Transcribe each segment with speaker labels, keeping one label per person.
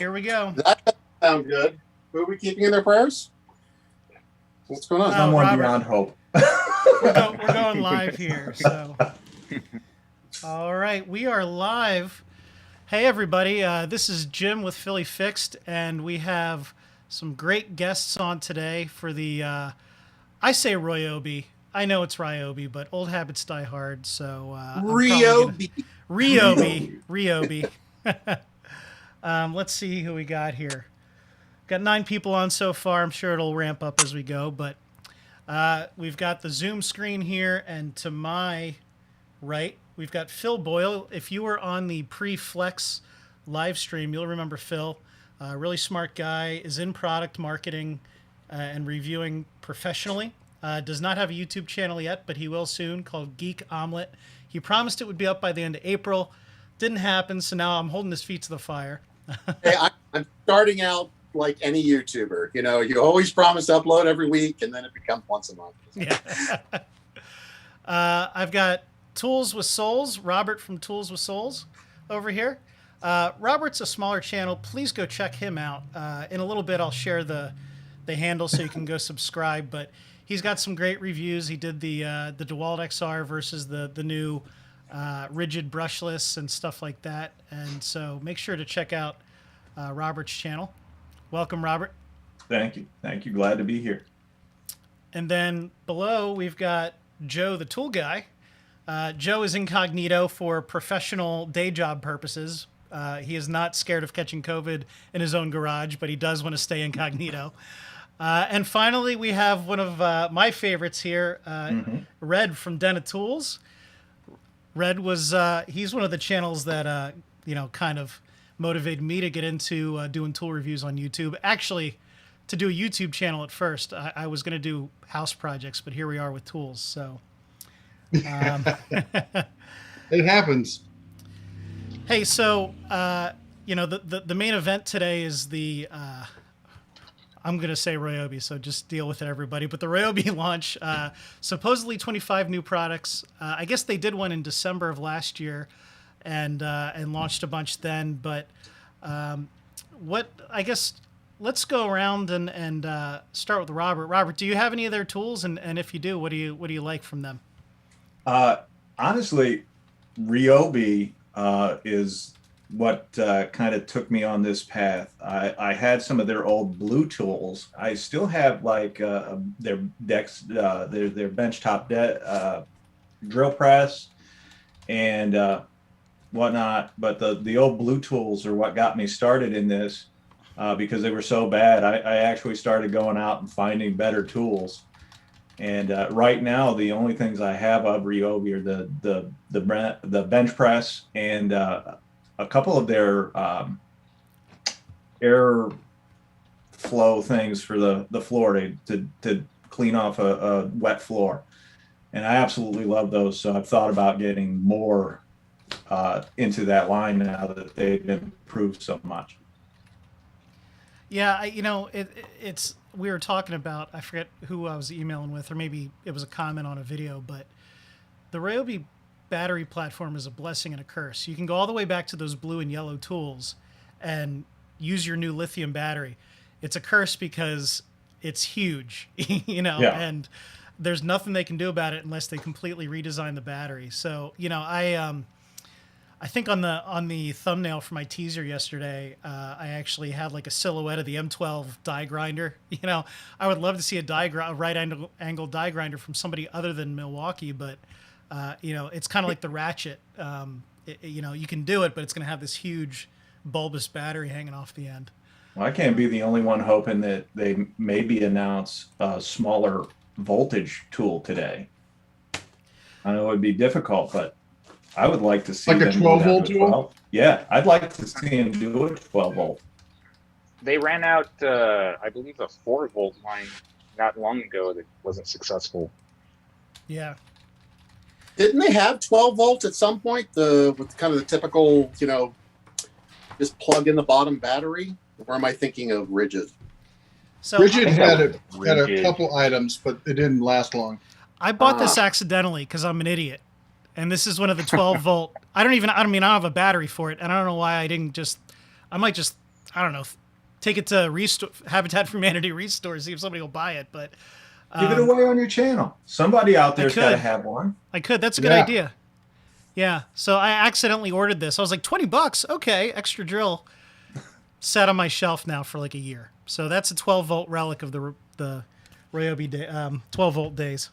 Speaker 1: Here we go.
Speaker 2: That doesn't sound good. Who are we keeping in their prayers? What's going on?
Speaker 3: Someone
Speaker 1: Robert.
Speaker 3: beyond hope.
Speaker 1: We're going live here. So, all right, we are live. Hey, everybody. This is Jim with Philly Fixed, and we have some great guests on today for the, I say Ryobi. I know it's Ryobi, but old habits die hard. So,
Speaker 2: Ryobi.
Speaker 1: Ryobi. Let's see who we got here. Got 9 people on so far. I'm sure it'll ramp up as we go, but we've got the Zoom screen here, and to my right, we've got Phil Boyle. If you were on the pre-Flex live stream, you'll remember Phil. Really smart guy, is in product marketing and reviewing professionally. Does not have a YouTube channel yet, but he will soon, called Geek Omelet. He promised it would be up by the end of April. Didn't happen, so now I'm holding his feet to the fire.
Speaker 2: Hey, I'm starting out like any YouTuber. You know, you always promise to upload every week, and then it becomes once a month.
Speaker 1: Yeah. I've got Tools with Souls, Robert from Tools with Souls over here. Robert's a smaller channel. Please go check him out. In a little bit, I'll share the handle so you can go subscribe. But he's got some great reviews. He did the DeWalt XR versus the new rigid brushless and stuff like that. And so make sure to check out Robert's channel. Welcome, Robert.
Speaker 3: Thank you. Thank you. Glad to be here.
Speaker 1: And then below, we've got Joe, the tool guy. Joe is incognito for professional day job purposes. He is not scared of catching COVID in his own garage, but he does want to stay incognito. And finally, we have one of my favorites here, Red from Den of Tools. Red was, he's one of the channels that, kind of motivated me to get into doing tool reviews on YouTube. Actually, to do a YouTube channel at first, I was going to do house projects, but here we are with tools. So
Speaker 4: it happens.
Speaker 1: Hey, so, the main event today is the, I'm going to say Ryobi, so just deal with it, everybody. But the Ryobi launch, supposedly 25 new products. I guess they did one in December of last year and launched a bunch then. But let's go around and start with Robert. Robert, do you have any of their tools? And if you do, what do you like from them?
Speaker 3: Honestly, Ryobi is what kind of took me on this path. I had some of their old blue tools. I still have like their benchtop drill press and whatnot. But the old blue tools are what got me started in this because they were so bad. I actually started going out and finding better tools. And right now, the only things I have of Ryobi are the bench press and a couple of their air flow things for the floor to clean off a wet floor. And I absolutely love those. So I've thought about getting more into that line now that they've improved so much.
Speaker 1: Yeah, it's we were talking about, I forget who I was emailing with, or maybe it was a comment on a video, but the Ryobi battery platform is a blessing and a curse. You can go all the way back to those blue and yellow tools and use your new lithium battery. It's a curse because it's huge, and there's nothing they can do about it unless they completely redesign the battery. So, I think on the thumbnail for my teaser yesterday, I actually had like a silhouette of the M12 die grinder. I would love to see a right angle die grinder from somebody other than Milwaukee, but it's kind of like the Ratchet. You can do it, but it's going to have this huge bulbous battery hanging off the end.
Speaker 3: Well, I can't be the only one hoping that they maybe announce a smaller voltage tool today. I know it would be difficult, but I would like to see
Speaker 4: like a 12-volt tool.
Speaker 3: Yeah, I'd like to see him do a 12-volt.
Speaker 5: They ran out, I believe, a 4-volt line not long ago that wasn't successful.
Speaker 1: Yeah.
Speaker 2: Didn't they have 12 volts at some point? With kind of the typical, just plug in the bottom battery. Or am I thinking of Rigid?
Speaker 1: So
Speaker 4: Rigid had a couple items, but it didn't last long.
Speaker 1: I bought this accidentally because I'm an idiot. And this is one of the 12 volt. I don't have a battery for it. And I don't know why I might just I don't know, take it to Habitat for Humanity Restore, see if somebody will buy it. But
Speaker 3: Give it away on your channel. Somebody out there's got to
Speaker 1: could.
Speaker 3: have one.
Speaker 1: I could. That's a good
Speaker 4: Yeah.
Speaker 1: idea. Yeah. So I accidentally ordered this. I was like, $20. Okay, extra drill. Sat on my shelf now for like a year. So that's a 12-volt relic of the Ryobi 12-volt days.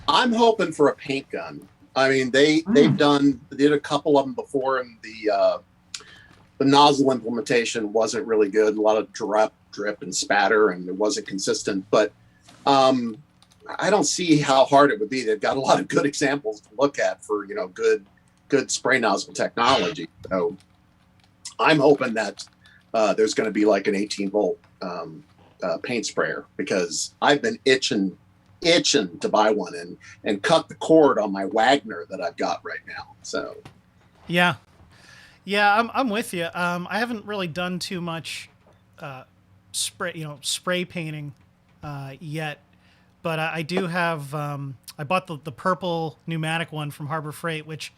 Speaker 2: I'm hoping for a paint gun. I mean, they did a couple of them before, and the nozzle implementation wasn't really good. A lot of drip, and spatter, and it wasn't consistent. But I don't see how hard it would be. They've got a lot of good examples to look at for good spray nozzle technology. So I'm hoping that there's going to be like an 18-volt paint sprayer, because I've been itching to buy one and cut the cord on my Wagner that I've got right now. So
Speaker 1: Yeah, I'm with you. I haven't really done too much spray painting yet, but I do have. I bought the purple pneumatic one from Harbor Freight, which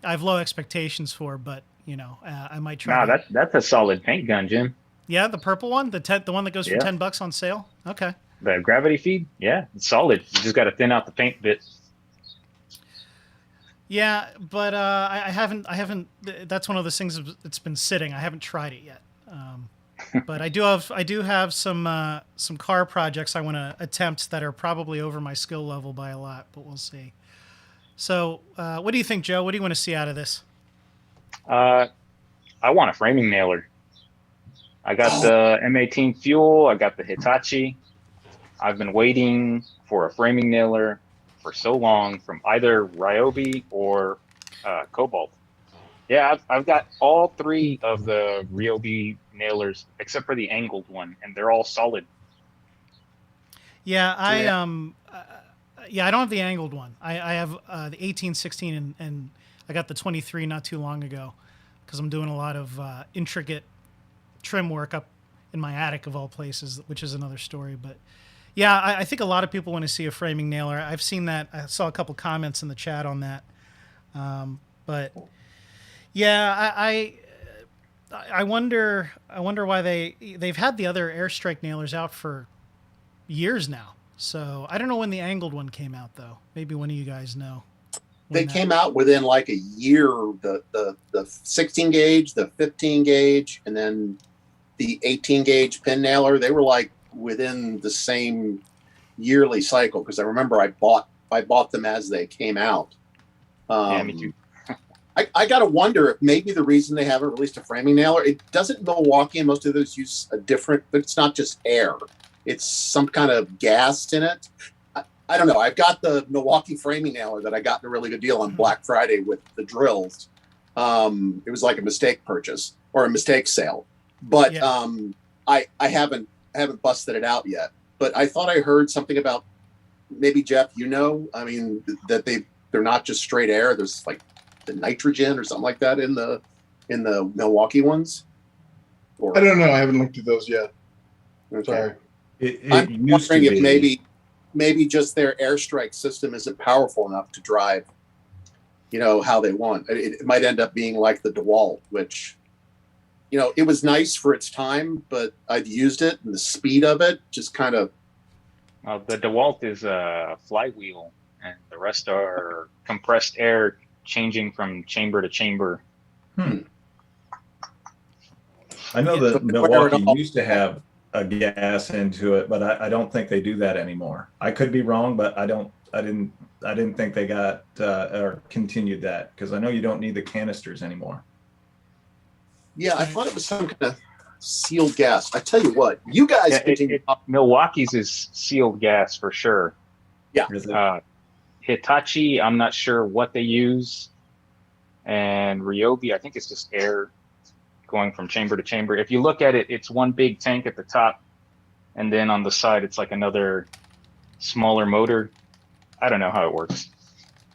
Speaker 1: I have low expectations for, but I might try.
Speaker 5: Nah, that's a solid paint gun, Jim.
Speaker 1: Yeah, the purple one, the one that goes for $10 on sale. Okay.
Speaker 5: The gravity feed, yeah, it's solid. You just got to thin out the paint bit.
Speaker 1: Yeah, but I haven't. That's one of those things that's been sitting. I haven't tried it yet. But I do have some car projects I want to attempt that are probably over my skill level by a lot, but we'll see. So, what do you think, Joe? What do you want to see out of this?
Speaker 5: I want a framing nailer. I got the M18 Fuel. I got the Hitachi. I've been waiting for a framing nailer for so long from either Ryobi or Cobalt. Yeah, I've got all three of the Ryobi nailers except for the angled one, and they're all solid.
Speaker 1: Yeah, I don't have the angled one. I have the 18, 16, and I got the 23 not too long ago, because I'm doing a lot of intricate trim work up in my attic of all places, which is another story. But yeah, I think a lot of people want to see a framing nailer. I've seen that. I saw a couple comments in the chat on that. But yeah, I wonder why they've had the other airstrike nailers out for years now. So I don't know when the angled one came out, though. Maybe one of you guys know.
Speaker 2: they came out within like a year. The 16 gauge, the 15 gauge, and then the 18 gauge pin nailer. They were like within the same yearly cycle, because I remember I bought them as they came out.
Speaker 5: Yeah, me too.
Speaker 2: I gotta wonder if maybe the reason they haven't released a framing nailer, it doesn't Milwaukee and most of those use a different, but it's not just air, it's some kind of gas in it. I don't know. I've got the Milwaukee framing nailer that I got in a really good deal on Black Friday with the drills. It was like a mistake purchase or a mistake sale, but I haven't busted it out yet. But I thought I heard something about, maybe Jeff, I mean, that they're not just straight air. There's like the nitrogen or something like that in the Milwaukee ones. Or,
Speaker 4: I don't know. I haven't looked at those yet.
Speaker 2: okay.
Speaker 4: Sorry.
Speaker 2: I'm wondering if maybe just their airstrike system isn't powerful enough to drive, how they want. It might end up being like the DeWalt, which, it was nice for its time, but I've used it and the speed of it just kind of.
Speaker 5: The DeWalt is a flywheel, and the rest are compressed air changing from chamber to chamber.
Speaker 3: I know that Milwaukee used to have a gas into it, but I don't think they do that anymore. I could be wrong, but I didn't think they got or continued that, because I know you don't need the canisters anymore.
Speaker 2: Yeah, I thought it was some kind of sealed gas. I tell you what, you guys continue.
Speaker 5: Milwaukee's is sealed gas for sure.
Speaker 2: Yeah.
Speaker 5: Hitachi, I'm not sure what they use. And Ryobi, I think it's just air going from chamber to chamber. If you look at it, it's one big tank at the top, and then on the side, it's like another smaller motor. I don't know how it works.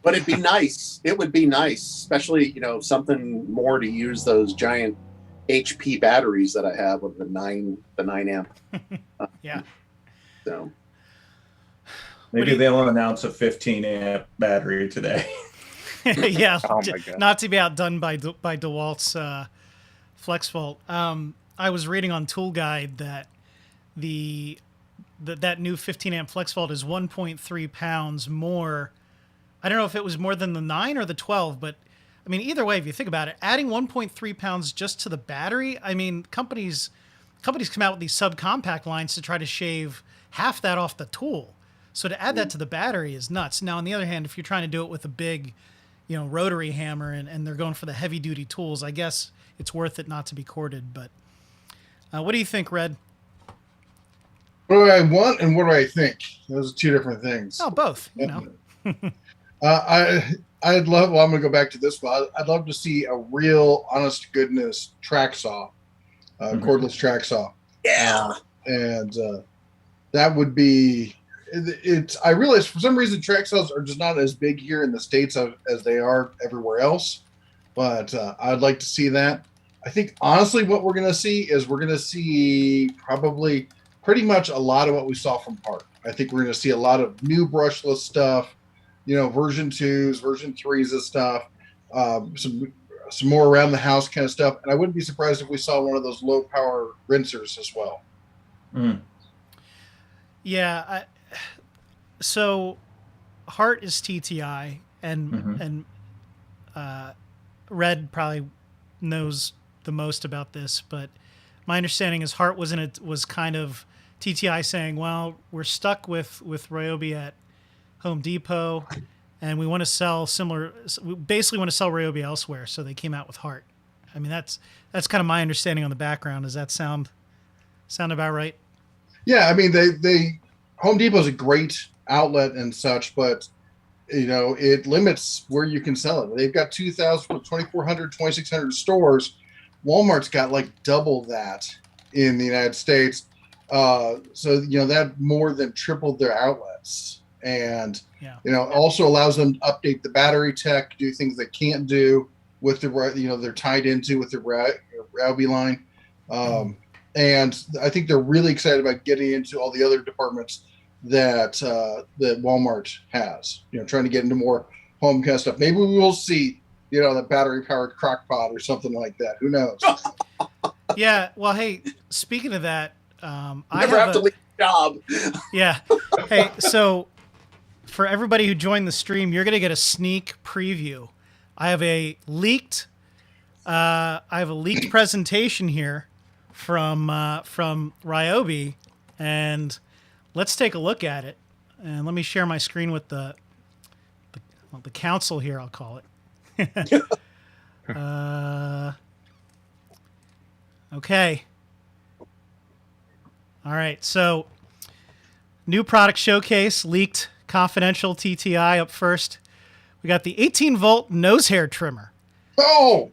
Speaker 2: But it'd be nice. It would be nice, especially, something more to use those giant HP batteries that I have with the 9 amp.
Speaker 1: Yeah.
Speaker 2: So
Speaker 3: maybe they'll announce a 15 amp battery today.
Speaker 1: Yeah.
Speaker 5: Oh my God.
Speaker 1: Not to be outdone by DeWalt's Flex Volt. I was reading on Tool Guide that that new 15 amp Flex Volt is 1.3 pounds more. I don't know if it was more than the 9 or the 12, but I mean, either way, if you think about it, adding 1.3 pounds just to the battery, I mean, companies come out with these subcompact lines to try to shave half that off the tool. So to add that to the battery is nuts. Now, on the other hand, if you're trying to do it with a big, rotary hammer and they're going for the heavy duty tools, I guess it's worth it not to be corded. But what do you think, Red?
Speaker 4: What do I want and what do I think? Those are two different things.
Speaker 1: Oh, both.
Speaker 4: I'd love. Well, I'm going to go back to this one. I'd love to see a real, honest to goodness track saw, cordless track saw.
Speaker 2: Yeah,
Speaker 4: and that would be. It's. I realize for some reason track saws are just not as big here in the States as they are everywhere else, but I'd like to see that. I think honestly, what we're going to see is we're going to see probably pretty much a lot of what we saw from Hart. I think we're going to see a lot of new brushless stuff. Version 2s, version 3s of stuff, some more around the house kind of stuff. And I wouldn't be surprised if we saw one of those low power rinsers as well.
Speaker 3: Mm.
Speaker 1: Yeah. So Hart is TTI and Red probably knows the most about this, but my understanding is Hart was kind of TTI saying, well, we're stuck with Ryobi at Home Depot, and we want to sell we basically want to sell Ryobi elsewhere, so they came out with Hart. I mean, that's kind of my understanding on the background. Does that sound about right?
Speaker 4: Yeah, I mean, they Home Depot is a great outlet and such, but it limits where you can sell it. They've got 2,000, 2,400, 2,600 stores. Walmart's got like double that in the United States. So that more than tripled their outlets. And also allows them to update the battery tech, do things they can't do with they're tied into with the Ryobi line. And I think they're really excited about getting into all the other departments that Walmart has. Trying to get into more home kind of stuff. Maybe we will see the battery powered crock pot or something like that. Who knows?
Speaker 1: Yeah. Well, hey, speaking of that, I
Speaker 2: never have to leave the job.
Speaker 1: Yeah. Hey, so for everybody who joined the stream, you're going to get a sneak preview. I have a leaked presentation here from Ryobi, and let's take a look at it. And let me share my screen with the council here, I'll call it. Okay. All right. So, new product showcase, leaked confidential TTI up first. We got the 18-volt nose hair trimmer.
Speaker 4: Oh!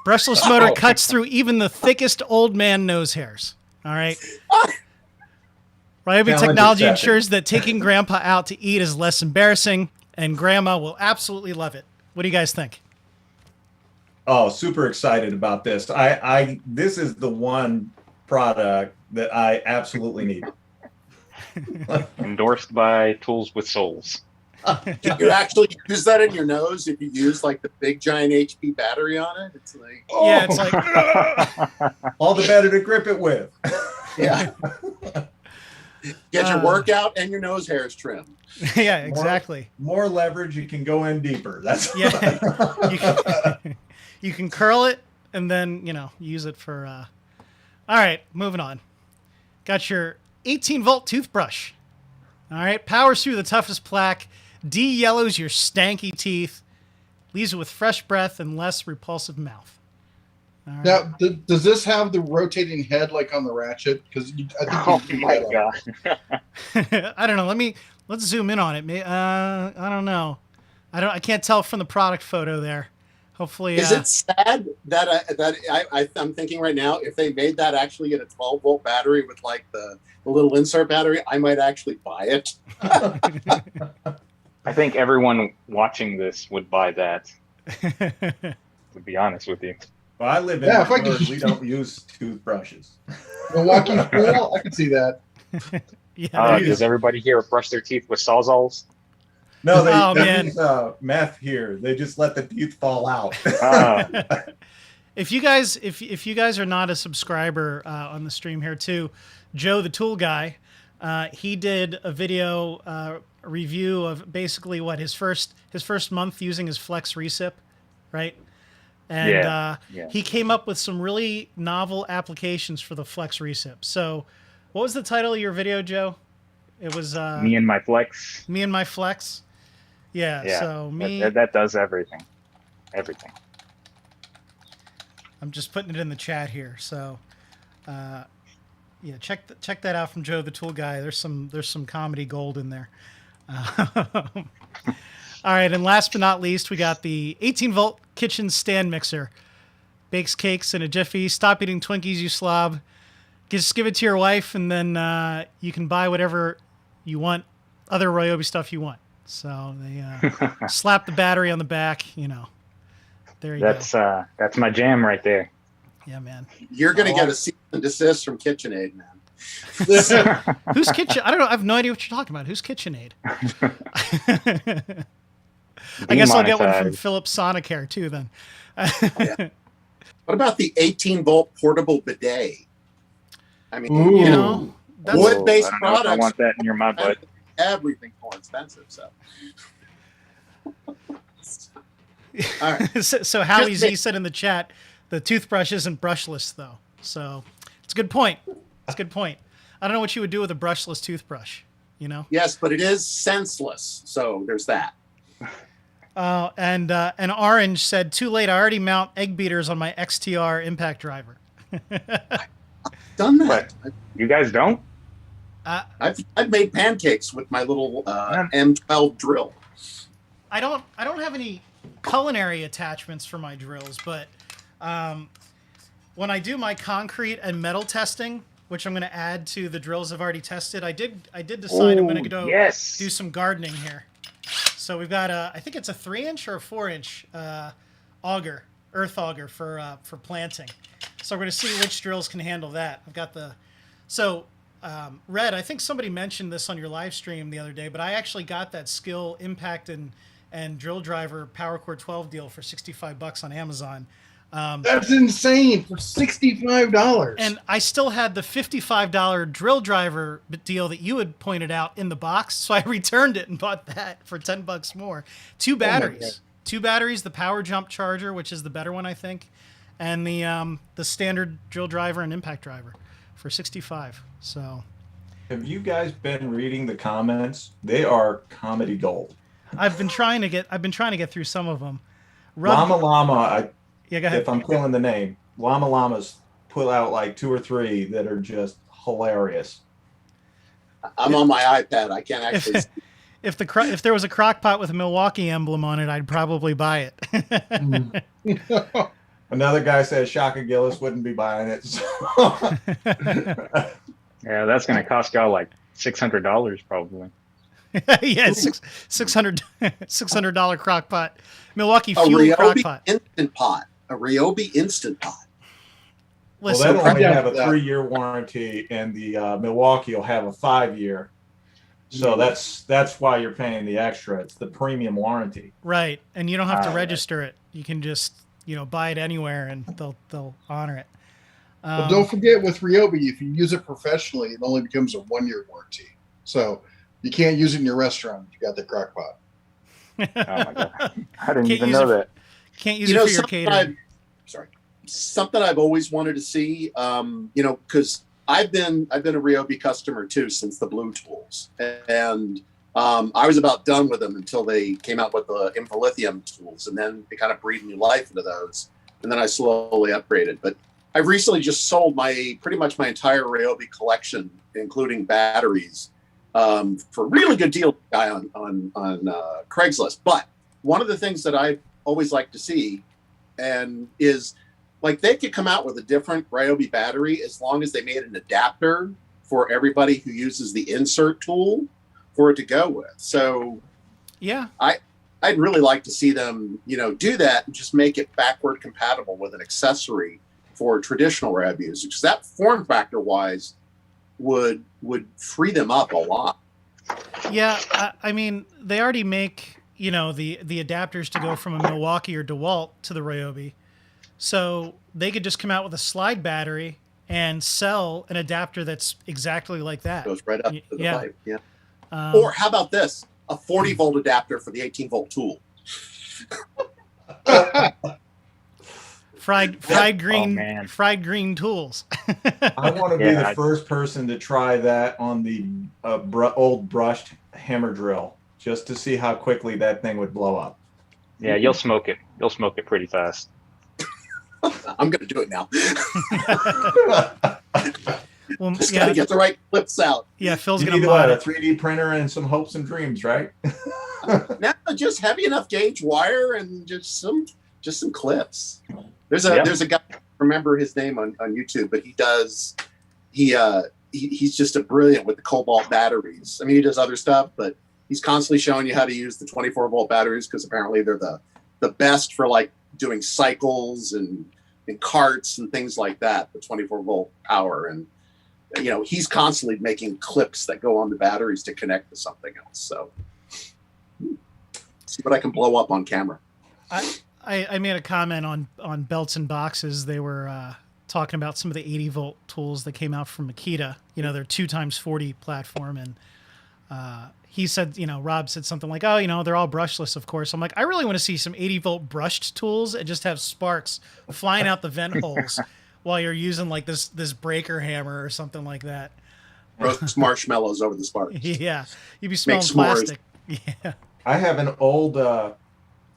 Speaker 1: Brushless motor cuts through even the thickest old man nose hairs. All right. Ryobi technology ensures that taking grandpa out to eat is less embarrassing, and grandma will absolutely love it. What do you guys think?
Speaker 3: Oh, super excited about this. This is the one product that I absolutely need.
Speaker 5: Endorsed by Tools with Souls.
Speaker 2: Can you actually use that in your nose if you use like the big giant HP battery on it? It's like
Speaker 1: yeah, it's like
Speaker 3: all the better to grip it with.
Speaker 2: Yeah. Get your workout and your nose hairs trimmed.
Speaker 1: Yeah, exactly.
Speaker 3: More leverage, you can go in deeper. That's
Speaker 1: you can curl it and then use it for. All right, moving on. Got your 18-volt toothbrush. All right, powers through the toughest plaque, de-yellows your stanky teeth, leaves it with fresh breath and less repulsive mouth. All right.
Speaker 4: Now, does this have the rotating head like on the Ratchet? Because
Speaker 5: Oh my god!
Speaker 1: I don't know. Let's zoom in on it. I don't know. I can't tell from the product photo there. Hopefully,
Speaker 2: is it sad that I'm thinking right now, if they made that actually in a 12-volt battery with like the little insert battery, I might actually buy it.
Speaker 5: I think everyone watching this would buy that. To be honest with you.
Speaker 3: Well, I live in where we don't use toothbrushes.
Speaker 4: Milwaukee Pool, I can see that.
Speaker 1: Yeah.
Speaker 5: Does everybody here brush their teeth with Sawzalls?
Speaker 3: No, they
Speaker 1: man.
Speaker 3: use meth here. They just let the teeth fall out.
Speaker 1: If you guys are not a subscriber on the stream here too, Joe the Tool Guy, he did a video review of basically what his first month using his Flex Recip, right? And he came up with some really novel applications for the Flex Recip. So, what was the title of your video, Joe? It was
Speaker 5: Me and My Flex.
Speaker 1: Me and My Flex. Yeah. So
Speaker 5: that does everything. Everything.
Speaker 1: I'm just putting it in the chat here. So, check that out from Joe the Tool Guy. There's some comedy gold in there. All right, and last but not least, we got the 18-volt kitchen stand mixer. Bakes cakes in a jiffy. Stop eating Twinkies, you slob. Just give it to your wife, and then you can buy whatever you want, other Ryobi stuff you want. So they slap the battery on the back, There you go.
Speaker 5: That's my jam right there.
Speaker 1: Yeah, man.
Speaker 2: You're going to get a cease and desist from KitchenAid, man.
Speaker 1: Who's Kitchen? I don't know. I have no idea what you're talking about. Who's KitchenAid? I guess I'll get one from Philips Sonicare too then.
Speaker 2: Yeah. What about the 18-volt portable bidet? I mean, wood-based products.
Speaker 5: I want that in your mud, bud.
Speaker 2: Everything's more expensive, so. All right.
Speaker 1: So Howie Z said in the chat, the toothbrush isn't brushless though. So it's a good point. It's a good point. I don't know what you would do with a brushless toothbrush,
Speaker 2: Yes, but it is senseless. So there's that.
Speaker 1: And Orange said, too late. I already mount egg beaters on my XTR impact driver.
Speaker 2: Done that.
Speaker 5: You guys don't?
Speaker 2: I've made pancakes with my little M12 drill.
Speaker 1: I don't have any culinary attachments for my drills, but when I do my concrete and metal testing, which I'm going to add to the drills I've already tested, I did decide I'm going to go do some gardening here. So we've got I think it's a 3-inch or a 4-inch earth auger for planting. So we're going to see which drills can handle that. I've got Red, I think somebody mentioned this on your live stream the other day, but I actually got that Skill Impact and drill driver Power Core 12 deal for $65 on Amazon.
Speaker 4: That's insane for $65.
Speaker 1: And I still had the $55 drill driver deal that you had pointed out in the box, so I returned it and bought that for $10 more. 2 batteries, the Power Jump charger, which is the better one, I think, and the standard drill driver and impact driver for $65. So,
Speaker 3: have you guys been reading the comments? They are comedy gold.
Speaker 1: I've been trying to get through some of them.
Speaker 3: Llama.
Speaker 1: Yeah, go ahead.
Speaker 3: If I'm killing the name, Llama's put out like 2 or 3 that are just hilarious.
Speaker 2: I'm on my iPad. I can't actually.
Speaker 1: If there was a crock pot with a Milwaukee emblem on it, I'd probably buy it.
Speaker 3: Another guy says Shaka Gillis wouldn't be buying it. So.
Speaker 5: Yeah, that's going to cost y'all like $600 probably.
Speaker 1: Yeah, $600 crock pot. Milwaukee fuel crock pot.
Speaker 2: A Ryobi Instant Pot.
Speaker 1: Listen,
Speaker 3: well, that'll only have a 3-year warranty, and the Milwaukee will have a 5-year. So that's why you're paying the extra. It's the premium warranty.
Speaker 1: Right, and you don't have to register it. You can just buy it anywhere, and they'll honor it.
Speaker 4: But don't forget, with Ryobi, if you use it professionally, it only becomes a 1-year warranty. So you can't use it in your restaurant if you got the crock pot.
Speaker 5: Oh my god! I didn't even know that.
Speaker 1: Can't use it for your catering.
Speaker 2: Something I've always wanted to see. Because I've been a Ryobi customer too since the Blue Tools, and I was about done with them until they came out with the Involithium tools, and then they kind of breathed new life into those, and then I slowly upgraded. But I've recently just sold pretty much my entire Ryobi collection, including batteries, for a really good deal guy on Craigslist. But one of the things that I always like to see is like they could come out with a different Ryobi battery as long as they made an adapter for everybody who uses the insert tool for it to go with. So
Speaker 1: yeah,
Speaker 2: I'd really like to see them, do that and just make it backward compatible with an accessory for traditional Ryobi users, because that form factor wise would free them up a lot.
Speaker 1: Yeah, I mean, they already make the adapters to go from a Milwaukee or DeWalt to the Ryobi. So they could just come out with a slide battery and sell an adapter that's exactly like that.
Speaker 2: Goes right up to the
Speaker 1: Yeah.
Speaker 2: pipe. Yeah.
Speaker 1: Um,
Speaker 2: Or how about this? A 40-volt adapter for the 18-volt tool.
Speaker 1: fried
Speaker 5: man.
Speaker 1: green tools.
Speaker 3: I want to be
Speaker 5: Yeah,
Speaker 3: the first person to try that on the old brushed hammer drill, just to see how quickly that thing would blow up.
Speaker 5: Yeah, you'll smoke it. You'll smoke it pretty fast.
Speaker 2: I'm going to do it now.
Speaker 1: Well,
Speaker 2: Just got to get the right clips out.
Speaker 1: Yeah, Phil's
Speaker 3: You
Speaker 1: gonna
Speaker 3: need
Speaker 1: mod
Speaker 3: a
Speaker 1: it.
Speaker 3: 3D printer and some hopes and dreams, right?
Speaker 2: Now, just heavy enough gauge wire and just some clips. There's a guy, I remember his name on YouTube, but he's just a brilliant with the cobalt batteries. I mean, he does other stuff, but he's constantly showing you how to use the 24-volt batteries, because apparently they're the best for like doing cycles and carts and things like that, the 24-volt power. And he's constantly making clips that go on the batteries to connect to something else. So see what I can blow up on camera.
Speaker 1: I made a comment on belts and boxes. They were talking about some of the 80-volt tools that came out from Makita. Their 2x40 platform, and he said, Rob said something like, "Oh, they're all brushless, of course." I'm like, I really want to see some 80-volt brushed tools and just have sparks flying out the vent holes while you're using like this breaker hammer or something like that.
Speaker 2: Roast marshmallows over the sparks.
Speaker 1: Yeah, you'd be smelling
Speaker 2: s'mores.
Speaker 1: plastic. Yeah.
Speaker 3: I have an old, I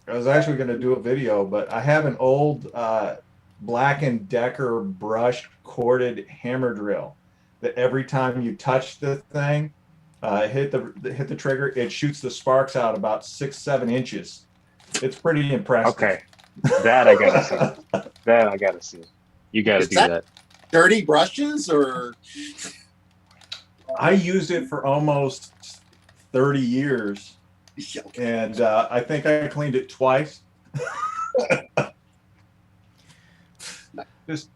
Speaker 3: was actually going to do a video, but I have an old Black & Decker brushed corded hammer drill that every time you touch the thing, hit the trigger, it shoots the sparks out about 6-7 inches. It's pretty impressive.
Speaker 5: Okay, that I gotta see. That I gotta see. You gotta do that.
Speaker 2: Dirty brushes, or
Speaker 3: I used it for almost 30 years, and I think I cleaned it twice. Just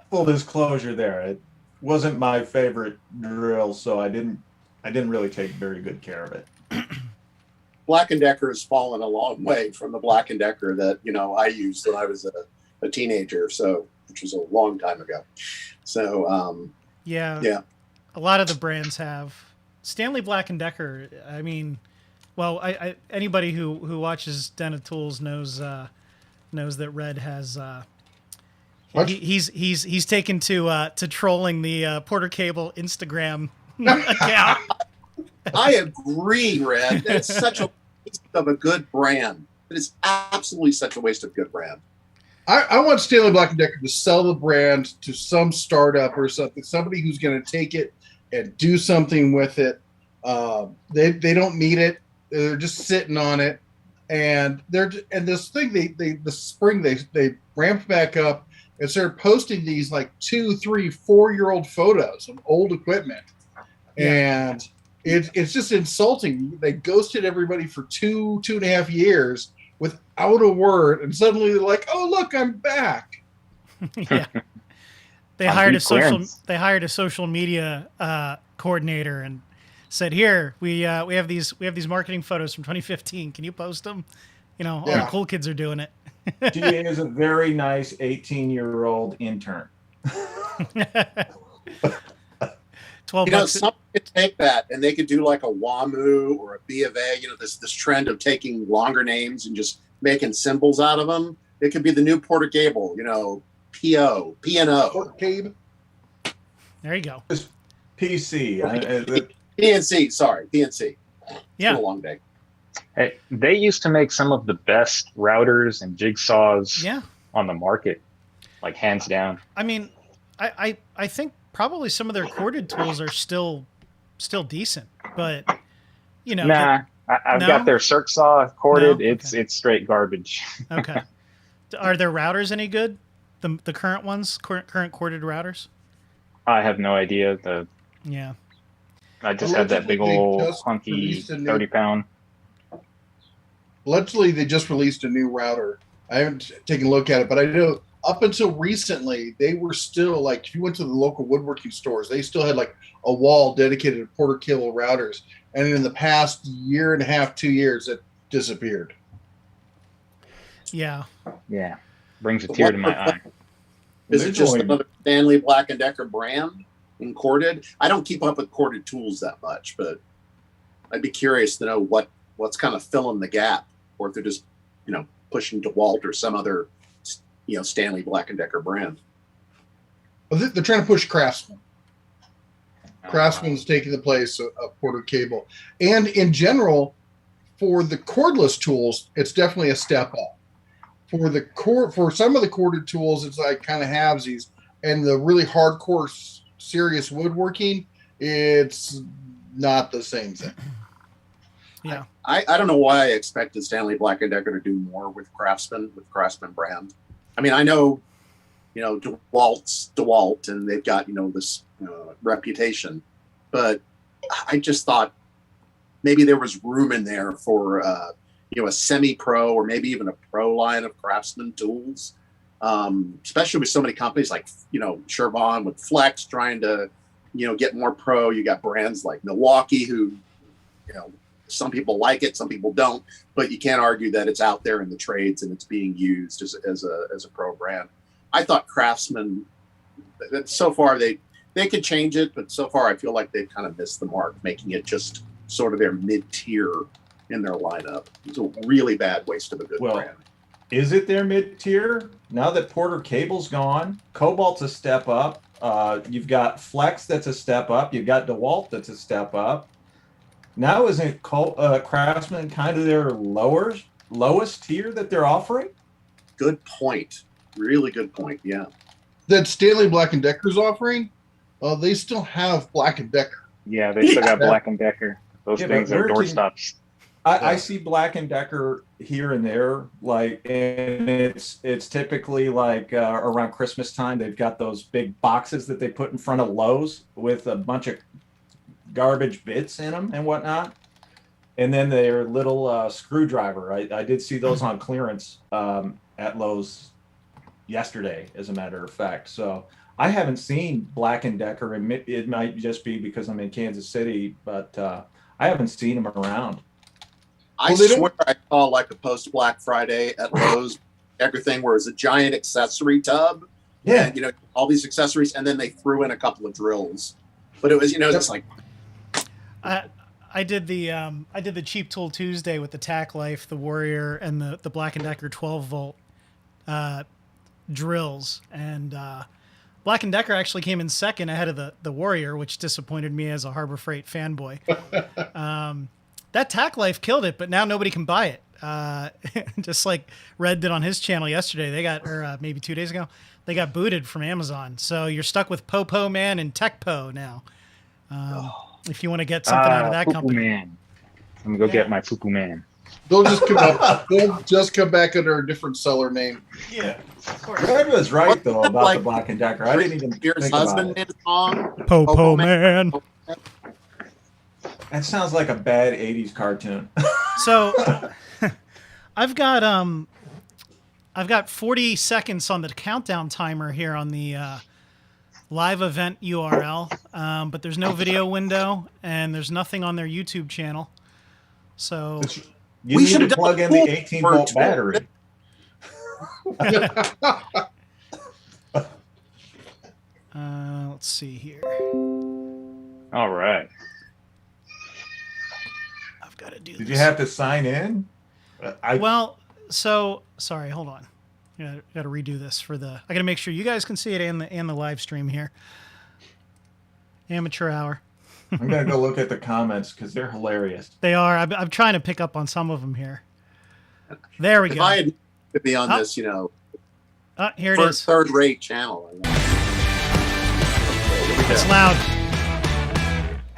Speaker 3: full disclosure there, it wasn't my favorite drill, so I didn't really take very good care of it.
Speaker 2: Black & Decker has fallen a long way from the Black & Decker that I used when I was a teenager, so which was a long time ago. So
Speaker 1: Yeah. A lot of the brands have. Stanley Black & Decker, I mean, well, I anybody who watches Den of Tools knows that Red has he's taken to trolling the Porter Cable Instagram account.
Speaker 2: I agree, Red. It's such a waste of a good brand. It is absolutely such a waste of good brand.
Speaker 4: I want Stanley Black & Decker to sell the brand to some startup or something, somebody who's going to take it and do something with it. They don't need it. They're just sitting on it. And this thing, the spring they ramped back up and started posting these like 2, 3, 4-year-old photos of old equipment.
Speaker 1: Yeah.
Speaker 4: And it's just insulting. They ghosted everybody for 2.5 years without a word, and suddenly they're like, "Oh, look, I'm back."
Speaker 1: Yeah. They hired a social media coordinator and said, "Here, we have these marketing photos from 2015. Can you post them? All the cool kids are doing it."
Speaker 3: She is a very nice 18-year-old intern.
Speaker 1: 12 bucks.
Speaker 2: Some could take that and they could do like a WAMU or a B of A, this trend of taking longer names and just making symbols out of them. It could be the new Porter Cable, PO, P&O.
Speaker 4: Porter Cable.
Speaker 1: There you go.
Speaker 3: PC.
Speaker 2: PNC, sorry, PNC.
Speaker 1: Yeah.
Speaker 2: It's been a long day.
Speaker 5: Hey, they used to make some of the best routers and jigsaws on the market, like hands down.
Speaker 1: I mean, I think probably some of their corded tools are still decent, but
Speaker 5: Nah, I've got their Circ Saw corded.
Speaker 1: No?
Speaker 5: It's straight garbage.
Speaker 1: Okay. Are their routers any good? The current ones, current corded routers?
Speaker 5: I have no idea. I just had that big old clunky 30-pound.
Speaker 4: Allegedly, they just released a new router. I haven't taken a look at it, but I know up until recently, they were still like, if you went to the local woodworking stores, they still had like a wall dedicated to Porter Cable routers. And in the past 1.5 to 2 years, it disappeared.
Speaker 1: Yeah.
Speaker 5: Yeah. Brings a tear to my eye.
Speaker 2: Is it just
Speaker 3: They're going-
Speaker 2: another Stanley Black & Decker brand in corded? I don't keep up with corded tools that much, but I'd be curious to know what's kind of filling the gap, or if they're just, pushing DeWalt or some other, Stanley Black & Decker brand.
Speaker 4: Well, they're trying to push Craftsman. Craftsman's taking the place of Porter Cable. And in general, for the cordless tools, it's definitely a step up. For some of the corded tools, it's like kind of halvesies. And the really hardcore, serious woodworking, it's not the same thing.
Speaker 1: Yeah.
Speaker 2: I don't know why I expected Stanley Black & Decker to do more with Craftsman brand. I mean, I know, DeWalt's DeWalt, and they've got, this reputation, but I just thought maybe there was room in there for, a semi-pro or maybe even a pro line of Craftsman tools, especially with so many companies like, Shervon with Flex trying to, get more pro. You got brands like Milwaukee who, some people like it, some people don't, but you can't argue that it's out there in the trades and it's being used as a pro brand. I thought Craftsman, so far they could change it, but so far I feel like they've kind of missed the mark, making it just sort of their mid-tier in their lineup. It's a really bad waste of a good brand.
Speaker 3: Is it their mid-tier? Now that Porter Cable's gone, Cobalt's a step up. You've got Flex that's a step up. You've got DeWalt that's a step up. Now isn't Craftsman kind of their lowest tier that they're offering?
Speaker 2: Good point. Really good point. Yeah.
Speaker 4: That Stanley Black & Decker's offering, they still have Black & Decker.
Speaker 5: Yeah, they still got Black & Decker. Those things are doorstops.
Speaker 3: I see Black & Decker here and there, and it's typically around Christmas time. They've got those big boxes that they put in front of Lowe's with a bunch of garbage bits in them and whatnot, and then their little screwdriver. I did see those on clearance at Lowe's yesterday, as a matter of fact. So I haven't seen Black & Decker, and it might just be because I'm in Kansas City, but I haven't seen them around.
Speaker 2: I swear I saw like a post Black Friday at Lowe's everything where it's a giant accessory tub.
Speaker 3: Yeah.
Speaker 2: And, all these accessories, and then they threw in a couple of drills. But it was, it's like,
Speaker 1: I did the Cheap Tool Tuesday with the Tack Life, the Warrior, and the Black & Decker 12 volt drills, and Black & Decker actually came in second ahead of the Warrior, which disappointed me as a Harbor Freight fanboy. That Tack Life killed it, but now nobody can buy it. Just like Red did on his channel yesterday, or maybe 2 days ago, they got booted from Amazon. So you're stuck with Popo Man and TechPo now. If you want to get something out of that company.
Speaker 5: Man. I'm gonna go get my Poo Man.
Speaker 4: They'll just come up. They'll just come back under a different seller name.
Speaker 3: Yeah, Red was right though about the Black & Decker. I didn't even
Speaker 2: Pierce's
Speaker 3: think about
Speaker 2: husband
Speaker 3: it.
Speaker 2: made a song.
Speaker 1: Popo Man.
Speaker 3: That sounds like a bad '80s cartoon.
Speaker 1: So I've got 40 seconds on the countdown timer here on the live event URL, but there's no video window and there's nothing on their YouTube channel. So
Speaker 3: You need to plug in the 18 volt battery.
Speaker 1: Let's see here.
Speaker 5: All right.
Speaker 1: I've got to do
Speaker 3: Did
Speaker 1: this.
Speaker 3: you have to sign in?
Speaker 1: Sorry, hold on. Got to redo this I got to make sure you guys can see it and the live stream here. Amateur hour.
Speaker 3: I'm gonna go look at the comments because they're hilarious.
Speaker 1: They are. I'm trying to pick up on some of them here. There we
Speaker 2: If
Speaker 1: go.
Speaker 2: I had to be on this,
Speaker 1: Here it is.
Speaker 2: third-rate channel.
Speaker 1: It's loud.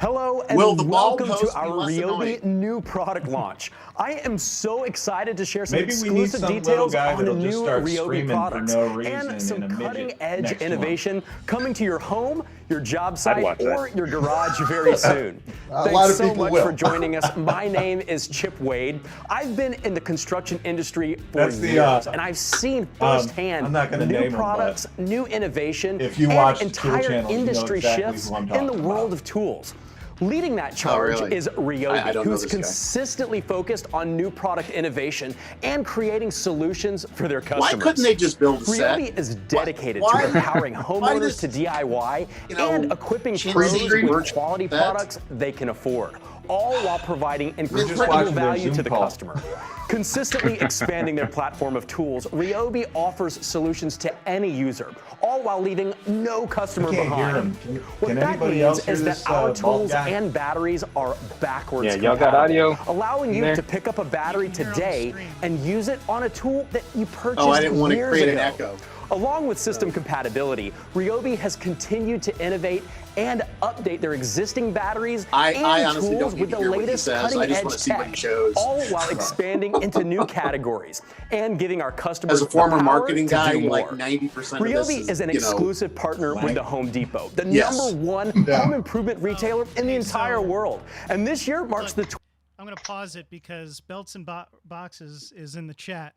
Speaker 6: Hello and
Speaker 2: Will the bald
Speaker 6: welcome to
Speaker 2: host be
Speaker 6: our
Speaker 2: less
Speaker 6: Ryobi
Speaker 2: annoying?
Speaker 6: new product launch. I am so excited to share some
Speaker 3: Maybe we need
Speaker 6: exclusive
Speaker 3: some little
Speaker 6: details
Speaker 3: guy
Speaker 6: on the
Speaker 3: that'll just
Speaker 6: new
Speaker 3: start
Speaker 6: Ryobi
Speaker 3: screaming for
Speaker 6: products
Speaker 3: no reason
Speaker 6: and
Speaker 3: and
Speaker 6: some
Speaker 3: a midget
Speaker 6: cutting-edge
Speaker 3: next to him.
Speaker 6: innovation coming to your home, your job site,
Speaker 5: watch that.
Speaker 6: or your garage very soon.
Speaker 4: lot
Speaker 6: Thanks
Speaker 4: of
Speaker 6: so
Speaker 4: people
Speaker 6: much
Speaker 4: will.
Speaker 6: for joining us. My name is Chip Wade. I've been in the construction industry for
Speaker 3: That's the,
Speaker 6: years, and I've seen firsthand
Speaker 3: I'm not gonna
Speaker 6: new
Speaker 3: name 'em, but
Speaker 6: products, new innovation,
Speaker 3: if you
Speaker 6: and
Speaker 3: watch
Speaker 6: an
Speaker 3: the tool
Speaker 6: entire
Speaker 3: channels, you know
Speaker 6: industry
Speaker 3: exactly
Speaker 6: shifts
Speaker 3: who I'm
Speaker 6: in the
Speaker 3: talking
Speaker 6: world
Speaker 3: about.
Speaker 6: of tools. Leading that charge
Speaker 2: really?
Speaker 6: is Ryobi,
Speaker 2: I don't know
Speaker 6: who's
Speaker 2: this guy.
Speaker 6: consistently focused on new product innovation and creating solutions for their customers.
Speaker 2: Why couldn't they just build a set?
Speaker 6: Ryobi is dedicated
Speaker 2: Why-
Speaker 6: to empowering
Speaker 2: why
Speaker 6: homeowners
Speaker 2: this,
Speaker 6: to DIY
Speaker 2: you know,
Speaker 6: and equipping
Speaker 2: chintzy
Speaker 6: pros
Speaker 2: green
Speaker 6: with quality
Speaker 2: sets?
Speaker 6: products they can afford, all while providing
Speaker 2: just
Speaker 6: incredible
Speaker 3: watching their
Speaker 6: value
Speaker 3: Zoom
Speaker 6: to the
Speaker 3: call.
Speaker 6: customer. Consistently expanding their platform of tools, Ryobi offers solutions to any user, all while leaving no customer
Speaker 3: I can't hear
Speaker 6: behind.
Speaker 3: him.
Speaker 6: What
Speaker 3: Can
Speaker 6: that
Speaker 3: anybody
Speaker 6: means
Speaker 3: else hear
Speaker 6: is that
Speaker 3: this,
Speaker 6: our
Speaker 3: bald
Speaker 6: tools
Speaker 3: guy?
Speaker 6: and batteries are backwards
Speaker 5: Yeah, y'all got
Speaker 6: compatible,
Speaker 5: audio
Speaker 6: allowing you
Speaker 5: there?
Speaker 6: to pick up a battery
Speaker 1: You can hear it on the
Speaker 6: today
Speaker 1: screen.
Speaker 6: and use it on a tool that you purchased
Speaker 2: Oh, I didn't want to
Speaker 6: years
Speaker 2: create
Speaker 6: ago.
Speaker 2: an echo.
Speaker 6: Along with system compatibility, Ryobi has continued to innovate and update their existing batteries
Speaker 2: I
Speaker 6: and
Speaker 2: honestly
Speaker 6: tools
Speaker 2: don't
Speaker 6: with
Speaker 2: need to
Speaker 6: the
Speaker 2: hear what he
Speaker 6: latest
Speaker 2: says. I just
Speaker 6: cutting-edge
Speaker 2: want to see what he
Speaker 6: tech,
Speaker 2: shows.
Speaker 6: all while expanding into new categories and giving our customers
Speaker 2: As a former
Speaker 6: the power
Speaker 2: marketing
Speaker 6: to
Speaker 2: guy,
Speaker 6: do
Speaker 2: like
Speaker 6: more.
Speaker 2: 90% of this
Speaker 6: Ryobi is an
Speaker 2: you know,
Speaker 6: exclusive partner with the Home Depot, the
Speaker 2: Yes.
Speaker 6: #1
Speaker 4: Yeah.
Speaker 6: home improvement retailer in the
Speaker 1: Okay,
Speaker 6: entire
Speaker 1: so-
Speaker 6: world. And this year marks
Speaker 1: Look,
Speaker 6: the
Speaker 1: I'm going to pause it because Belts and Boxes is in the chat.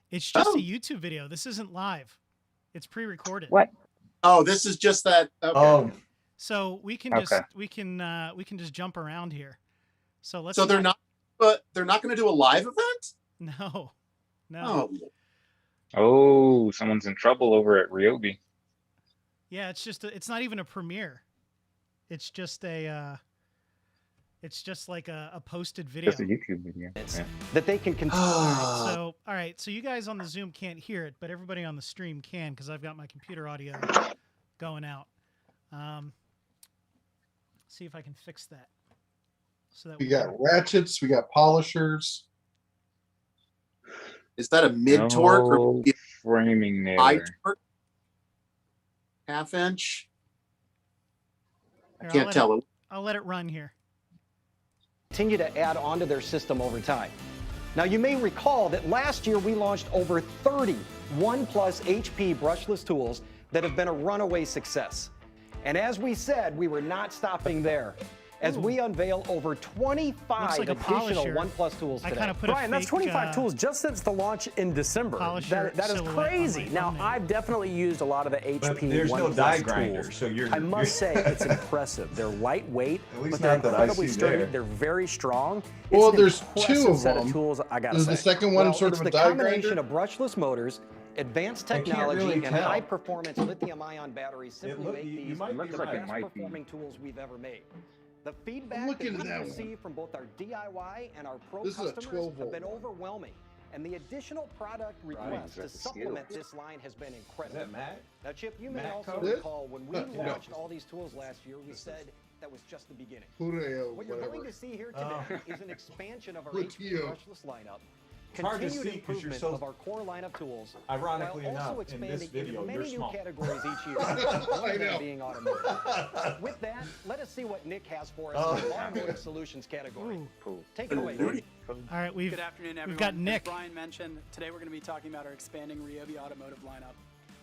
Speaker 1: It's just
Speaker 2: Oh.
Speaker 1: a YouTube video. This isn't live. It's pre-recorded.
Speaker 5: What?
Speaker 2: Oh, this is just that. Okay.
Speaker 3: Oh,
Speaker 1: So we can
Speaker 5: Okay.
Speaker 1: just we can just jump around here. So let's.
Speaker 2: So they're not, but they're not going to do a live event.
Speaker 1: No, no.
Speaker 2: Oh,
Speaker 5: Oh, someone's in trouble over at Ryobi.
Speaker 1: Yeah, it's just it's not even a premiere. It's just a. It's just like a posted video.
Speaker 5: Just a YouTube video. Yeah.
Speaker 6: that they can continue.
Speaker 1: So, all right. So you guys on the Zoom can't hear it, but everybody on the stream can because I've got my computer audio going out. See if I can fix that. So that
Speaker 4: We got ratchets, we got polishers.
Speaker 2: is that a mid torque or
Speaker 5: No framing
Speaker 2: high
Speaker 5: nailer.
Speaker 2: torque? Half inch? I
Speaker 1: Here,
Speaker 2: can't tell.
Speaker 1: I'll let it run here.
Speaker 7: Continue to add onto their system over time. Now, you may recall that last year we launched over 30 OnePlus HP brushless tools that have been a runaway success. And as we said, we were not stopping there, as we unveil over 25
Speaker 1: like a
Speaker 7: additional
Speaker 1: polisher.
Speaker 7: OnePlus tools
Speaker 1: I
Speaker 7: today.
Speaker 1: kind of put
Speaker 6: Brian,
Speaker 1: a
Speaker 6: that's
Speaker 1: fake,
Speaker 6: 25 tools just since the launch in December.
Speaker 1: polisher
Speaker 6: That is
Speaker 1: silhouette on
Speaker 6: crazy.
Speaker 1: my
Speaker 6: Now,
Speaker 1: thumbnail.
Speaker 6: I've definitely used a lot of the
Speaker 3: but
Speaker 6: HP
Speaker 3: there's no
Speaker 6: OnePlus
Speaker 3: die
Speaker 6: tools.
Speaker 3: grinder, so you're.
Speaker 6: I must say it's impressive. They're lightweight,
Speaker 3: At least
Speaker 6: but they're
Speaker 3: not that I
Speaker 6: incredibly
Speaker 3: see
Speaker 6: sturdy.
Speaker 3: there.
Speaker 6: They're very strong.
Speaker 4: Well,
Speaker 6: It's an
Speaker 4: there's
Speaker 6: impressive
Speaker 4: two of
Speaker 6: set
Speaker 4: them.
Speaker 6: of tools, I gotta
Speaker 4: Is
Speaker 6: say.
Speaker 4: the second one
Speaker 7: Well,
Speaker 4: sort
Speaker 7: it's
Speaker 4: of a
Speaker 7: the
Speaker 4: die
Speaker 7: combination
Speaker 4: grinder?
Speaker 7: of brushless motors, advanced
Speaker 3: I can't
Speaker 7: technology,
Speaker 3: really
Speaker 7: and
Speaker 3: tell.
Speaker 7: high-performance lithium-ion batteries simply
Speaker 3: look-
Speaker 7: make
Speaker 3: you
Speaker 7: these
Speaker 3: might be
Speaker 7: the
Speaker 3: right.
Speaker 5: It might be.
Speaker 7: best-performing tools we've ever made. The feedback
Speaker 4: looking
Speaker 7: that
Speaker 4: at
Speaker 7: we've
Speaker 4: that one.
Speaker 7: received from both our DIY and our pro
Speaker 4: This is a
Speaker 7: customers
Speaker 4: 12
Speaker 7: have been
Speaker 4: volt.
Speaker 7: overwhelming, and the additional product requests to
Speaker 5: that's a
Speaker 7: supplement
Speaker 5: steal.
Speaker 7: this line has been
Speaker 3: Is
Speaker 7: incredible.
Speaker 3: that Matt?
Speaker 7: Now, Chip, you may
Speaker 3: Matt
Speaker 7: also
Speaker 3: code?
Speaker 7: recall when we
Speaker 4: Yeah.
Speaker 7: launched all these tools last year, we said that was just the beginning.
Speaker 4: Pluteo,
Speaker 7: What you're going
Speaker 4: whatever.
Speaker 7: to see here today is an expansion of our
Speaker 4: Look
Speaker 7: HP
Speaker 4: you.
Speaker 7: brushless lineup,
Speaker 3: It's hard to
Speaker 7: continued
Speaker 3: see 'cause you're
Speaker 7: improvement
Speaker 3: so-
Speaker 7: of our core line of tools,
Speaker 3: Ironically
Speaker 7: while
Speaker 3: enough,
Speaker 7: also
Speaker 3: in this
Speaker 7: expanding
Speaker 3: video,
Speaker 7: into
Speaker 3: you're
Speaker 7: many new
Speaker 3: small.
Speaker 7: categories each year,
Speaker 4: I
Speaker 7: one of them
Speaker 4: know.
Speaker 7: being automotive. With that, let us see what Nick has for us in the automotive solutions category.
Speaker 1: Ooh.
Speaker 5: Cool.
Speaker 7: Take it away, Nick.
Speaker 1: All right,
Speaker 8: Good afternoon, everyone.
Speaker 1: we've got
Speaker 8: As
Speaker 1: Nick.
Speaker 8: Brian mentioned, today we're going to be talking about our expanding Ryobi automotive lineup.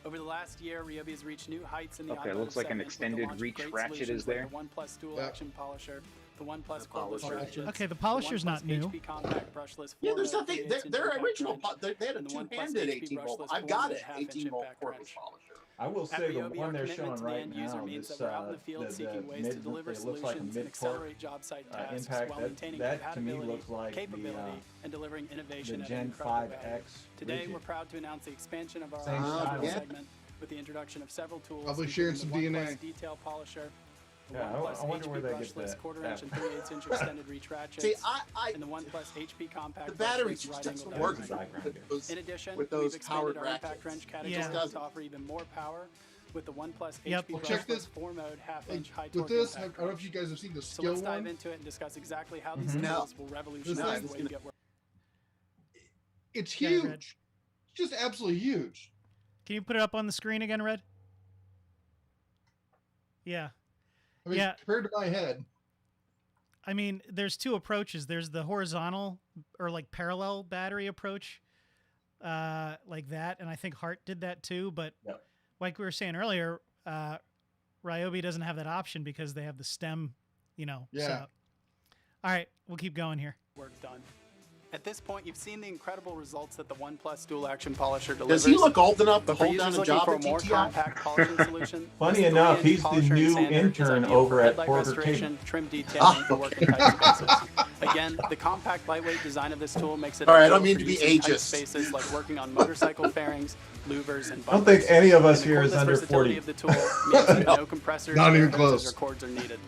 Speaker 8: Over the last year, Ryobi has reached new heights in the
Speaker 5: Okay,
Speaker 8: automotive
Speaker 5: looks like an
Speaker 8: segment with the
Speaker 5: extended
Speaker 8: launch of
Speaker 5: reach
Speaker 8: great
Speaker 5: ratchet
Speaker 8: solutions
Speaker 5: is there.
Speaker 8: like the OnePlus dual
Speaker 4: Yeah.
Speaker 8: action polisher, the OnePlus cordless
Speaker 2: polisher.
Speaker 8: ratchets.
Speaker 1: Okay, the polisher's
Speaker 8: OnePlus
Speaker 1: not new.
Speaker 8: HP compact brushless.
Speaker 2: Yeah, there's
Speaker 8: 4-mode
Speaker 2: nothing.
Speaker 8: 3/8 inch
Speaker 2: They're
Speaker 8: impact
Speaker 2: original.
Speaker 8: wrench,
Speaker 2: They had a
Speaker 8: and the OnePlus
Speaker 2: two-handed
Speaker 8: HP
Speaker 2: 18 volt.
Speaker 8: brushless
Speaker 2: I've got
Speaker 8: 4-mode
Speaker 2: it.
Speaker 8: 1/2 inch
Speaker 2: 18 volt
Speaker 8: impact
Speaker 2: cordless
Speaker 8: wrench.
Speaker 2: polisher.
Speaker 3: I will
Speaker 8: At
Speaker 3: say the
Speaker 8: Ryobi,
Speaker 3: one
Speaker 8: our
Speaker 3: they're
Speaker 8: commitment
Speaker 3: showing
Speaker 8: to the
Speaker 3: right
Speaker 8: end user
Speaker 3: now,
Speaker 8: means
Speaker 3: this,
Speaker 8: that we're out in the field
Speaker 3: the
Speaker 8: seeking ways
Speaker 3: mid,
Speaker 8: to deliver
Speaker 3: it looks like a
Speaker 8: solutions and
Speaker 3: mid-torque
Speaker 8: accelerate job site tasks
Speaker 3: impact.
Speaker 8: while maintaining
Speaker 3: That to me
Speaker 8: compatibility,
Speaker 3: looks like
Speaker 8: capability, and delivering
Speaker 3: the
Speaker 8: innovation at an
Speaker 3: Gen
Speaker 8: incredible value.
Speaker 3: 5X.
Speaker 8: Today,
Speaker 3: rigid.
Speaker 8: we're proud to announce the expansion of our
Speaker 3: Same
Speaker 8: automotive
Speaker 2: style.
Speaker 8: segment with the introduction of several tools.
Speaker 4: Probably
Speaker 8: including
Speaker 4: sharing
Speaker 8: the
Speaker 4: some
Speaker 8: OnePlus
Speaker 4: DNA.
Speaker 8: detail polisher, the
Speaker 3: Yeah,
Speaker 8: OnePlus
Speaker 3: I wonder
Speaker 8: HP
Speaker 3: where they get
Speaker 8: brushless
Speaker 3: that-
Speaker 8: 1/4 inch and
Speaker 3: that.
Speaker 8: 3/8 inch extended reach ratchets,
Speaker 2: See,
Speaker 8: and the OnePlus HP compact
Speaker 2: the battery
Speaker 8: brushless
Speaker 2: just
Speaker 8: right
Speaker 2: doesn't
Speaker 8: angle
Speaker 2: work
Speaker 8: diagonal
Speaker 3: die grinder.
Speaker 2: with those,
Speaker 8: in addition,
Speaker 2: with
Speaker 8: we've
Speaker 2: those
Speaker 8: expanded
Speaker 2: powered
Speaker 8: our impact
Speaker 2: ratchets.
Speaker 8: wrench
Speaker 2: It
Speaker 8: category
Speaker 2: just
Speaker 8: to
Speaker 2: doesn't.
Speaker 8: offer even more power with the OnePlus
Speaker 1: Yep.
Speaker 8: HP
Speaker 4: Well, check
Speaker 8: brushless
Speaker 4: this.
Speaker 8: 4-mode 1/2
Speaker 4: Like,
Speaker 8: inch high
Speaker 4: with
Speaker 8: torque
Speaker 4: this, I
Speaker 8: impact
Speaker 4: don't know if
Speaker 8: wrench.
Speaker 4: you guys have seen the
Speaker 8: So
Speaker 4: skill
Speaker 8: let's dive
Speaker 4: one.
Speaker 8: into it and discuss exactly how these
Speaker 3: Mhm.
Speaker 8: tools will revolutionize the way you get work.
Speaker 4: It's
Speaker 1: Yeah,
Speaker 4: huge.
Speaker 1: Red.
Speaker 4: It's just absolutely huge.
Speaker 1: Can you put it up on the screen again, Red? Yeah.
Speaker 4: I mean,
Speaker 1: Yeah.
Speaker 4: compared to my head,
Speaker 1: I mean, there's two approaches. There's the horizontal or like parallel battery approach, like that, and I think Hart did that too. But
Speaker 3: Yep.
Speaker 1: like we were saying earlier, Ryobi doesn't have that option because they have the stem,
Speaker 4: Yeah.
Speaker 1: setup. All right, we'll keep going here.
Speaker 8: Work done. At this point, you've seen the incredible results that the OnePlus Dual Action Polisher delivers.
Speaker 2: Does he look old enough to
Speaker 8: But for
Speaker 2: hold down
Speaker 8: users
Speaker 2: a
Speaker 8: looking
Speaker 2: job
Speaker 8: for a
Speaker 2: at
Speaker 8: more
Speaker 2: TTI?
Speaker 8: compact polishing solution,
Speaker 3: Funny
Speaker 8: this
Speaker 3: enough,
Speaker 8: 3-inch
Speaker 3: he's the
Speaker 8: polisher and
Speaker 3: new
Speaker 8: sander is
Speaker 3: intern
Speaker 8: ideal
Speaker 3: over
Speaker 8: for
Speaker 3: at
Speaker 8: headlight
Speaker 3: Porter
Speaker 8: restoration,
Speaker 3: Cable.
Speaker 8: trim detailing, and work in tight spaces. Again, the compact, lightweight design of this tool makes it
Speaker 2: All right, I
Speaker 8: ideal
Speaker 2: don't mean
Speaker 8: for
Speaker 2: to be
Speaker 8: use in tight
Speaker 2: ageist.
Speaker 8: spaces like working on motorcycle fairings, louvers, and
Speaker 3: I don't
Speaker 8: bumpers.
Speaker 3: think any of us
Speaker 8: And the
Speaker 3: here is
Speaker 8: cordless
Speaker 3: under
Speaker 8: versatility
Speaker 3: 40.
Speaker 8: of the tool means that no compressors,
Speaker 4: Not even
Speaker 8: air hoses,
Speaker 4: close.
Speaker 8: or cords are needed.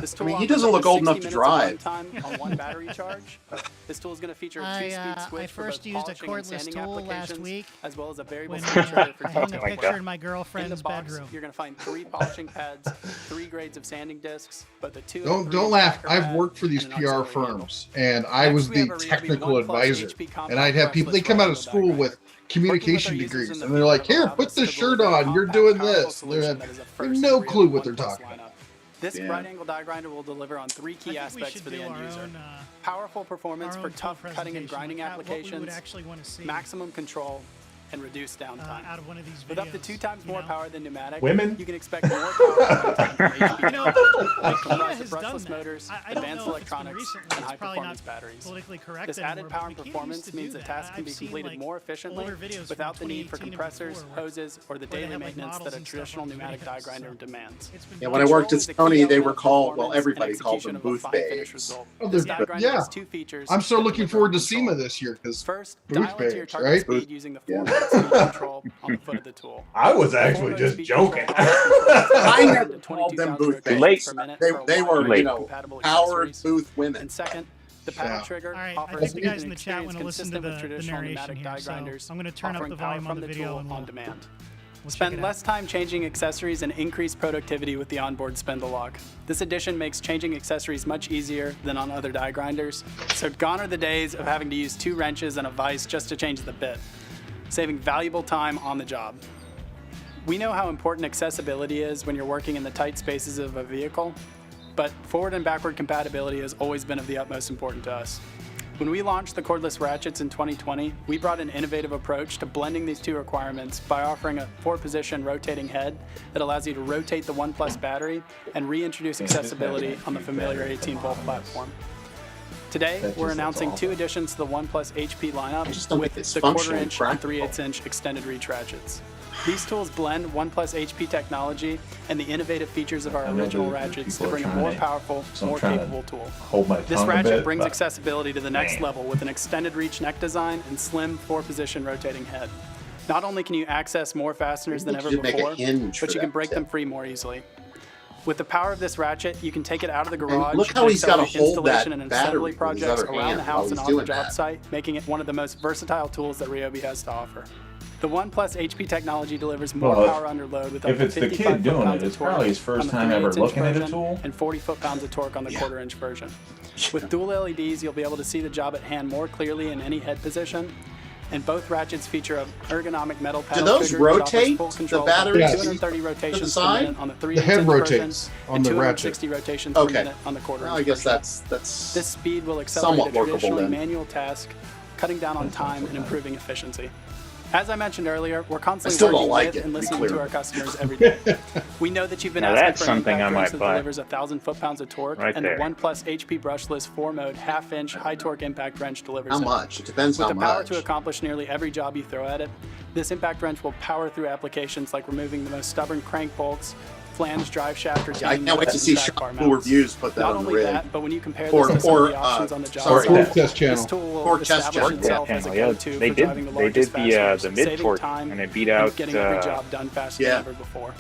Speaker 8: This
Speaker 2: I
Speaker 8: tool
Speaker 2: mean, he
Speaker 8: offers
Speaker 2: doesn't
Speaker 8: up
Speaker 2: look
Speaker 8: to
Speaker 2: old enough
Speaker 8: 60
Speaker 2: to
Speaker 8: minutes of
Speaker 2: drive.
Speaker 8: runtime on one battery charge. This tool is going to feature a two-speed switch
Speaker 1: I
Speaker 8: for
Speaker 1: first
Speaker 8: both
Speaker 1: used a
Speaker 8: polishing and
Speaker 1: cordless
Speaker 8: sanding
Speaker 1: tool last
Speaker 8: applications,
Speaker 1: week
Speaker 8: as well as a variable
Speaker 1: when
Speaker 8: speed trigger for
Speaker 1: I hung a
Speaker 8: technical
Speaker 1: picture
Speaker 8: work.
Speaker 1: in my
Speaker 8: In the
Speaker 1: girlfriend's
Speaker 8: box,
Speaker 1: bedroom.
Speaker 8: you're going to find 3 polishing pads, 3 grades of sanding discs, but the 2
Speaker 4: Don't laugh. I've worked for these PR firms, and I was the technical advisor. And I'd have people, they come out of school with communication degrees, and they're like, "Here, put this shirt on. You're doing this." And they have no clue what they're talking about.
Speaker 8: This
Speaker 2: Yeah.
Speaker 8: right angle die grinder will deliver on 3 key aspects for the end user. Powerful performance for tough cutting and grinding applications, maximum control, and reduced downtime.
Speaker 1: Out of one of these videos.
Speaker 8: With up to 2 times more power than pneumatic,
Speaker 3: Women?
Speaker 8: you can expect more power from HP.
Speaker 1: You know,
Speaker 8: comprised
Speaker 1: has
Speaker 8: of
Speaker 1: done
Speaker 8: brushless
Speaker 1: that.
Speaker 8: motors,
Speaker 1: I don't
Speaker 8: advanced
Speaker 1: know if it's been
Speaker 8: electronics,
Speaker 1: recently.
Speaker 8: and
Speaker 1: It's probably
Speaker 8: high-performance
Speaker 1: not
Speaker 8: batteries.
Speaker 1: politically correct
Speaker 8: This
Speaker 1: anymore,
Speaker 8: added
Speaker 1: but
Speaker 8: power and
Speaker 1: Makita used
Speaker 8: performance
Speaker 1: to do
Speaker 8: means that
Speaker 1: that.
Speaker 8: tasks can
Speaker 1: I've
Speaker 8: be
Speaker 1: seen,
Speaker 8: completed
Speaker 1: like,
Speaker 8: more efficiently
Speaker 1: older videos
Speaker 8: without the
Speaker 1: from
Speaker 8: need for
Speaker 1: 2018 and
Speaker 8: compressors,
Speaker 1: before where-
Speaker 8: hoses, or the
Speaker 1: where they
Speaker 8: daily
Speaker 1: have, like,
Speaker 8: maintenance
Speaker 1: models
Speaker 8: that a
Speaker 1: and stuff
Speaker 8: traditional
Speaker 1: on the
Speaker 8: pneumatic die
Speaker 1: videos,
Speaker 8: grinder
Speaker 1: so
Speaker 8: demands.
Speaker 1: It's been
Speaker 2: Yeah,
Speaker 1: done.
Speaker 2: when I worked
Speaker 8: Control
Speaker 2: at
Speaker 8: is a key
Speaker 2: Sony, they
Speaker 8: element
Speaker 2: were
Speaker 8: of
Speaker 2: called, well,
Speaker 8: performance
Speaker 2: everybody
Speaker 8: and
Speaker 2: called them
Speaker 8: execution of a
Speaker 2: booth
Speaker 8: fine-finished
Speaker 2: babes.
Speaker 8: result.
Speaker 4: Oh,
Speaker 8: This
Speaker 4: they're-
Speaker 8: die grinder
Speaker 4: yeah.
Speaker 8: has 2 features
Speaker 4: I'm still
Speaker 8: that
Speaker 4: looking
Speaker 8: deliver
Speaker 4: forward to
Speaker 8: control.
Speaker 4: SEMA this year because
Speaker 8: First,
Speaker 4: booth
Speaker 8: dial into your
Speaker 4: babes,
Speaker 8: target
Speaker 4: right?
Speaker 8: speed using the 4-minute speed control on the foot of the tool.
Speaker 3: I was
Speaker 8: The
Speaker 3: actually
Speaker 8: 4-minute
Speaker 3: just
Speaker 8: speed
Speaker 3: joking.
Speaker 8: control offers
Speaker 2: I
Speaker 8: control
Speaker 2: never
Speaker 8: to
Speaker 2: called them
Speaker 8: 22,000
Speaker 2: booth
Speaker 8: rotations
Speaker 2: babes.
Speaker 8: per minute
Speaker 2: They
Speaker 8: for a
Speaker 2: they
Speaker 8: wide
Speaker 2: were,
Speaker 8: range
Speaker 2: you
Speaker 8: of
Speaker 2: know,
Speaker 8: compatible
Speaker 2: powered
Speaker 8: accessories.
Speaker 2: booth women.
Speaker 8: And second, the paddle
Speaker 4: Yeah.
Speaker 8: trigger
Speaker 1: All right,
Speaker 8: offers
Speaker 1: I think the guys
Speaker 8: an
Speaker 1: in the chat
Speaker 8: experience
Speaker 1: want to listen to
Speaker 8: consistent with
Speaker 1: the
Speaker 8: traditional
Speaker 1: narration
Speaker 8: pneumatic
Speaker 1: here,
Speaker 8: die
Speaker 1: so
Speaker 8: grinders,
Speaker 1: I'm going to turn up
Speaker 8: offering
Speaker 1: the
Speaker 8: power
Speaker 1: volume on
Speaker 8: from
Speaker 1: the
Speaker 8: the
Speaker 1: video
Speaker 8: tool
Speaker 1: and
Speaker 8: on
Speaker 1: we'll
Speaker 8: demand.
Speaker 1: check
Speaker 8: Spend
Speaker 1: it
Speaker 8: less
Speaker 1: out.
Speaker 8: time changing accessories and increase productivity with the onboard spindle lock. This addition makes changing accessories much easier than on other die grinders. So gone are the days of having to use 2 wrenches and a vise just to change the bit, saving valuable time on the job. We know how important accessibility is when you're working in the tight spaces of a vehicle, but forward and backward compatibility has always been of the utmost importance to us. When we launched the cordless ratchets in 2020, we brought an innovative approach to blending these 2 requirements by offering a 4-position rotating head that allows you to rotate the OnePlus battery and reintroduce accessibility on the familiar 18-volt platform. Today,
Speaker 3: That
Speaker 8: we're
Speaker 3: just
Speaker 8: announcing
Speaker 3: looks
Speaker 8: 2 additions to the OnePlus HP lineup
Speaker 2: just don't
Speaker 8: with
Speaker 2: think it's
Speaker 8: the
Speaker 2: functional
Speaker 8: 1/4-inch
Speaker 2: and
Speaker 8: and
Speaker 2: practical.
Speaker 8: 3/8-inch extended reach ratchets. These tools blend OnePlus HP technology and the innovative features of our
Speaker 3: I know
Speaker 8: original
Speaker 3: the
Speaker 8: ratchets to
Speaker 3: people are
Speaker 8: bring a
Speaker 3: trying
Speaker 8: more
Speaker 3: to-
Speaker 8: powerful,
Speaker 3: so I'm
Speaker 8: more
Speaker 3: trying to
Speaker 8: capable tool.
Speaker 3: Hold my
Speaker 8: This
Speaker 3: tongue a
Speaker 8: ratchet
Speaker 3: bit,
Speaker 8: brings
Speaker 3: but-
Speaker 8: accessibility to the next
Speaker 3: Man.
Speaker 8: level with an extended reach neck design and slim 4-position rotating head. Not only can you access more fasteners than
Speaker 2: Maybe
Speaker 8: ever
Speaker 2: you should make a
Speaker 8: before,
Speaker 2: hinge
Speaker 8: but
Speaker 2: for
Speaker 8: you can
Speaker 2: that
Speaker 8: break
Speaker 2: tip.
Speaker 8: them free more easily. With the power of this ratchet, you can take it out of the garage
Speaker 2: look how
Speaker 8: and
Speaker 2: he's gotta
Speaker 8: accelerate
Speaker 2: hold that
Speaker 8: installation and
Speaker 2: battery
Speaker 8: assembly
Speaker 2: with his
Speaker 8: projects
Speaker 2: other
Speaker 8: around
Speaker 2: hand
Speaker 8: the
Speaker 2: while
Speaker 8: house and
Speaker 2: he's
Speaker 8: on the
Speaker 2: doing
Speaker 8: job
Speaker 2: that.
Speaker 8: site, making it one of the most versatile tools that Ryobi has to offer. The OnePlus HP technology delivers more
Speaker 3: Well,
Speaker 8: power under load with up
Speaker 3: if
Speaker 8: to
Speaker 3: it's the
Speaker 8: 55
Speaker 3: kid doing
Speaker 8: foot-pounds
Speaker 3: it,
Speaker 8: of
Speaker 3: it's
Speaker 8: torque
Speaker 3: probably his
Speaker 8: on
Speaker 3: first
Speaker 8: the
Speaker 3: time ever
Speaker 8: 3/8-inch
Speaker 3: looking at a
Speaker 8: version
Speaker 3: tool.
Speaker 8: and 40 foot-pounds of torque on the 1/4-inch version. With dual LEDs, you'll be able to see the job at hand more clearly in any head position. And both ratchets feature an ergonomic metal paddle
Speaker 2: those
Speaker 8: trigger that offers
Speaker 2: rotate,
Speaker 8: full
Speaker 2: the
Speaker 8: control of
Speaker 2: batteries
Speaker 8: up to
Speaker 4: to
Speaker 8: 230
Speaker 2: the
Speaker 8: rotations per
Speaker 2: side?
Speaker 8: minute on the 3/8
Speaker 4: The head
Speaker 8: inch
Speaker 4: rotates
Speaker 8: version
Speaker 4: on
Speaker 8: and
Speaker 4: the
Speaker 8: 260 rotations per
Speaker 2: Okay.
Speaker 8: minute on the 1/4
Speaker 2: Well,
Speaker 8: inch
Speaker 2: I guess
Speaker 8: version.
Speaker 2: that's
Speaker 8: This speed will accelerate
Speaker 2: somewhat
Speaker 8: a
Speaker 2: workable
Speaker 8: traditionally
Speaker 2: then.
Speaker 8: manual task, cutting down on time and improving efficiency. As I mentioned earlier, we're constantly
Speaker 2: still don't
Speaker 8: working
Speaker 2: like
Speaker 8: with
Speaker 2: it,
Speaker 8: and
Speaker 2: to be
Speaker 8: listening
Speaker 2: clear.
Speaker 8: to our customers every day. We know that you've been
Speaker 5: Now
Speaker 8: asking
Speaker 5: that's
Speaker 8: for an
Speaker 5: something
Speaker 8: impact
Speaker 5: I
Speaker 8: wrench
Speaker 5: might
Speaker 8: that
Speaker 5: buy.
Speaker 8: delivers 1,000 foot-pounds of torque,
Speaker 5: Right
Speaker 8: and
Speaker 5: there.
Speaker 8: the OnePlus HP Brushless 4-mode half-inch high-torque impact wrench delivers
Speaker 2: how
Speaker 8: it.
Speaker 2: much? It depends
Speaker 8: With
Speaker 2: how
Speaker 8: the power
Speaker 2: much.
Speaker 8: to accomplish nearly every job you throw at it, this impact wrench will power through applications like removing the most stubborn crank bolts, flange drive shaft, or
Speaker 2: Yeah, I
Speaker 8: team
Speaker 2: can't wait to
Speaker 8: nuts
Speaker 2: see
Speaker 8: and track bar
Speaker 2: Shop Cool
Speaker 8: mounts.
Speaker 2: reviews put that
Speaker 8: Not
Speaker 2: on the
Speaker 8: only
Speaker 2: rig.
Speaker 8: that, but when you compare
Speaker 2: Or-
Speaker 8: this to some
Speaker 2: or,
Speaker 8: of the options on the job
Speaker 2: sorry,
Speaker 8: site,
Speaker 4: Torque test
Speaker 8: this
Speaker 4: channel.
Speaker 8: tool will
Speaker 2: Torque test
Speaker 8: establish
Speaker 2: channel.
Speaker 8: itself as a
Speaker 5: Yeah,
Speaker 8: go-to
Speaker 5: they
Speaker 8: for
Speaker 5: did-
Speaker 8: driving the
Speaker 5: they
Speaker 8: largest
Speaker 5: did the
Speaker 8: fasteners,
Speaker 5: mid
Speaker 8: saving
Speaker 5: torque,
Speaker 8: time
Speaker 5: and they beat out,
Speaker 8: getting every job done faster
Speaker 2: yeah.
Speaker 8: than ever before.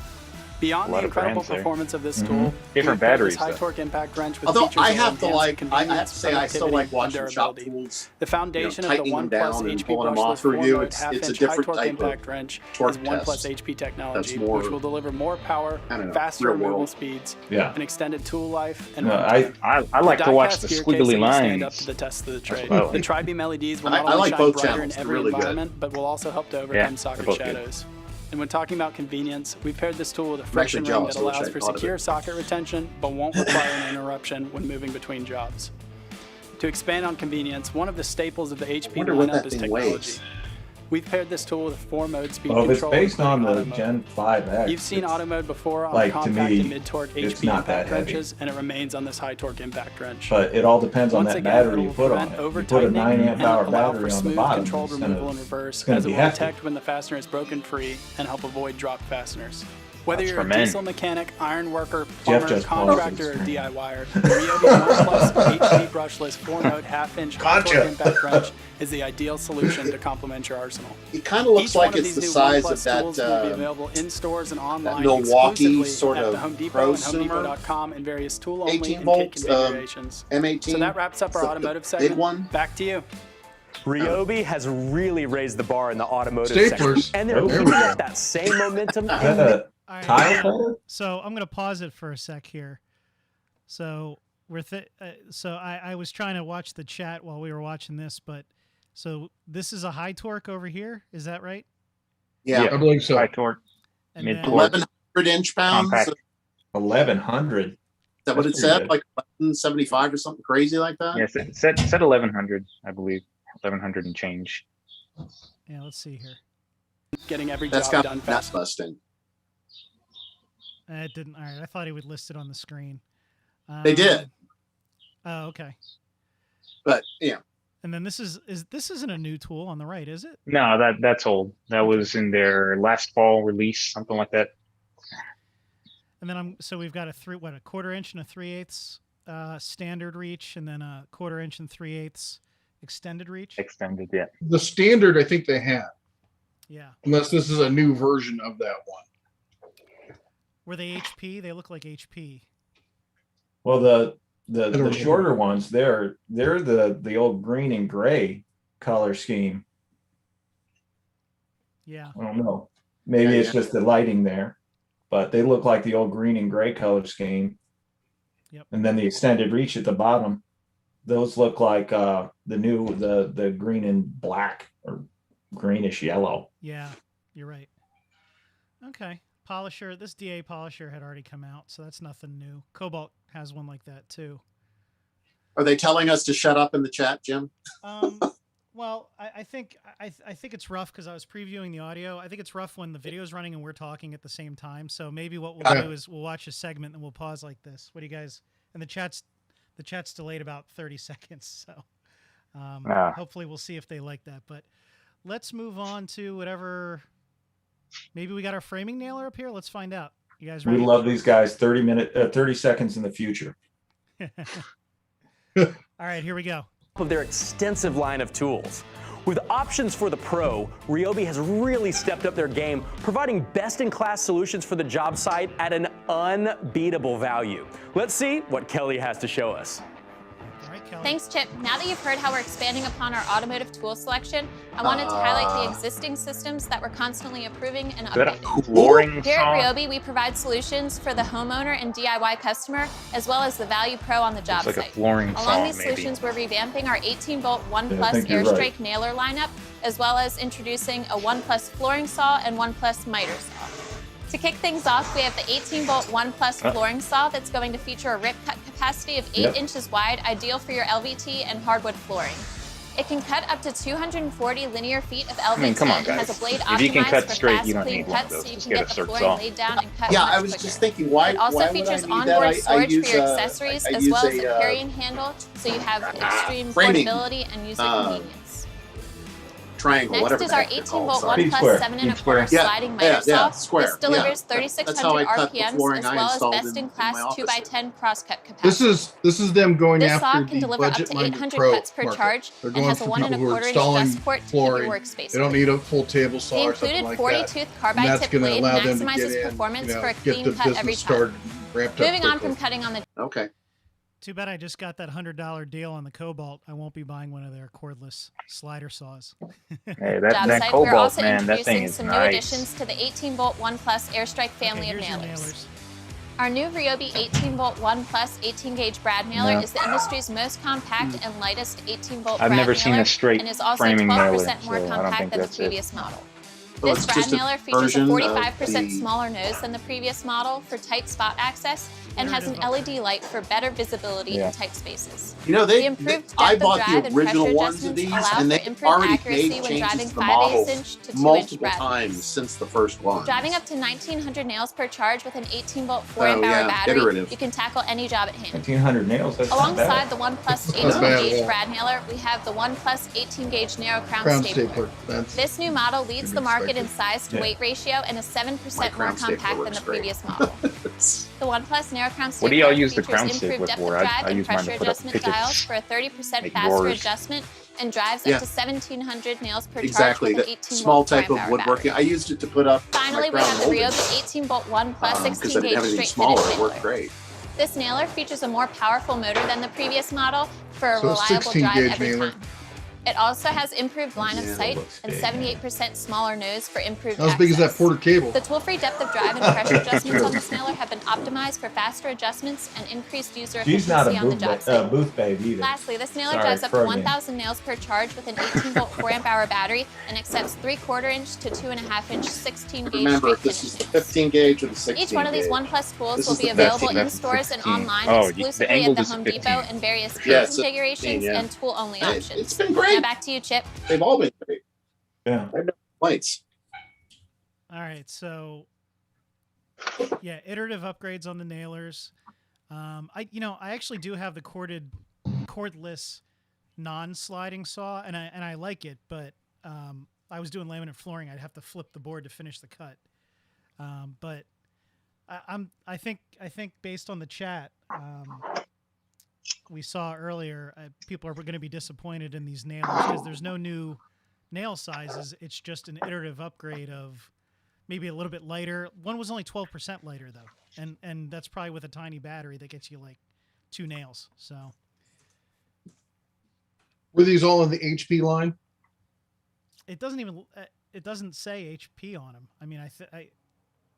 Speaker 8: Beyond
Speaker 5: A lot
Speaker 8: the
Speaker 5: of
Speaker 8: incredible
Speaker 5: brands there.
Speaker 8: performance of this
Speaker 3: Mhm.
Speaker 8: tool,
Speaker 5: Different
Speaker 8: we paired
Speaker 5: batteries,
Speaker 8: this high
Speaker 5: though.
Speaker 8: torque impact wrench with
Speaker 2: Although
Speaker 8: features
Speaker 2: I
Speaker 8: that will
Speaker 2: have to
Speaker 8: enhance
Speaker 2: like, I have
Speaker 8: convenience,
Speaker 2: to say, I still like
Speaker 8: productivity, and
Speaker 2: watching shop
Speaker 8: durability.
Speaker 2: tools.
Speaker 8: The foundation of the
Speaker 2: tightening them
Speaker 8: OnePlus
Speaker 2: down and
Speaker 8: HP
Speaker 2: pulling them off
Speaker 8: Brushless
Speaker 2: for you.
Speaker 8: 4-mode
Speaker 2: It's a
Speaker 8: half-inch
Speaker 2: different
Speaker 8: high-torque
Speaker 2: type of
Speaker 8: impact wrench
Speaker 2: torque
Speaker 8: is OnePlus
Speaker 2: test.
Speaker 8: HP technology,
Speaker 2: more,
Speaker 8: which will deliver more power,
Speaker 2: I don't know,
Speaker 8: faster
Speaker 2: real
Speaker 8: removal
Speaker 2: world.
Speaker 8: speeds,
Speaker 3: Yeah.
Speaker 8: an extended tool life, and
Speaker 3: No,
Speaker 8: runtime.
Speaker 5: I like to watch
Speaker 8: die-cast
Speaker 5: the
Speaker 8: gear
Speaker 5: squiggly
Speaker 8: casing will stand up
Speaker 5: lines.
Speaker 8: to the test of the trade.
Speaker 5: what I like.
Speaker 8: The tri-beam LEDs will
Speaker 2: I
Speaker 8: not only
Speaker 2: like
Speaker 8: shine
Speaker 2: both
Speaker 8: brighter
Speaker 2: channels.
Speaker 8: in
Speaker 2: They're
Speaker 8: every
Speaker 2: really good.
Speaker 8: environment, but will also help to overcome
Speaker 5: they're
Speaker 8: socket
Speaker 5: both good.
Speaker 8: shadows. And when talking about convenience, we paired this tool with a
Speaker 2: actually
Speaker 8: friction ring
Speaker 2: jealous.
Speaker 8: that
Speaker 2: I wish
Speaker 8: allows
Speaker 2: I'd
Speaker 8: for
Speaker 2: thought of
Speaker 8: secure
Speaker 2: it.
Speaker 8: socket retention, but won't require an interruption when moving between jobs. To expand on convenience, one of the staples of the HP
Speaker 2: wonder what
Speaker 8: lineup
Speaker 2: that
Speaker 8: is
Speaker 2: thing
Speaker 8: technology.
Speaker 2: weighs.
Speaker 8: We've paired this tool with 4-mode speed
Speaker 3: Well, if it's
Speaker 8: control.
Speaker 3: based on
Speaker 8: including
Speaker 3: the
Speaker 8: auto mode.
Speaker 3: Gen 5X,
Speaker 8: You've seen
Speaker 3: it's-
Speaker 8: auto mode before on
Speaker 3: like,
Speaker 8: the
Speaker 3: to
Speaker 8: compact
Speaker 3: me,
Speaker 8: and mid-torque
Speaker 3: it's
Speaker 8: HP
Speaker 3: not that
Speaker 8: impact
Speaker 3: heavy.
Speaker 8: wrenches, and it remains on this high-torque impact wrench.
Speaker 3: but it all depends on
Speaker 8: Once
Speaker 3: that
Speaker 8: again,
Speaker 3: battery you
Speaker 8: it'll
Speaker 3: put on
Speaker 8: prevent
Speaker 3: it. You put a
Speaker 8: over-tightening
Speaker 3: 9 amp
Speaker 8: and
Speaker 3: hour
Speaker 8: allow
Speaker 3: battery
Speaker 8: for
Speaker 3: on the
Speaker 8: smooth
Speaker 3: bottom.
Speaker 8: controlled
Speaker 3: It's
Speaker 8: removal
Speaker 3: gonna,
Speaker 8: in reverse,
Speaker 3: it's gonna
Speaker 8: as it
Speaker 3: be
Speaker 8: will
Speaker 3: hefty.
Speaker 8: detect when the fastener is broken free and help avoid drop fasteners. Whether
Speaker 5: That's
Speaker 8: you're a
Speaker 5: for men.
Speaker 8: diesel mechanic, iron worker, plumber,
Speaker 3: just
Speaker 8: contractor, or
Speaker 3: pauses.
Speaker 8: DIYer, the Ryobi 1 Plus HP brushless 4-mode half-inch
Speaker 3: Gotcha.
Speaker 8: high-torque impact wrench is the ideal solution to complement your arsenal.
Speaker 2: It kind of looks
Speaker 8: Each
Speaker 2: like
Speaker 8: one of
Speaker 2: it's
Speaker 8: these
Speaker 2: the
Speaker 8: new
Speaker 2: size
Speaker 8: 1
Speaker 2: of
Speaker 8: Plus
Speaker 2: that
Speaker 8: tools will be available in stores and online
Speaker 2: Milwaukee
Speaker 8: exclusively
Speaker 2: sort
Speaker 8: at
Speaker 2: of
Speaker 8: the Home Depot and
Speaker 2: prosumer
Speaker 8: HomeDepot.com in various tool-only
Speaker 2: 18
Speaker 8: and kit
Speaker 2: volt
Speaker 8: configurations.
Speaker 2: M18.
Speaker 8: So that wraps up our
Speaker 2: the
Speaker 8: automotive
Speaker 2: big
Speaker 8: segment.
Speaker 2: one.
Speaker 8: Back to you.
Speaker 6: Ryobi has really raised the bar in the automotive
Speaker 4: Staplers.
Speaker 6: section, and they're
Speaker 3: Oh, there
Speaker 6: keeping
Speaker 3: we go.
Speaker 6: up that same momentum.
Speaker 3: Is that a
Speaker 1: All right,
Speaker 3: tile
Speaker 1: hang on.
Speaker 3: cutter?
Speaker 1: So I'm gonna pause it for a sec here. So I was trying to watch the chat while we were watching this, but so this is a high torque over here, is that right?
Speaker 2: Yeah,
Speaker 4: I believe so.
Speaker 5: High torque.
Speaker 1: And
Speaker 5: Mid-torque.
Speaker 1: then,
Speaker 2: 1100 inch pounds.
Speaker 5: Compact.
Speaker 2: Is
Speaker 3: 1100.
Speaker 2: that what
Speaker 3: That's
Speaker 2: it
Speaker 3: pretty
Speaker 2: said?
Speaker 3: good.
Speaker 2: Like 1175 or something crazy like that?
Speaker 5: Yes, it said 1100, I believe. 1100 and change.
Speaker 1: yeah, let's see here.
Speaker 8: Getting every
Speaker 2: That's
Speaker 8: job
Speaker 2: got
Speaker 8: done
Speaker 2: nut
Speaker 8: fast.
Speaker 2: busting.
Speaker 1: It didn't. All right, I thought he would list it on the screen.
Speaker 2: They did,
Speaker 1: Oh, okay.
Speaker 2: but yeah.
Speaker 1: And then this isn't a new tool on the right, is it?
Speaker 5: No, that's old. That was in their last fall release, something like that.
Speaker 1: And then so we've got a 1/4 inch and a 3/8 standard reach, and then a 1/4 inch and 3/8 extended reach.
Speaker 5: Extended, yeah.
Speaker 4: The standard, I think they have,
Speaker 1: Yeah.
Speaker 4: unless this is a new version of that one.
Speaker 1: Were they HP? They look like HP.
Speaker 3: Well,
Speaker 4: don't
Speaker 3: the
Speaker 4: remember.
Speaker 3: shorter ones, they're the old green and gray color scheme.
Speaker 1: Yeah.
Speaker 3: I don't know. Maybe
Speaker 2: Yeah,
Speaker 3: it's
Speaker 2: yeah.
Speaker 3: just the lighting there, but they look like the old green and gray color scheme.
Speaker 1: Yep.
Speaker 3: And then the extended reach at the bottom, those look like the green and black or greenish yellow.
Speaker 1: Yeah, you're right. Okay. Polisher. This DA polisher had already come out, so that's nothing new. Cobalt has one like that too.
Speaker 2: Are they telling us to shut up in the chat, Jim?
Speaker 1: Well, I think it's rough because I was previewing the audio. I think it's rough when the video is running and we're talking at the same time. So maybe what we'll do is we'll watch a segment and we'll pause like this. What do you guys? And the chat's delayed about 30 seconds. So hopefully we'll see if they like that. But let's move on to whatever. Maybe we got our framing nailer up here. Let's find out. You guys
Speaker 3: We
Speaker 1: ready?
Speaker 3: love these guys. 30 seconds in the future.
Speaker 1: All right, here we go.
Speaker 6: Of their extensive line of tools. With options for the pro, Ryobi has really stepped up their game, providing best-in-class solutions for the job site at an unbeatable value. Let's see what Kelly has to show us.
Speaker 1: All right, Kelly.
Speaker 9: Thanks, Chip. Now that you've heard how we're expanding upon our automotive tool selection, I wanted to highlight the existing systems that we're constantly improving and
Speaker 5: Is that a
Speaker 9: updating.
Speaker 5: flooring
Speaker 9: Here
Speaker 5: saw?
Speaker 9: at Ryobi, we provide solutions for the homeowner and DIY customer, as well as the value pro on the job
Speaker 5: It's like a
Speaker 9: site.
Speaker 5: flooring
Speaker 9: Along
Speaker 5: saw,
Speaker 9: these
Speaker 5: maybe.
Speaker 9: solutions, we're revamping our 18-volt 1
Speaker 3: Yeah, I
Speaker 9: Plus
Speaker 3: think you're
Speaker 9: Airstrike
Speaker 3: right.
Speaker 9: nailer lineup, as well as introducing a 1 Plus flooring saw and 1 Plus miter saw. To kick things off, we have the 18-volt 1 Plus flooring saw that's going to feature a rip cut capacity of 8
Speaker 3: Yep.
Speaker 9: inches wide, ideal for your LVT and hardwood flooring. It can cut up to 240 linear feet of LVT
Speaker 5: I mean, come on,
Speaker 9: and has
Speaker 5: guys.
Speaker 9: a blade
Speaker 5: If you can
Speaker 9: optimized
Speaker 5: cut
Speaker 9: for
Speaker 5: straight,
Speaker 9: fast,
Speaker 5: you don't
Speaker 9: clean
Speaker 5: need one of
Speaker 9: cuts
Speaker 5: those.
Speaker 9: so you
Speaker 5: Just
Speaker 9: can
Speaker 5: get
Speaker 9: get
Speaker 5: a
Speaker 9: the
Speaker 5: circ
Speaker 9: flooring
Speaker 5: saw.
Speaker 9: laid down and cut
Speaker 2: Yeah,
Speaker 9: much
Speaker 2: I was
Speaker 9: quicker.
Speaker 2: just thinking, why?
Speaker 9: It also
Speaker 2: why would
Speaker 9: features
Speaker 2: I need
Speaker 9: onboard
Speaker 2: that? I
Speaker 9: storage
Speaker 2: use,
Speaker 9: for your
Speaker 2: I
Speaker 9: accessories, as
Speaker 2: use
Speaker 9: well as
Speaker 2: a,
Speaker 9: a carrying handle, so you have extreme
Speaker 2: framing,
Speaker 9: portability and user convenience.
Speaker 2: triangle,
Speaker 9: Next
Speaker 2: whatever
Speaker 9: is
Speaker 2: the
Speaker 9: our
Speaker 2: heck they're
Speaker 9: 18
Speaker 2: called,
Speaker 9: volt
Speaker 2: sorry.
Speaker 9: 1 plus
Speaker 3: square.
Speaker 9: 7
Speaker 3: Deep square.
Speaker 9: 1/4
Speaker 2: Yeah,
Speaker 9: sliding
Speaker 2: yeah,
Speaker 9: miter saw.
Speaker 2: square.
Speaker 9: This delivers
Speaker 2: Yeah, that's how
Speaker 9: 3,600
Speaker 2: I cut the
Speaker 9: RPMs,
Speaker 2: flooring
Speaker 9: as
Speaker 2: I
Speaker 9: well as
Speaker 2: installed in
Speaker 9: best-in-class
Speaker 2: my office
Speaker 9: 2x10 crosscut capacity.
Speaker 4: This is them going
Speaker 9: This saw
Speaker 4: after
Speaker 9: can
Speaker 4: the
Speaker 9: deliver up to
Speaker 4: budget-minded
Speaker 9: 800
Speaker 4: pro
Speaker 9: cuts per
Speaker 4: market.
Speaker 9: charge
Speaker 4: They're
Speaker 9: and
Speaker 4: going
Speaker 9: has a
Speaker 4: for
Speaker 9: 1
Speaker 4: people who are
Speaker 9: 1/4 inch
Speaker 4: installing
Speaker 9: dust port to keep
Speaker 4: flooring.
Speaker 9: your workspace.
Speaker 4: They don't need a full table saw
Speaker 9: The
Speaker 4: or something
Speaker 9: included
Speaker 4: like
Speaker 9: 40
Speaker 4: that.
Speaker 9: tooth
Speaker 4: And
Speaker 9: carbide
Speaker 4: that's
Speaker 9: tip
Speaker 4: going to
Speaker 9: blade
Speaker 4: allow them to
Speaker 9: maximizes
Speaker 4: get in,
Speaker 9: performance for a
Speaker 4: get
Speaker 9: clean
Speaker 4: the
Speaker 9: cut every
Speaker 4: business
Speaker 9: time.
Speaker 4: started, ramped up
Speaker 9: Moving on
Speaker 4: quickly.
Speaker 9: from cutting on the
Speaker 2: Okay.
Speaker 1: Too bad I just got that $100 deal on the Cobalt. I won't be buying one of their cordless slider saws.
Speaker 5: Hey,
Speaker 9: job
Speaker 5: that
Speaker 9: site, we're
Speaker 5: Cobalt,
Speaker 9: also
Speaker 5: man, that thing
Speaker 9: introducing
Speaker 5: is
Speaker 9: some new
Speaker 5: nice.
Speaker 9: additions to the 18-volt 1 Plus Airstrike family
Speaker 1: Okay,
Speaker 9: of
Speaker 1: here's your
Speaker 9: nailers.
Speaker 1: nailers.
Speaker 9: Our new Ryobi 18-volt 1 Plus 18-gauge brad nailer
Speaker 5: No.
Speaker 9: is the industry's most compact and lightest 18-volt
Speaker 5: I've
Speaker 9: brad
Speaker 5: never
Speaker 9: nailer,
Speaker 5: seen a straight
Speaker 9: and is also
Speaker 5: framing
Speaker 9: 12%
Speaker 5: nailer,
Speaker 9: more
Speaker 5: so I don't
Speaker 9: compact
Speaker 5: think
Speaker 9: than the
Speaker 5: that's it.
Speaker 9: previous model.
Speaker 2: Well,
Speaker 9: This
Speaker 2: it's
Speaker 9: brad
Speaker 2: just a
Speaker 9: nailer features a
Speaker 2: version of
Speaker 9: 45%
Speaker 2: the-
Speaker 9: smaller nose than the previous model for tight spot access and has an
Speaker 1: iterative
Speaker 9: LED light for better visibility
Speaker 5: Yeah.
Speaker 9: in tight spaces.
Speaker 2: You know,
Speaker 9: The improved
Speaker 2: I
Speaker 9: depth of
Speaker 2: bought
Speaker 9: drive
Speaker 2: the
Speaker 9: and
Speaker 2: original
Speaker 9: pressure
Speaker 2: ones of
Speaker 9: adjustments
Speaker 2: these,
Speaker 9: allow
Speaker 2: and
Speaker 9: for
Speaker 2: they've
Speaker 9: improved
Speaker 2: already
Speaker 9: accuracy
Speaker 2: made
Speaker 9: when
Speaker 2: changes
Speaker 9: driving
Speaker 2: to the
Speaker 9: 5/8
Speaker 2: model
Speaker 9: inch to 2-inch
Speaker 2: multiple
Speaker 9: grad
Speaker 2: times
Speaker 9: plates.
Speaker 2: since the first one.
Speaker 9: Driving up to 1900 nails per charge with an 18-volt 4
Speaker 2: Oh,
Speaker 9: amp hour
Speaker 2: yeah,
Speaker 9: battery,
Speaker 2: iterative.
Speaker 9: you can tackle any job at hand.
Speaker 3: 1,900 nails. That's not
Speaker 9: Alongside
Speaker 3: bad.
Speaker 9: the OnePlus
Speaker 4: Not bad
Speaker 9: 18
Speaker 4: at
Speaker 9: gauge
Speaker 4: all.
Speaker 9: brad nailer, we have the OnePlus 18 gauge narrow crown
Speaker 4: Crown
Speaker 9: stapler.
Speaker 4: stapler. That's
Speaker 9: This new model leads the market in size to
Speaker 3: Yeah.
Speaker 9: weight ratio and is 7%
Speaker 2: My
Speaker 9: more
Speaker 2: crown stapler
Speaker 9: compact than
Speaker 2: works
Speaker 9: the
Speaker 2: great.
Speaker 9: previous model. The OnePlus narrow crown stapler
Speaker 5: What do y'all use the
Speaker 9: features
Speaker 5: crown
Speaker 9: improved
Speaker 5: stapler
Speaker 9: depth
Speaker 5: for?
Speaker 9: of drive
Speaker 5: I
Speaker 9: and
Speaker 5: use mine to
Speaker 9: pressure
Speaker 5: put up
Speaker 9: adjustment
Speaker 5: pickets,
Speaker 9: dials for a 30%
Speaker 5: make
Speaker 9: faster
Speaker 5: drawers.
Speaker 9: adjustment and drives
Speaker 2: Yeah.
Speaker 9: up to 1700 nails per
Speaker 2: Exactly.
Speaker 9: charge with an
Speaker 2: That
Speaker 9: 18
Speaker 2: small
Speaker 9: volt 4
Speaker 2: type of
Speaker 9: amp hour
Speaker 2: woodworking.
Speaker 9: battery.
Speaker 2: I used it to put up
Speaker 9: Finally,
Speaker 2: my
Speaker 9: we
Speaker 2: crown
Speaker 9: have the
Speaker 2: molding
Speaker 9: Ryobi 18-volt 1 plus
Speaker 2: because
Speaker 9: 16
Speaker 2: I didn't
Speaker 9: gauge
Speaker 2: have anything
Speaker 9: straight
Speaker 2: smaller.
Speaker 9: finish
Speaker 2: It worked
Speaker 9: nailer.
Speaker 2: great.
Speaker 9: This nailer features a more powerful motor than the previous model for a
Speaker 4: So a
Speaker 9: reliable
Speaker 4: 16
Speaker 9: drive
Speaker 4: gauge
Speaker 9: every
Speaker 4: nailer.
Speaker 9: time. It also has improved line of
Speaker 2: Yeah,
Speaker 9: sight
Speaker 3: looks
Speaker 9: and
Speaker 3: big,
Speaker 9: 78% smaller nose for improved
Speaker 4: not as big as that
Speaker 9: access.
Speaker 4: Porter cable.
Speaker 9: The tool-free depth of drive and pressure adjustments on this nailer have been optimized for faster adjustments and increased user
Speaker 3: She's not
Speaker 9: efficiency
Speaker 3: a
Speaker 9: on the job site.
Speaker 3: booth babe either.
Speaker 9: Lastly, this nailer
Speaker 3: Sorry,
Speaker 9: drives up to
Speaker 3: Fergie.
Speaker 9: 1,000 nails per charge with an 18-volt 4 amp hour battery and accepts 3/4 inch to 2.5 inch 16 gauge
Speaker 2: Remember,
Speaker 9: straight
Speaker 2: if this is
Speaker 9: finish
Speaker 2: the
Speaker 9: nails.
Speaker 2: 15 gauge or the 16
Speaker 9: Each one of these
Speaker 2: gauge.
Speaker 9: OnePlus tools
Speaker 2: This
Speaker 9: will
Speaker 2: is
Speaker 9: be
Speaker 2: the
Speaker 9: available
Speaker 2: 15.
Speaker 9: in stores and
Speaker 5: 15.
Speaker 9: online
Speaker 5: Oh, the
Speaker 9: exclusively at
Speaker 5: angled
Speaker 9: the
Speaker 5: is
Speaker 9: Home
Speaker 5: 15.
Speaker 9: Depot in various key
Speaker 2: Yeah, it's a
Speaker 9: configurations
Speaker 2: 15, yeah.
Speaker 9: and tool-only
Speaker 2: Hey,
Speaker 9: options.
Speaker 2: it's been
Speaker 9: Now
Speaker 2: great.
Speaker 9: back to you, Chip.
Speaker 2: They've all been great.
Speaker 3: Yeah.
Speaker 2: I have no complaints.
Speaker 1: All right, so yeah, iterative upgrades on the nailers. I actually do have the cordless non-sliding saw, and I like it, but I was doing laminate flooring. I'd have to flip the board to finish the cut. But I think based on the chat we saw earlier, people are going to be disappointed in these nailers because there's no new nail sizes. It's just an iterative upgrade of maybe a little bit lighter. One was only 12% lighter though, and that's probably with a tiny battery that gets you like 2 nails. So
Speaker 4: Were these all in the HP line?
Speaker 1: it doesn't say HP on them. I mean,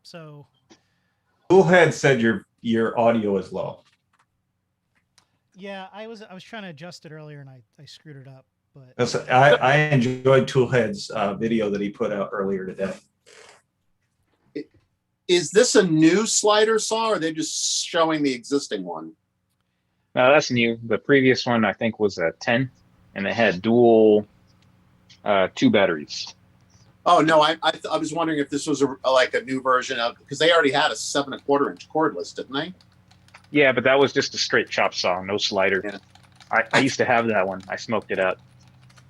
Speaker 1: so
Speaker 3: Bullhead said your audio is low.
Speaker 1: yeah, I was trying to adjust it earlier and I screwed it up. But
Speaker 3: I enjoyed Toolhead's video that he put out earlier today.
Speaker 2: Is this a new slider saw, or are they just showing the existing one?
Speaker 5: No, that's new. The previous one I think was a 10, and it had dual 2 batteries.
Speaker 2: Oh no, I was wondering if this was like a new version of, because they already had a 7 1/4 inch cordless, didn't they?
Speaker 5: Yeah, but that was just a straight chop saw, no slider.
Speaker 2: Yeah.
Speaker 5: I used to have that one. I smoked it out.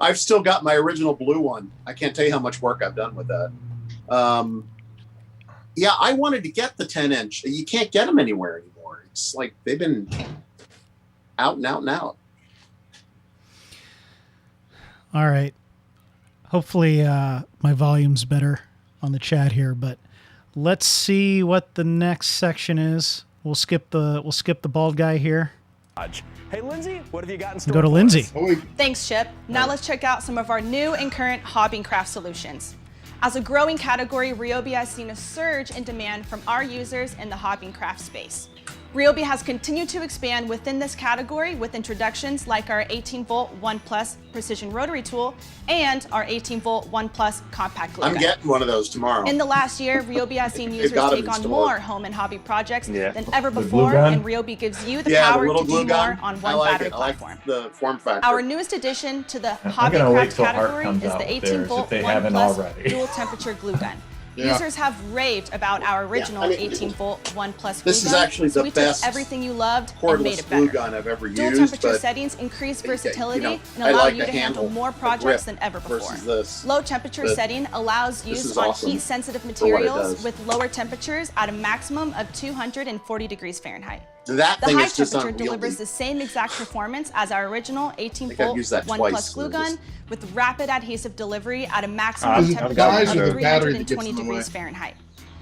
Speaker 2: I've still got my original blue one. I can't tell you how much work I've done with that. Yeah, I wanted to get the 10 inch. You can't get them anywhere anymore. It's like they've been out and out and out.
Speaker 1: all right. Hopefully my volume's better on the chat here, but let's see what the next section is. We'll skip the bald guy here.
Speaker 6: Hey, Lindsay, what have you got in store?
Speaker 1: Go to
Speaker 6: for
Speaker 1: Lindsay.
Speaker 6: us?
Speaker 4: Oh, wait.
Speaker 10: Thanks, Chip. Now let's check out some of our new and current hobby and craft solutions. As a growing category, Ryobi has seen a surge in demand from our users in the hobby and craft space. Ryobi has continued to expand within this category with introductions like our 18-volt 1 Plus precision rotary tool and our 18-volt 1 Plus compact glue
Speaker 2: I'm
Speaker 10: gun.
Speaker 2: getting one of those tomorrow.
Speaker 10: In the last year, Ryobi has seen users
Speaker 2: got 'em
Speaker 10: take
Speaker 2: in
Speaker 10: on
Speaker 2: store.
Speaker 10: more home and hobby projects than ever
Speaker 3: The glue
Speaker 10: before,
Speaker 3: gun?
Speaker 10: and Ryobi gives you the
Speaker 2: Yeah, the
Speaker 10: power
Speaker 2: little
Speaker 10: to do
Speaker 2: glue gun.
Speaker 10: more on
Speaker 2: I
Speaker 10: one
Speaker 2: like
Speaker 10: battery
Speaker 2: it. I like
Speaker 10: platform.
Speaker 2: the form factor.
Speaker 10: Our newest addition to the
Speaker 3: I'm
Speaker 10: hobby
Speaker 3: gonna
Speaker 10: and
Speaker 3: wait
Speaker 10: craft
Speaker 3: till Hart
Speaker 10: category
Speaker 3: comes
Speaker 10: is
Speaker 3: out
Speaker 10: the
Speaker 3: with theirs,
Speaker 10: 18-volt
Speaker 3: if they
Speaker 10: 1
Speaker 3: haven't
Speaker 10: Plus
Speaker 3: already.
Speaker 10: dual temperature glue gun.
Speaker 4: Yeah.
Speaker 10: Users have raved about our original
Speaker 2: I mean,
Speaker 10: 18-volt 1 Plus glue
Speaker 2: this is
Speaker 10: gun,
Speaker 2: actually
Speaker 10: so
Speaker 2: the
Speaker 10: we
Speaker 2: best
Speaker 10: took everything you loved and made
Speaker 2: cordless
Speaker 10: it
Speaker 2: glue
Speaker 10: better.
Speaker 2: gun I've ever
Speaker 10: Dual
Speaker 2: used.
Speaker 10: temperature
Speaker 2: But
Speaker 10: settings increase versatility
Speaker 2: know,
Speaker 10: and
Speaker 2: I
Speaker 10: allow
Speaker 2: like
Speaker 10: you
Speaker 2: the
Speaker 10: to handle
Speaker 2: handle,
Speaker 10: more
Speaker 2: the
Speaker 10: projects
Speaker 2: grip
Speaker 10: than ever before.
Speaker 2: versus this.
Speaker 10: Low temperature
Speaker 2: But
Speaker 10: setting allows
Speaker 2: this
Speaker 10: use
Speaker 2: is
Speaker 10: on
Speaker 2: awesome
Speaker 10: heat-sensitive
Speaker 2: for what it
Speaker 10: materials
Speaker 2: does.
Speaker 10: with lower temperatures at a maximum of 240 degrees Fahrenheit.
Speaker 2: That
Speaker 10: The
Speaker 2: thing
Speaker 10: high
Speaker 2: is just
Speaker 10: temperature
Speaker 2: unwieldy.
Speaker 10: delivers the same exact performance as our original
Speaker 2: I've
Speaker 10: 18-volt
Speaker 2: used that
Speaker 10: 1
Speaker 2: twice,
Speaker 10: Plus glue
Speaker 2: and it
Speaker 10: gun
Speaker 2: just-
Speaker 10: with rapid adhesive delivery at a maximum
Speaker 4: Is it the
Speaker 10: temperature
Speaker 4: size
Speaker 10: of
Speaker 4: or the battery that gets
Speaker 10: 320
Speaker 4: in the
Speaker 10: degrees
Speaker 4: way?
Speaker 10: Fahrenheit.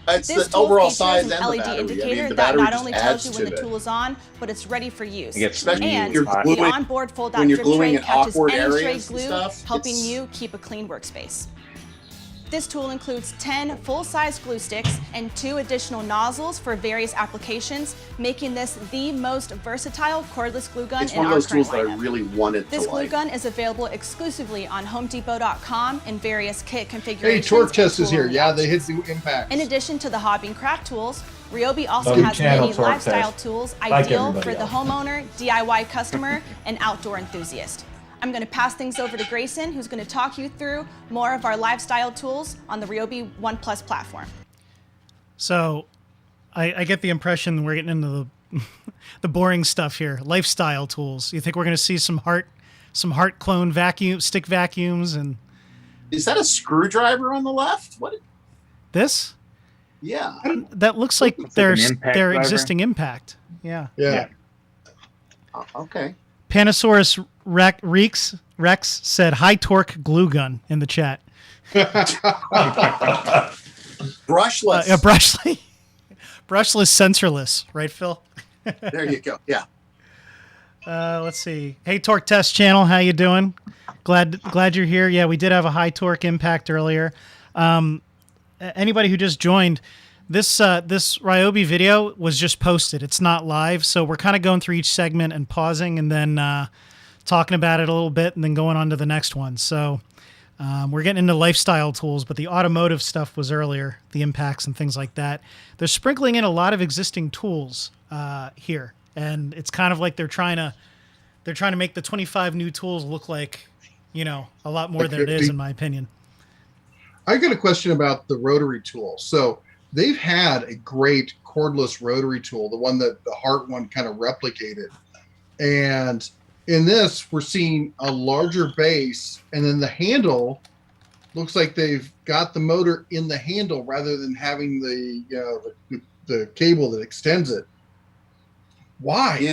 Speaker 2: It's
Speaker 10: This
Speaker 2: the
Speaker 10: tool
Speaker 2: overall
Speaker 10: features
Speaker 2: size
Speaker 10: an
Speaker 2: and the
Speaker 10: LED
Speaker 2: battery.
Speaker 10: indicator
Speaker 2: I mean, the
Speaker 10: that
Speaker 2: battery
Speaker 10: not
Speaker 2: just
Speaker 10: only
Speaker 2: adds
Speaker 10: tells you
Speaker 2: to
Speaker 10: when the
Speaker 2: it.
Speaker 10: tool is on, but it's ready for use.
Speaker 5: It gets
Speaker 2: Especially
Speaker 10: And
Speaker 2: if you're
Speaker 10: the
Speaker 2: gluing-
Speaker 10: onboard fold-out
Speaker 2: when you're
Speaker 10: drip
Speaker 2: gluing
Speaker 10: tray
Speaker 2: in
Speaker 10: catches
Speaker 2: awkward
Speaker 10: any stray
Speaker 2: areas and
Speaker 10: glue,
Speaker 2: stuff,
Speaker 10: helping
Speaker 2: it's-
Speaker 10: you keep a clean workspace. This tool includes 10 full-size glue sticks and 2 additional nozzles for various applications, making this the most versatile cordless glue gun
Speaker 2: It's
Speaker 10: in
Speaker 2: one of
Speaker 10: our
Speaker 2: those tools
Speaker 10: current
Speaker 2: that I
Speaker 10: lineup.
Speaker 2: really wanted
Speaker 10: This
Speaker 2: to
Speaker 10: glue
Speaker 2: like.
Speaker 10: gun is available exclusively on HomeDepot.com in various kit
Speaker 4: Hey,
Speaker 10: configurations.
Speaker 4: Torque
Speaker 10: and
Speaker 4: Test is here.
Speaker 10: tool-only
Speaker 4: Yeah, they
Speaker 10: options.
Speaker 4: hit the impact.
Speaker 10: In addition to the hobby and craft tools, Ryobi also
Speaker 3: Love your
Speaker 10: has
Speaker 3: channel,
Speaker 10: many
Speaker 3: Torque
Speaker 10: lifestyle
Speaker 3: Test.
Speaker 10: tools
Speaker 3: Like
Speaker 10: ideal
Speaker 3: everybody
Speaker 10: for the
Speaker 3: else.
Speaker 10: homeowner, DIY customer, and outdoor enthusiast. I'm going to pass things over to Grayson, who's going to talk you through more of our lifestyle tools on the Ryobi One Plus platform.
Speaker 1: So I get the impression we're getting into the boring stuff here. Lifestyle tools. You think we're going to see some heart clone stick vacuums and
Speaker 2: Is that a screwdriver on the left? What?
Speaker 1: this?
Speaker 2: Yeah.
Speaker 1: That looks like
Speaker 5: Looks like
Speaker 1: their
Speaker 5: an impact
Speaker 1: their
Speaker 5: driver.
Speaker 1: existing impact. Yeah.
Speaker 4: Yeah.
Speaker 2: Okay.
Speaker 1: Panasaurus Rex said high torque glue gun in the chat.
Speaker 2: Brushless.
Speaker 1: Brushless sensorless, right, Phil?
Speaker 2: There you go. Yeah.
Speaker 1: Let's see. Hey, Torque Test Channel, how you doing? Glad you're here. Yeah, we did have a high torque impact earlier. Anybody who just joined, this Ryobi video was just posted. It's not live, so we're kind of going through each segment and pausing and then talking about it a little bit and then going on to the next one. So we're getting into lifestyle tools, but the automotive stuff was earlier, the impacts and things like that. They're sprinkling in a lot of existing tools here, and it's kind of like they're trying to make the 25 new tools look like, a lot more than it is, in my opinion.
Speaker 4: I got a question about the rotary tool. So they've had a great cordless rotary tool, the one that the Heart one kind of replicated. And in this, we're seeing a larger base, and then the handle looks like they've got the motor in the handle rather than having the cable that extends it. Why?
Speaker 2: Yeah.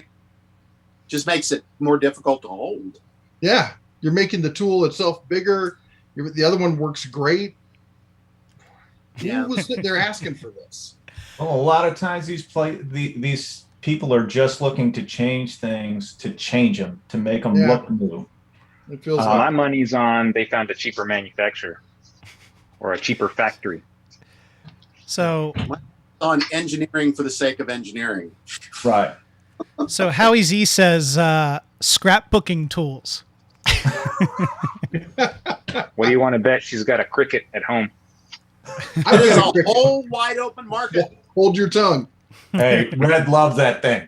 Speaker 2: Just makes it more difficult to hold.
Speaker 4: Yeah, you're making the tool itself bigger. The other one works great.
Speaker 2: Yeah.
Speaker 4: Who was they're asking for this?
Speaker 3: Well, a lot of times these people are just looking to change things, to change them, to make them look new.
Speaker 4: It feels
Speaker 5: My
Speaker 4: like
Speaker 5: money's on they found a cheaper manufacturer or a cheaper factory.
Speaker 1: So
Speaker 2: On engineering for the sake of engineering.
Speaker 3: Right.
Speaker 1: So Howie Z says scrapbooking tools.
Speaker 5: What do you want to bet she's got a Cricut at home?
Speaker 2: It is a whole wide open market.
Speaker 4: hold your tongue.
Speaker 3: Hey, Red loves that thing.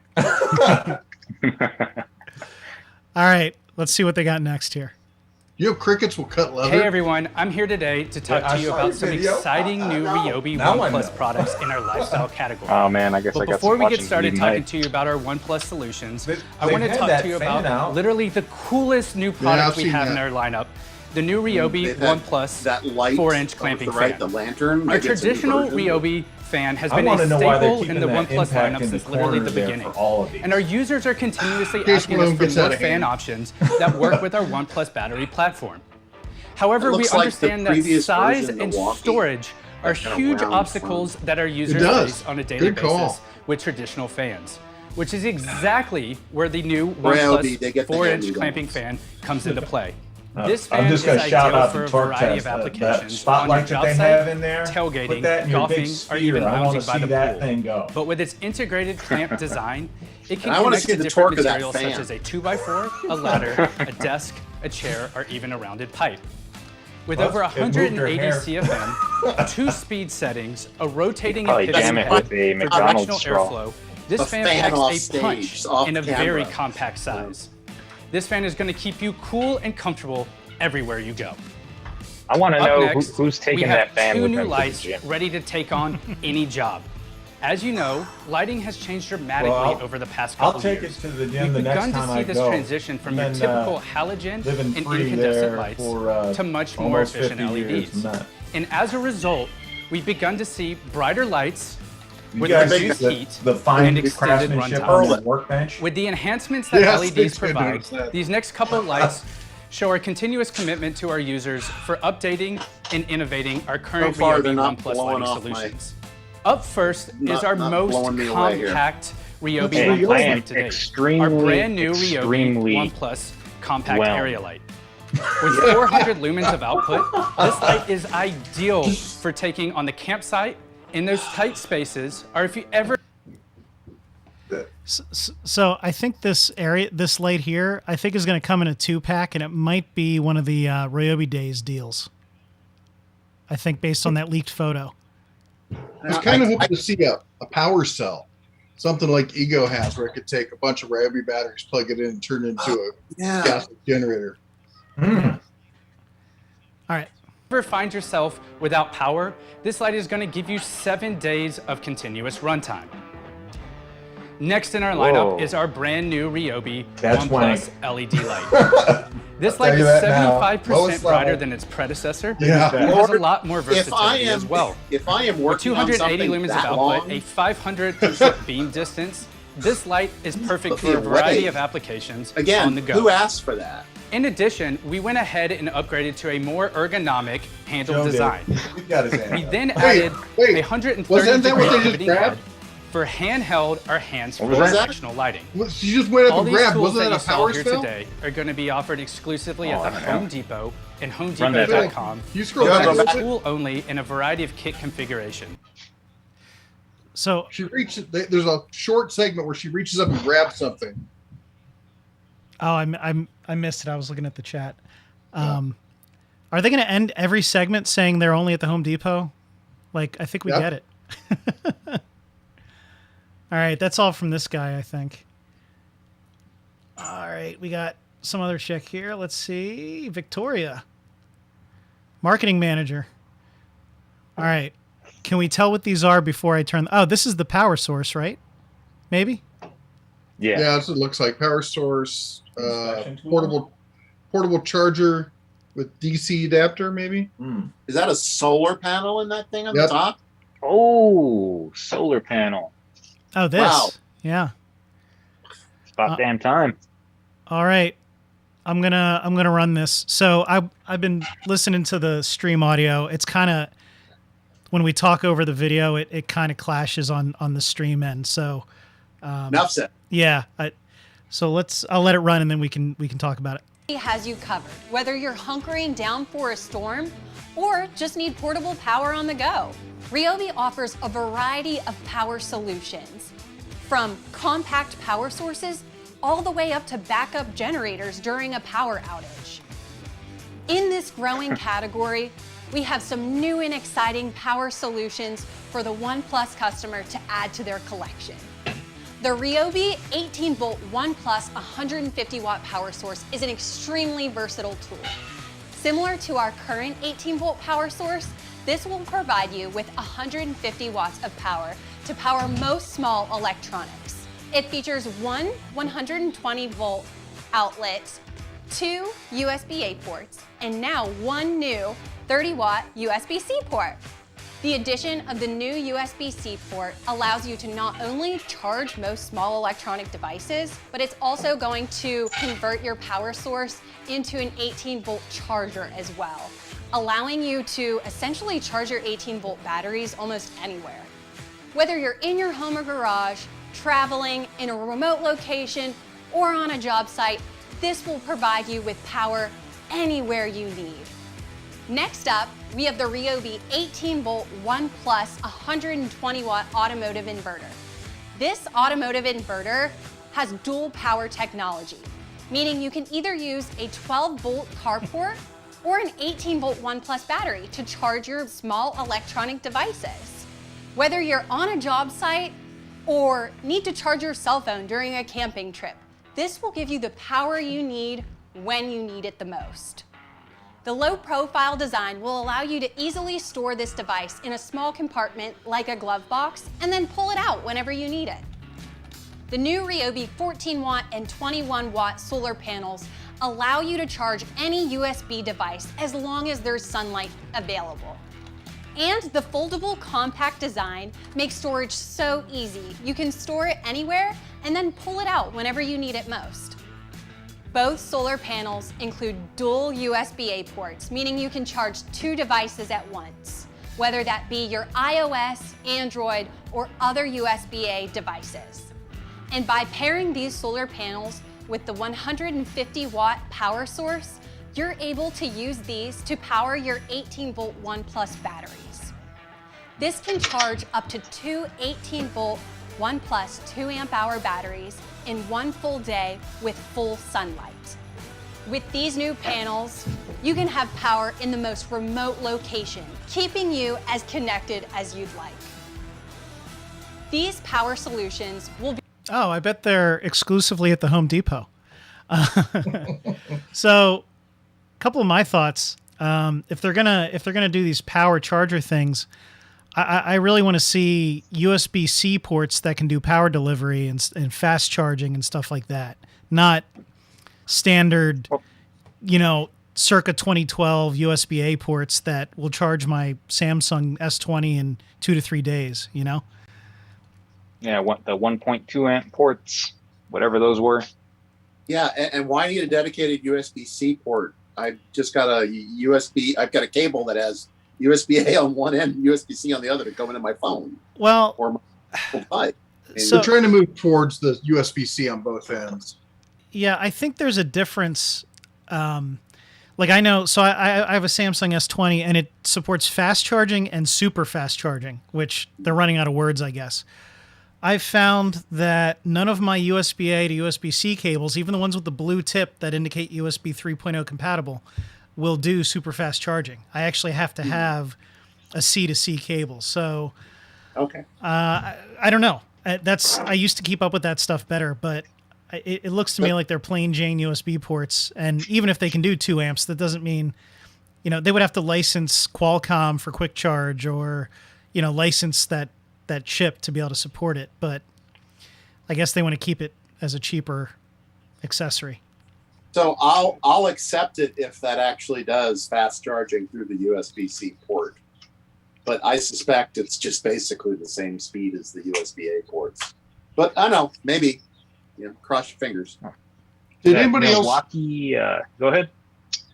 Speaker 1: All right, let's see what they got next here.
Speaker 4: You know, crickets will cut leather.
Speaker 11: Hey everyone, I'm here today to talk
Speaker 3: Yeah, I
Speaker 11: to you
Speaker 3: saw
Speaker 11: about
Speaker 3: your
Speaker 11: some
Speaker 3: video.
Speaker 11: exciting new Ryobi
Speaker 3: Now I
Speaker 11: One Plus
Speaker 3: know.
Speaker 11: products in our lifestyle category.
Speaker 5: Oh man, I guess
Speaker 11: But
Speaker 5: I got
Speaker 11: before
Speaker 5: some
Speaker 11: we get
Speaker 5: watching
Speaker 11: started
Speaker 5: to
Speaker 11: talking
Speaker 5: make.
Speaker 11: to you about our One Plus solutions, I
Speaker 3: they've
Speaker 11: want to
Speaker 3: had
Speaker 11: talk
Speaker 3: that
Speaker 11: to you
Speaker 3: fan
Speaker 11: about
Speaker 3: out.
Speaker 11: literally the coolest new product we have in our lineup, the new Ryobi
Speaker 2: They've had
Speaker 11: One Plus
Speaker 2: that light
Speaker 11: 4-inch
Speaker 2: over
Speaker 11: clamping
Speaker 2: the right,
Speaker 11: fan.
Speaker 2: the lantern.
Speaker 11: Our
Speaker 2: maybe it's a new
Speaker 11: traditional
Speaker 2: version.
Speaker 11: Ryobi fan has
Speaker 3: I
Speaker 11: been
Speaker 3: want
Speaker 11: a
Speaker 3: to know why they're
Speaker 11: staple
Speaker 3: keeping
Speaker 11: in the
Speaker 3: that
Speaker 11: One Plus
Speaker 3: impact
Speaker 11: lineup
Speaker 3: in the
Speaker 11: since literally the
Speaker 3: corner there
Speaker 11: beginning.
Speaker 3: for all of these.
Speaker 11: And our users are continuously
Speaker 4: case
Speaker 11: asking
Speaker 4: one
Speaker 11: us
Speaker 4: of
Speaker 11: for
Speaker 4: them gets
Speaker 11: more
Speaker 4: out of
Speaker 11: fan
Speaker 4: hand.
Speaker 11: options that work with our One Plus battery platform. However,
Speaker 2: It
Speaker 11: we
Speaker 2: looks like the
Speaker 11: understand that
Speaker 2: previous
Speaker 11: size
Speaker 2: version,
Speaker 11: and
Speaker 2: Milwaukee.
Speaker 11: storage are
Speaker 2: That kinda
Speaker 11: huge
Speaker 2: round
Speaker 11: obstacles that our users
Speaker 4: does.
Speaker 11: face on a daily
Speaker 4: Good call.
Speaker 11: basis with traditional fans, which is exactly where the new
Speaker 2: Ryobi,
Speaker 11: One
Speaker 2: they
Speaker 11: Plus
Speaker 2: get the
Speaker 11: 4-inch
Speaker 2: handy
Speaker 11: clamping
Speaker 2: ones.
Speaker 11: fan comes into play. This fan
Speaker 3: I'm just
Speaker 11: is
Speaker 3: going to shout
Speaker 11: ideal
Speaker 3: out
Speaker 11: for
Speaker 3: the
Speaker 11: a
Speaker 3: Torque
Speaker 11: variety
Speaker 3: Test.
Speaker 11: of
Speaker 3: That
Speaker 11: applications on your
Speaker 3: spotlight that
Speaker 11: job
Speaker 3: they
Speaker 11: site,
Speaker 3: have in there.
Speaker 11: tailgating,
Speaker 3: Put that in your big
Speaker 11: golfing, or
Speaker 3: sphere.
Speaker 11: even
Speaker 3: I want
Speaker 11: lounging
Speaker 3: to
Speaker 11: by
Speaker 3: see
Speaker 11: the
Speaker 3: that
Speaker 11: pool.
Speaker 3: thing go.
Speaker 11: But with its integrated clamp design, it can
Speaker 2: And I wanna
Speaker 11: connect
Speaker 2: see
Speaker 11: to
Speaker 2: the
Speaker 11: different
Speaker 2: torque of that
Speaker 11: materials
Speaker 2: fan.
Speaker 11: such as a 2x4, a ladder, a desk, a chair, or even a rounded pipe. With
Speaker 3: Well,
Speaker 11: over
Speaker 3: it moved her
Speaker 11: 180
Speaker 3: hair.
Speaker 11: CFM, 2 speed settings, a rotating
Speaker 5: Probably
Speaker 11: and pivoting
Speaker 5: jam it
Speaker 11: head
Speaker 5: with a
Speaker 11: for
Speaker 5: McDonald's
Speaker 11: directional
Speaker 5: straw.
Speaker 11: airflow, this
Speaker 2: A
Speaker 11: fan
Speaker 2: fan off
Speaker 11: packs a
Speaker 2: stage,
Speaker 11: punch
Speaker 2: off
Speaker 11: in a
Speaker 2: camera.
Speaker 11: very compact size. This fan is going to keep you cool and comfortable everywhere you go.
Speaker 5: I want to
Speaker 11: Up
Speaker 5: know
Speaker 11: next,
Speaker 5: who's
Speaker 11: we
Speaker 5: taking
Speaker 11: have
Speaker 5: that fan
Speaker 11: 2
Speaker 5: with
Speaker 11: new
Speaker 5: them to the
Speaker 11: lights
Speaker 5: gym.
Speaker 11: ready to take on any job. As you know, lighting has changed dramatically
Speaker 3: Well,
Speaker 11: over the past
Speaker 3: I'll
Speaker 11: couple
Speaker 3: take
Speaker 11: years.
Speaker 3: it to the gym
Speaker 11: We've
Speaker 3: the next
Speaker 11: begun to
Speaker 3: time
Speaker 11: see
Speaker 3: I
Speaker 11: this
Speaker 3: go.
Speaker 11: transition from
Speaker 3: And
Speaker 11: your
Speaker 3: then,
Speaker 11: typical halogen
Speaker 3: living
Speaker 11: and
Speaker 3: free
Speaker 11: incandescent
Speaker 3: there
Speaker 11: lights
Speaker 3: for,
Speaker 11: to much more
Speaker 3: almost
Speaker 11: efficient
Speaker 3: 50 years
Speaker 11: LEDs.
Speaker 3: and that.
Speaker 11: And as a result, we've begun to see brighter lights
Speaker 3: You
Speaker 11: with
Speaker 3: guys
Speaker 11: reduced
Speaker 3: see
Speaker 11: heat
Speaker 3: the fine
Speaker 11: and extended
Speaker 3: craftsmanship
Speaker 11: runtime.
Speaker 3: on that workbench.
Speaker 11: With the enhancements that
Speaker 4: Yes,
Speaker 11: LEDs
Speaker 4: it's good to
Speaker 11: provide,
Speaker 4: notice that.
Speaker 11: these next couple of lights show our continuous commitment to our users for updating and innovating our current
Speaker 2: So far, they're
Speaker 11: Ryobi
Speaker 2: not
Speaker 11: One Plus
Speaker 2: blowing
Speaker 11: lighting
Speaker 2: off my-
Speaker 11: solutions. Up first is
Speaker 2: Not-
Speaker 11: our
Speaker 2: not
Speaker 11: most
Speaker 2: blowing me away here.
Speaker 11: compact Ryobi
Speaker 5: Hey,
Speaker 11: One Plus
Speaker 5: I am
Speaker 11: light today. Our
Speaker 5: extremely,
Speaker 11: brand new Ryobi
Speaker 5: extremely
Speaker 11: One Plus compact
Speaker 5: whelmed.
Speaker 11: area light. With 400 lumens of output, this light is ideal for taking on the campsite in those tight spaces, or if you ever.
Speaker 1: So I think this light here, I think is going to come in a 2-pack, and it might be one of the Ryobi Days deals. I think based on that leaked photo.
Speaker 4: I was kind of hoping to see a power cell, something like Ego has, where it could take a bunch of Ryobi batteries, plug it in, and turn it into a gas generator.
Speaker 11: All right. If you ever find yourself without power, this light is going to give you 7 days of continuous runtime. Next in our lineup is our brand new Ryobi One Plus LED light. This light is 75% brighter than its predecessor.
Speaker 4: Yeah.
Speaker 11: It has a lot more versatility as well.
Speaker 2: If I am
Speaker 11: With
Speaker 2: working on
Speaker 11: 280
Speaker 2: something
Speaker 11: lumens of
Speaker 2: that
Speaker 11: output,
Speaker 2: long,
Speaker 11: a 500 beam distance, this light is perfect for a variety of applications on the go.
Speaker 2: who asked for that?
Speaker 11: In addition, we went ahead and upgraded to a more ergonomic handle design.
Speaker 3: He got his hand
Speaker 11: We
Speaker 3: up.
Speaker 11: then added a 130 degree pivoting head for handheld or hands-free directional lighting.
Speaker 4: She just went up
Speaker 11: All
Speaker 4: and
Speaker 11: these
Speaker 4: grabbed.
Speaker 11: tools
Speaker 4: Wasn't
Speaker 11: that
Speaker 4: that
Speaker 11: you
Speaker 4: a
Speaker 11: saw
Speaker 4: power
Speaker 11: here
Speaker 4: cell?
Speaker 11: today are going to be offered exclusively at the Home Depot and
Speaker 5: Run that back.
Speaker 11: HomeDepot.com.
Speaker 4: You scroll
Speaker 11: As
Speaker 4: back.
Speaker 11: a tool only in a variety of kit configuration.
Speaker 1: So
Speaker 4: She reaches. There's a short segment where she reaches up and grabs something.
Speaker 1: Oh, I missed it. I was looking at the chat. Are they going to end every segment saying they're only at the Home Depot? Like, I think we get it. All right, that's all from this guy, I think. All right, we got some other chick here. Let's see. Victoria. Marketing manager. All right. Can we tell what these are before I turn? Oh, this is the power source, right? Maybe?
Speaker 5: Yeah.
Speaker 4: Yeah, that's what it looks like. Power source, portable charger with DC adapter, maybe.
Speaker 2: Is that a solar panel in that thing on the
Speaker 4: Yep.
Speaker 2: top?
Speaker 5: Oh, solar panel.
Speaker 1: Oh, this.
Speaker 2: Wow.
Speaker 1: Yeah.
Speaker 5: It's about damn time.
Speaker 1: All right. I'm gonna run this. So I've been listening to the stream audio. It's kind of, when we talk over the video, it kind of clashes on the stream end. So
Speaker 2: Enough said.
Speaker 1: yeah. I'll let it run and then we can talk about it.
Speaker 12: Has you covered, whether you're hunkering down for a storm or just need portable power on the go. Ryobi offers a variety of power solutions, from compact power sources all the way up to backup generators during a power outage. In this growing category, we have some new and exciting power solutions for the One Plus customer to add to their collection. The Ryobi 18-volt One Plus 150-watt power source is an extremely versatile tool. Similar to our current 18-volt power source, this will provide you with 150 watts of power to power most small electronics. It features one 120-volt outlet, 2 USB-A ports, and now one new 30-watt USB-C port. The addition of the new USB-C port allows you to not only charge most small electronic devices, but it's also going to convert your power source into an 18-volt charger as well, allowing you to essentially charge your 18-volt batteries almost anywhere. Whether you're in your home or garage, traveling, in a remote location, or on a job site, this will provide you with power anywhere you need. Next up, we have the Ryobi 18-volt One Plus 120-watt automotive inverter. This automotive inverter has dual power technology, meaning you can either use a 12-volt carport or an 18-volt One Plus battery to charge your small electronic devices. Whether you're on a job site or need to charge your cell phone during a camping trip, this will give you the power you need when you need it the most. The low-profile design will allow you to easily store this device in a small compartment like a glove box and then pull it out whenever you need it. The new Ryobi 14-watt and 21-watt solar panels allow you to charge any USB device as long as there's sunlight available. And the foldable compact design makes storage so easy. You can store it anywhere and then pull it out whenever you need it most. Both solar panels include dual USB-A ports, meaning you can charge 2 devices at once, whether that be your iOS, Android, or other USB-A devices. And by pairing these solar panels with the 150-watt power source, you're able to use these to power your 18-volt One Plus batteries. This can charge up to 2 18-volt One Plus 2 amp-hour batteries in one full day with full sunlight. With these new panels, you can have power in the most remote location, keeping you as connected as you'd like. These power solutions will be...
Speaker 1: Oh, I bet they're exclusively at the Home Depot. So, a couple of my thoughts. If they're gonna do these power charger things, I really want to see USB-C ports that can do power delivery and fast charging and stuff like that. Not standard, circa 2012 USB-A ports that will charge my Samsung S20 in 2 to 3 days.
Speaker 5: Yeah, the 1.2 amp ports, whatever those were.
Speaker 2: Yeah, and why need a dedicated USB-C port? I've just got a I've got a cable that has USB-A on one end and USB-C on the other to go into my phone.
Speaker 1: Well,
Speaker 2: or my device.
Speaker 4: So, we're trying to move towards the USB-C on both ends.
Speaker 1: Yeah, I think there's a difference. Like I know, so I have a Samsung S20 and it supports fast charging and super fast charging, which they're running out of words, I guess. I've found that none of my USB-A to USB-C cables, even the ones with the blue tip that indicate USB 3.0 compatible, will do super fast charging. I actually have to have a C to C cable. So,
Speaker 2: okay.
Speaker 1: I don't know. I used to keep up with that stuff better, but it looks to me like they're plain Jane USB ports. And even if they can do 2 amps, that doesn't mean, they would have to license Qualcomm for quick charge or, license that chip to be able to support it. But I guess they want to keep it as a cheaper accessory.
Speaker 2: So I'll accept it if that actually does fast charging through the USB-C port. But I suspect it's just basically the same speed as the USB-A ports. But I don't know, maybe, cross your fingers.
Speaker 4: Did anybody else?
Speaker 5: Go ahead.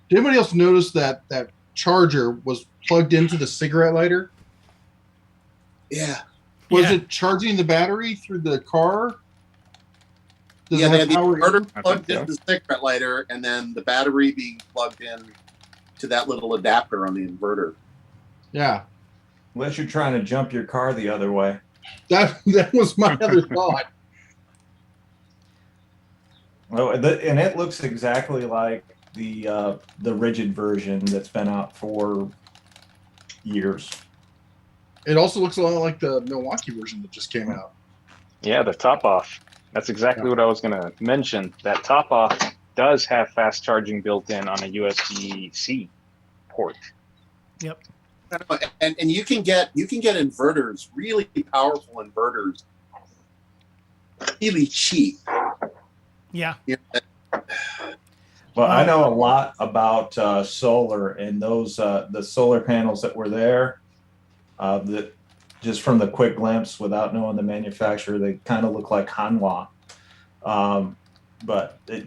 Speaker 4: Did anybody else notice that charger was plugged into the cigarette lighter?
Speaker 2: Yeah.
Speaker 4: Was it charging the battery through the car?
Speaker 2: They had the inverter plugged into the cigarette lighter, and then the battery being plugged in to that little adapter on the inverter.
Speaker 4: Yeah.
Speaker 3: Unless you're trying to jump your car the other way.
Speaker 4: That was my other thought.
Speaker 3: Well, and it looks exactly like the rigid version that's been out for years.
Speaker 4: It also looks a lot like the Milwaukee version that just came out.
Speaker 5: Yeah, the top off. That's exactly what I was going to mention. That top off does have fast charging built in on a USB-C port.
Speaker 1: Yep.
Speaker 2: And you can get inverters, really powerful inverters, really cheap.
Speaker 1: Yeah.
Speaker 3: Well, I know a lot about solar, and those the solar panels that were there. That just from the quick glimpse, without knowing the manufacturer, they kind of look like Hanwha. But they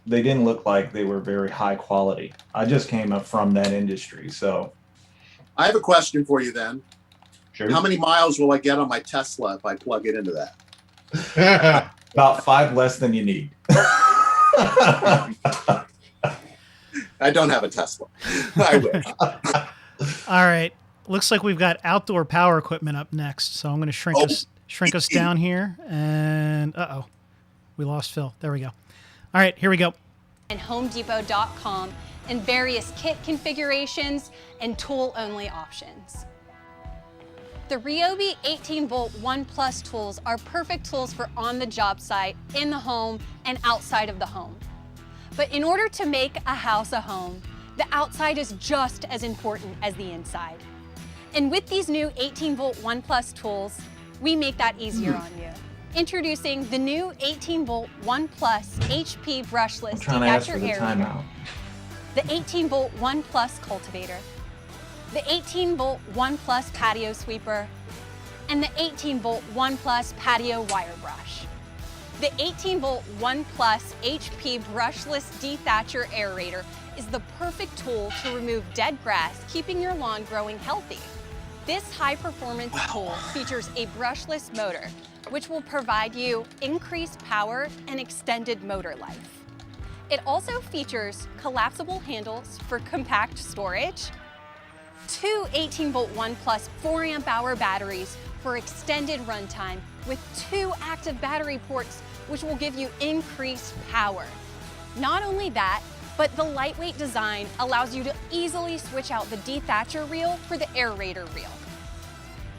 Speaker 3: didn't look like they were very high quality. I just came up from that industry, so.
Speaker 2: I have a question for you then.
Speaker 3: Sure.
Speaker 2: How many miles will I get on my Tesla if I plug it into that?
Speaker 3: About 5 less than you need.
Speaker 2: I don't have a Tesla. I wish.
Speaker 1: All right. Looks like we've got outdoor power equipment up next. So I'm going to shrink us down here. And we lost Phil. There we go. All right, here we go.
Speaker 12: And HomeDepot.com in various kit configurations and tool-only options. The Ryobi 18-volt 1 Plus tools are perfect tools for on the job site, in the home, and outside of the home. But in order to make a house a home, the outside is just as important as the inside. And with these new 18-volt 1 Plus tools, we make that easier on you. Introducing the new 18-volt 1 Plus HP Brushless Detactor Aerator, the 18-volt 1 Plus Cultivator, the 18-volt 1 Plus Patio Sweeper, and the 18-volt 1 Plus Patio Wire Brush. The 18-volt 1 Plus HP Brushless Dethatcher Aerator is the perfect tool to remove dead grass, keeping your lawn growing healthy. This high-performance tool features a brushless motor, which will provide you increased power and extended motor life. It also features collapsible handles for compact storage, 2 18-volt 1 Plus 4 amp hour batteries for extended runtime with 2 active battery ports, which will give you increased power. Not only that, But the lightweight design allows you to easily switch out the dethatcher reel for the aerator reel.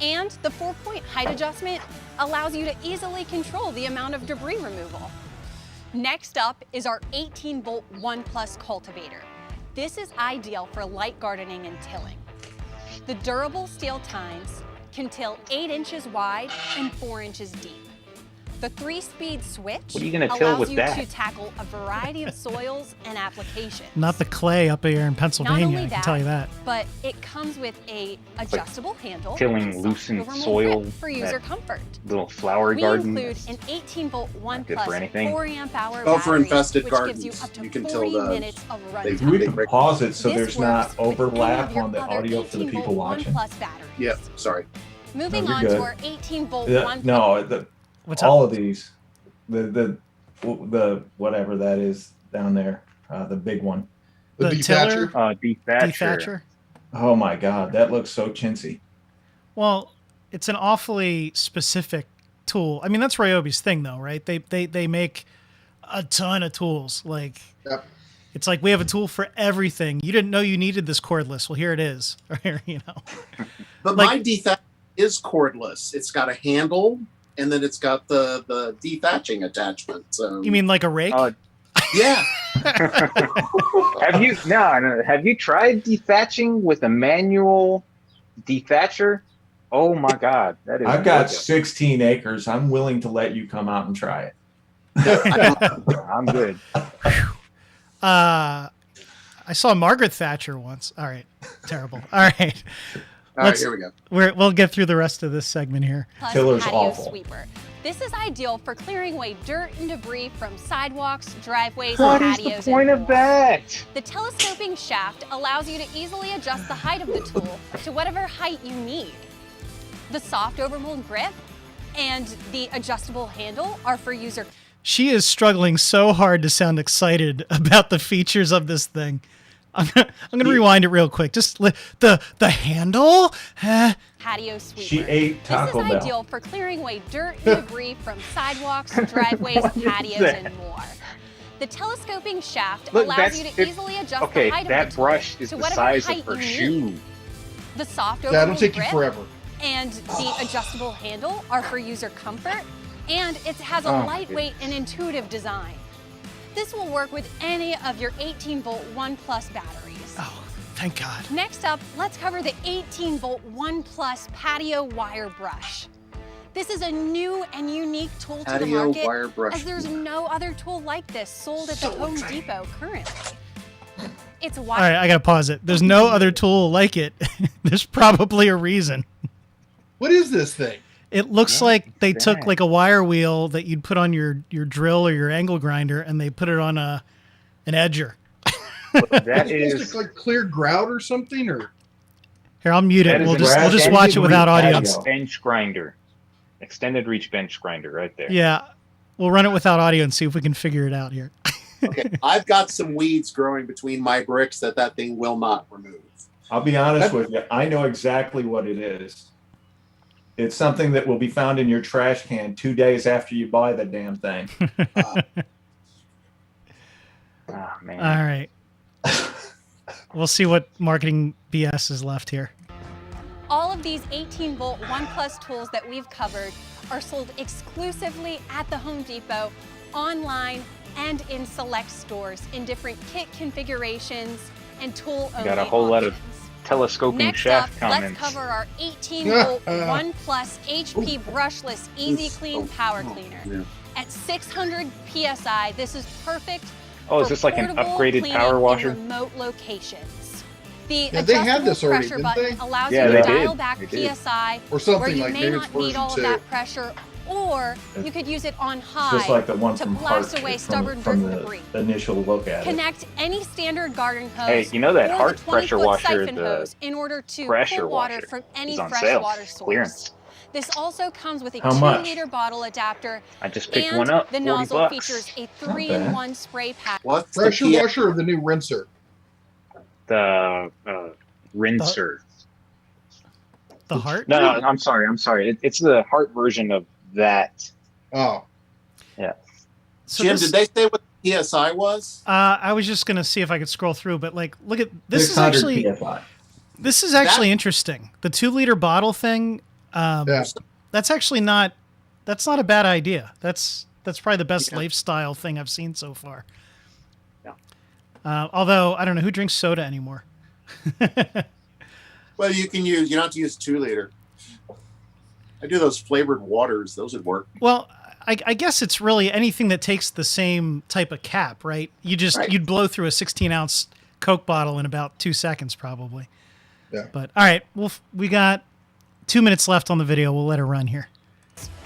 Speaker 12: And the 4-point height adjustment allows you to easily control the amount of debris removal. Next up is our 18-volt 1 Plus cultivator. This is ideal for light gardening and tilling. The durable steel tines can till 8 inches wide and 4 inches deep. The 3-speed switch
Speaker 5: What are you gonna till
Speaker 12: allows
Speaker 5: with
Speaker 12: you
Speaker 5: that?
Speaker 12: to tackle a variety of soils and applications.
Speaker 1: Not the clay up here in Pennsylvania,
Speaker 12: only
Speaker 1: I can
Speaker 12: that,
Speaker 1: tell you that.
Speaker 12: But it comes with a adjustable handle,
Speaker 5: tilling
Speaker 12: soft
Speaker 5: loosened
Speaker 12: over mold
Speaker 5: soil,
Speaker 12: grip for user
Speaker 5: that
Speaker 12: comfort.
Speaker 5: Little flower
Speaker 12: We
Speaker 5: garden.
Speaker 12: include an 18-volt 1
Speaker 5: good
Speaker 12: Plus
Speaker 5: for anything.
Speaker 12: 4-amp-hour
Speaker 2: Oh, for
Speaker 12: battery,
Speaker 2: infested
Speaker 12: which
Speaker 2: gardens,
Speaker 12: gives you up to
Speaker 2: you can
Speaker 12: 40
Speaker 2: till the-
Speaker 12: minutes of
Speaker 2: they-
Speaker 12: runtime.
Speaker 3: We can pause it so
Speaker 12: This
Speaker 3: there's not
Speaker 12: works with any
Speaker 3: overlap
Speaker 12: of your
Speaker 3: on the
Speaker 12: other
Speaker 3: audio for the
Speaker 12: 18-volt
Speaker 3: people
Speaker 12: 1
Speaker 3: watching.
Speaker 12: Plus batteries.
Speaker 2: Yeah, sorry.
Speaker 12: Moving
Speaker 3: No, you're
Speaker 12: on
Speaker 3: good.
Speaker 12: to our 18-volt
Speaker 3: Yeah,
Speaker 12: 1
Speaker 3: no,
Speaker 1: What's
Speaker 3: all
Speaker 1: up?
Speaker 3: of these, the whatever that is down there, the big one.
Speaker 4: The
Speaker 1: tiller?
Speaker 4: dethatcher.
Speaker 5: Dethatcher.
Speaker 1: Dethatcher?
Speaker 3: Oh my God, that looks so chintzy.
Speaker 1: Well, it's an awfully specific tool. I mean, that's Ryobi's thing, though, right? They make a ton of tools. Like,
Speaker 4: Yep.
Speaker 1: it's like we have a tool for everything. You didn't know you needed this cordless. Well, here it is. You know.
Speaker 2: But
Speaker 1: Like-
Speaker 2: my dethatcher is cordless. It's got a handle, and then it's got the dethatching attachment. So
Speaker 1: You mean like a rake?
Speaker 2: yeah.
Speaker 5: Have you tried dethatching with a manual dethatcher? Oh my God, that is.
Speaker 3: I've got
Speaker 5: gorgeous.
Speaker 3: 16 acres. I'm willing to let you come out and try it.
Speaker 5: I'm good.
Speaker 1: I saw Margaret Thatcher once. All right. Terrible. All right.
Speaker 2: All right, here we go.
Speaker 1: We'll get through the rest of this segment here.
Speaker 12: Plus
Speaker 3: Tiller's
Speaker 12: patio
Speaker 3: awful.
Speaker 12: sweeper. This is ideal for clearing away dirt and debris from sidewalks, driveways,
Speaker 5: What
Speaker 12: and
Speaker 5: is
Speaker 12: patios.
Speaker 5: the point
Speaker 12: and
Speaker 5: of
Speaker 12: more.
Speaker 5: that?
Speaker 12: The telescoping shaft allows you to easily adjust the height of the tool to whatever height you need. The soft overmold grip and the adjustable handle are for user.
Speaker 1: She is struggling so hard to sound excited about the features of this thing. I'm gonna rewind it real quick. Just the handle.
Speaker 12: Patio sweeper.
Speaker 3: She ate Taco
Speaker 12: This is
Speaker 3: Bell.
Speaker 12: ideal for clearing away dirt and debris from sidewalks, driveways, patios,
Speaker 5: that?
Speaker 12: and more. The telescoping shaft
Speaker 5: Look,
Speaker 12: allows you to easily adjust
Speaker 5: Okay,
Speaker 12: the height of
Speaker 5: that
Speaker 12: the tool
Speaker 5: brush is
Speaker 12: to
Speaker 5: the
Speaker 12: whatever
Speaker 5: size
Speaker 12: height
Speaker 5: of her
Speaker 12: you
Speaker 5: shoe.
Speaker 12: need. The soft
Speaker 4: That'll
Speaker 12: overmold
Speaker 4: take you
Speaker 12: grip
Speaker 4: forever.
Speaker 12: and the adjustable handle are for user comfort, and it has a
Speaker 3: Oh, my
Speaker 12: lightweight and intuitive design. This will work with any of your 18-volt 1 Plus batteries.
Speaker 1: Oh, thank God.
Speaker 12: Next up, let's cover the 18-volt 1 Plus patio wire brush. This is a new and unique tool to the
Speaker 2: Patio
Speaker 12: market,
Speaker 2: wire brush.
Speaker 12: as there's no other tool like this sold at the Home Depot currently. It's
Speaker 1: All right, I gotta pause it. There's no other tool like it. There's probably a reason.
Speaker 4: What is this thing?
Speaker 1: It looks like they took
Speaker 5: that?
Speaker 1: like a wire wheel that you'd put on your drill or your angle grinder, and they put it on an edger.
Speaker 5: That
Speaker 4: Is
Speaker 5: is
Speaker 4: it like clear grout or something? Or
Speaker 1: Here, I'll mute
Speaker 5: That
Speaker 1: it.
Speaker 5: is
Speaker 1: We'll
Speaker 5: a
Speaker 1: just
Speaker 5: extended
Speaker 1: watch it without
Speaker 3: reach
Speaker 1: audio.
Speaker 3: patio.
Speaker 5: bench grinder, extended reach bench grinder right there.
Speaker 1: Yeah, we'll run it without audio and see if we can figure it out here.
Speaker 2: Okay, I've got some weeds growing between my bricks that thing will not remove.
Speaker 3: I'll be honest with you. I know exactly what it is. It's something that will be found in your trash can 2 days after you buy the damn thing.
Speaker 5: Oh man.
Speaker 1: All right. We'll see what marketing BS is left here.
Speaker 12: All of these 18-volt 1 Plus tools that we've covered are sold exclusively at the Home Depot, online, and in select stores in different kit configurations and tool-only
Speaker 5: Got a whole lot of
Speaker 12: options.
Speaker 5: telescoping
Speaker 12: Next
Speaker 5: shaft
Speaker 12: up,
Speaker 5: comments.
Speaker 12: let's cover our 18-volt 1 Plus HP Brushless Easy Clean Power Cleaner.
Speaker 2: Yeah.
Speaker 12: At 600 PSI, this is perfect
Speaker 5: Oh, is
Speaker 12: for
Speaker 5: this like an
Speaker 12: portable
Speaker 5: upgraded
Speaker 12: cleaning
Speaker 5: power
Speaker 12: in
Speaker 5: washer?
Speaker 12: remote locations. The
Speaker 4: Yeah, they had
Speaker 12: adjustable
Speaker 4: this already,
Speaker 12: pressure
Speaker 4: didn't
Speaker 12: button
Speaker 4: they?
Speaker 12: allows
Speaker 5: Yeah,
Speaker 12: you
Speaker 5: they
Speaker 12: to dial
Speaker 5: did.
Speaker 12: back
Speaker 5: They did.
Speaker 12: PSI
Speaker 4: or something
Speaker 12: where you
Speaker 4: like
Speaker 12: may
Speaker 4: maybe
Speaker 12: not
Speaker 4: it's
Speaker 12: need
Speaker 4: version
Speaker 12: all of
Speaker 4: 2.
Speaker 12: that pressure, or you could use it on high
Speaker 3: Just like the one
Speaker 12: to
Speaker 3: from
Speaker 12: blast
Speaker 3: Hart
Speaker 12: away
Speaker 3: from
Speaker 12: stubborn
Speaker 3: from
Speaker 12: dirt and
Speaker 3: the
Speaker 12: debris.
Speaker 3: initial look at it.
Speaker 12: Connect any standard garden hose
Speaker 5: Hey, you know that
Speaker 12: or
Speaker 5: Hart
Speaker 12: the
Speaker 5: pressure
Speaker 12: 20-foot
Speaker 5: washer,
Speaker 12: siphon
Speaker 5: the
Speaker 12: hose in order to
Speaker 5: pressure
Speaker 12: pull water
Speaker 5: washer
Speaker 12: from any
Speaker 5: is on
Speaker 12: fresh
Speaker 5: sale.
Speaker 12: water source.
Speaker 5: Clearance.
Speaker 12: This also comes with a
Speaker 3: How much?
Speaker 12: 2-liter bottle adapter,
Speaker 5: I just picked
Speaker 12: and
Speaker 5: one up.
Speaker 12: the
Speaker 5: 40
Speaker 12: nozzle
Speaker 5: bucks.
Speaker 12: features a
Speaker 3: Not
Speaker 12: 3-in-1 spray pack.
Speaker 2: What's the
Speaker 4: Pressure
Speaker 2: P-
Speaker 4: washer or the new rinser?
Speaker 5: The rinser.
Speaker 1: The heart?
Speaker 5: No, I'm sorry. It's the Hart version of that.
Speaker 4: Oh,
Speaker 1: So
Speaker 2: Jim,
Speaker 1: this-
Speaker 2: did they say what the PSI was?
Speaker 1: I was just gonna see if I could scroll through, but like, look at this is
Speaker 3: 600
Speaker 1: actually
Speaker 3: PSI.
Speaker 1: this is actually interesting. The 2-liter bottle thing. That's actually not. That's not a bad idea. That's probably the best lifestyle thing I've seen so far.
Speaker 2: Yeah.
Speaker 1: Although I don't know who drinks soda anymore.
Speaker 2: Well, you don't have to use 2-liter. I do those flavored waters. Those would work.
Speaker 1: Well, I guess it's really anything that takes the same type of cap, right? You'd blow through a 16-ounce Coke bottle in about 2 seconds, probably.
Speaker 4: Yeah.
Speaker 1: But all right, we got 2 minutes left on the video. We'll let her run here.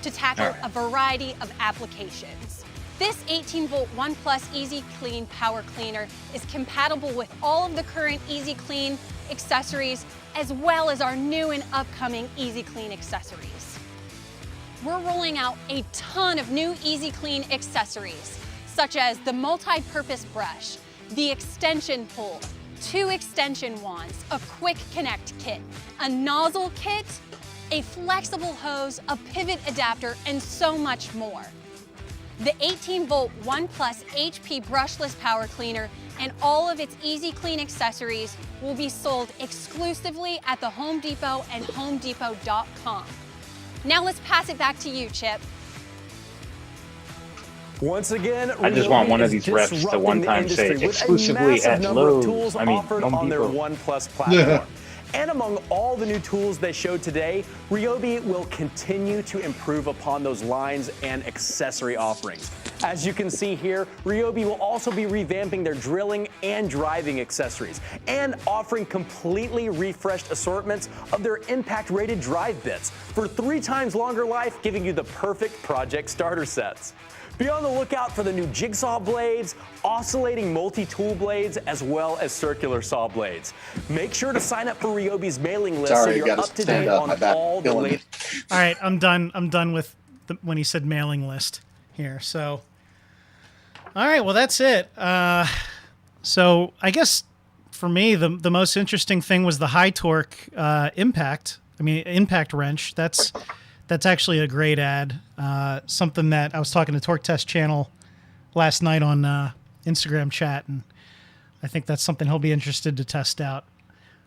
Speaker 12: To tackle a variety of applications. This 18-volt ONE+ Easy Clean Power Cleaner is compatible with all of the current Easy Clean accessories, as well as our new and upcoming Easy Clean accessories. We're rolling out a ton of new Easy Clean accessories, such as the multi-purpose brush, the extension pole, 2 extension wands, a quick connect kit, a nozzle kit, a flexible hose, a pivot adapter, and so much more. The 18-volt ONE+ HP Brushless Power Cleaner and all of its Easy Clean accessories will be sold exclusively at the Home Depot and HomeDepot.com. Now let's pass it back to you, Chip.
Speaker 6: Once again,
Speaker 5: I just want one of
Speaker 6: Ryobi
Speaker 5: these
Speaker 6: is
Speaker 5: reps to
Speaker 6: disrupting
Speaker 5: one
Speaker 6: the
Speaker 5: time say
Speaker 6: industry with a
Speaker 5: exclusively
Speaker 6: massive
Speaker 5: at
Speaker 6: number of
Speaker 5: Lowe's.
Speaker 6: tools
Speaker 5: I mean,
Speaker 6: offered
Speaker 5: Home
Speaker 6: on their
Speaker 5: Depot.
Speaker 6: ONE+ platform. And among all the new tools they showed today, Ryobi will continue to improve upon those lines and accessory offerings. As you can see here, Ryobi will also be revamping their drilling and driving accessories and offering completely refreshed assortments of their impact-rated drive bits for 3 times longer life, giving you the perfect project starter sets. Be on the lookout for the new jigsaw blades, oscillating multi-tool blades, as well as circular saw blades. Make sure to sign up for Ryobi's mailing list so you're up to date on all the latest.
Speaker 1: All right, I'm done. I'm done with when he said mailing list here. So, all right, well that's it. So I guess for me the most interesting thing was the high torque impact wrench. That's actually a great ad. Something that I was talking to Torque Test Channel last night on Instagram chat, and I think that's something he'll be interested to test out.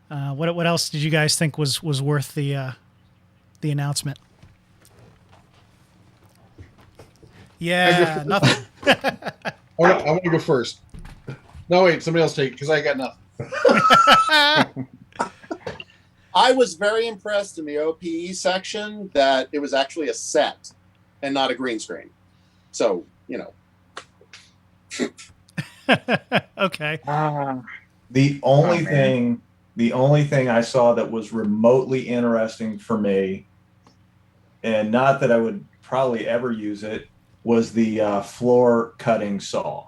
Speaker 1: What else did you guys think was worth the announcement? Yeah, nothing.
Speaker 4: I want to go first. No, wait, somebody else take it because I got nothing.
Speaker 2: I was very impressed in the OPE section that it was actually a set and not a green screen. So,
Speaker 1: Okay.
Speaker 3: The only thing I saw that was remotely interesting for me, and not that I would probably ever use it, was the floor cutting saw.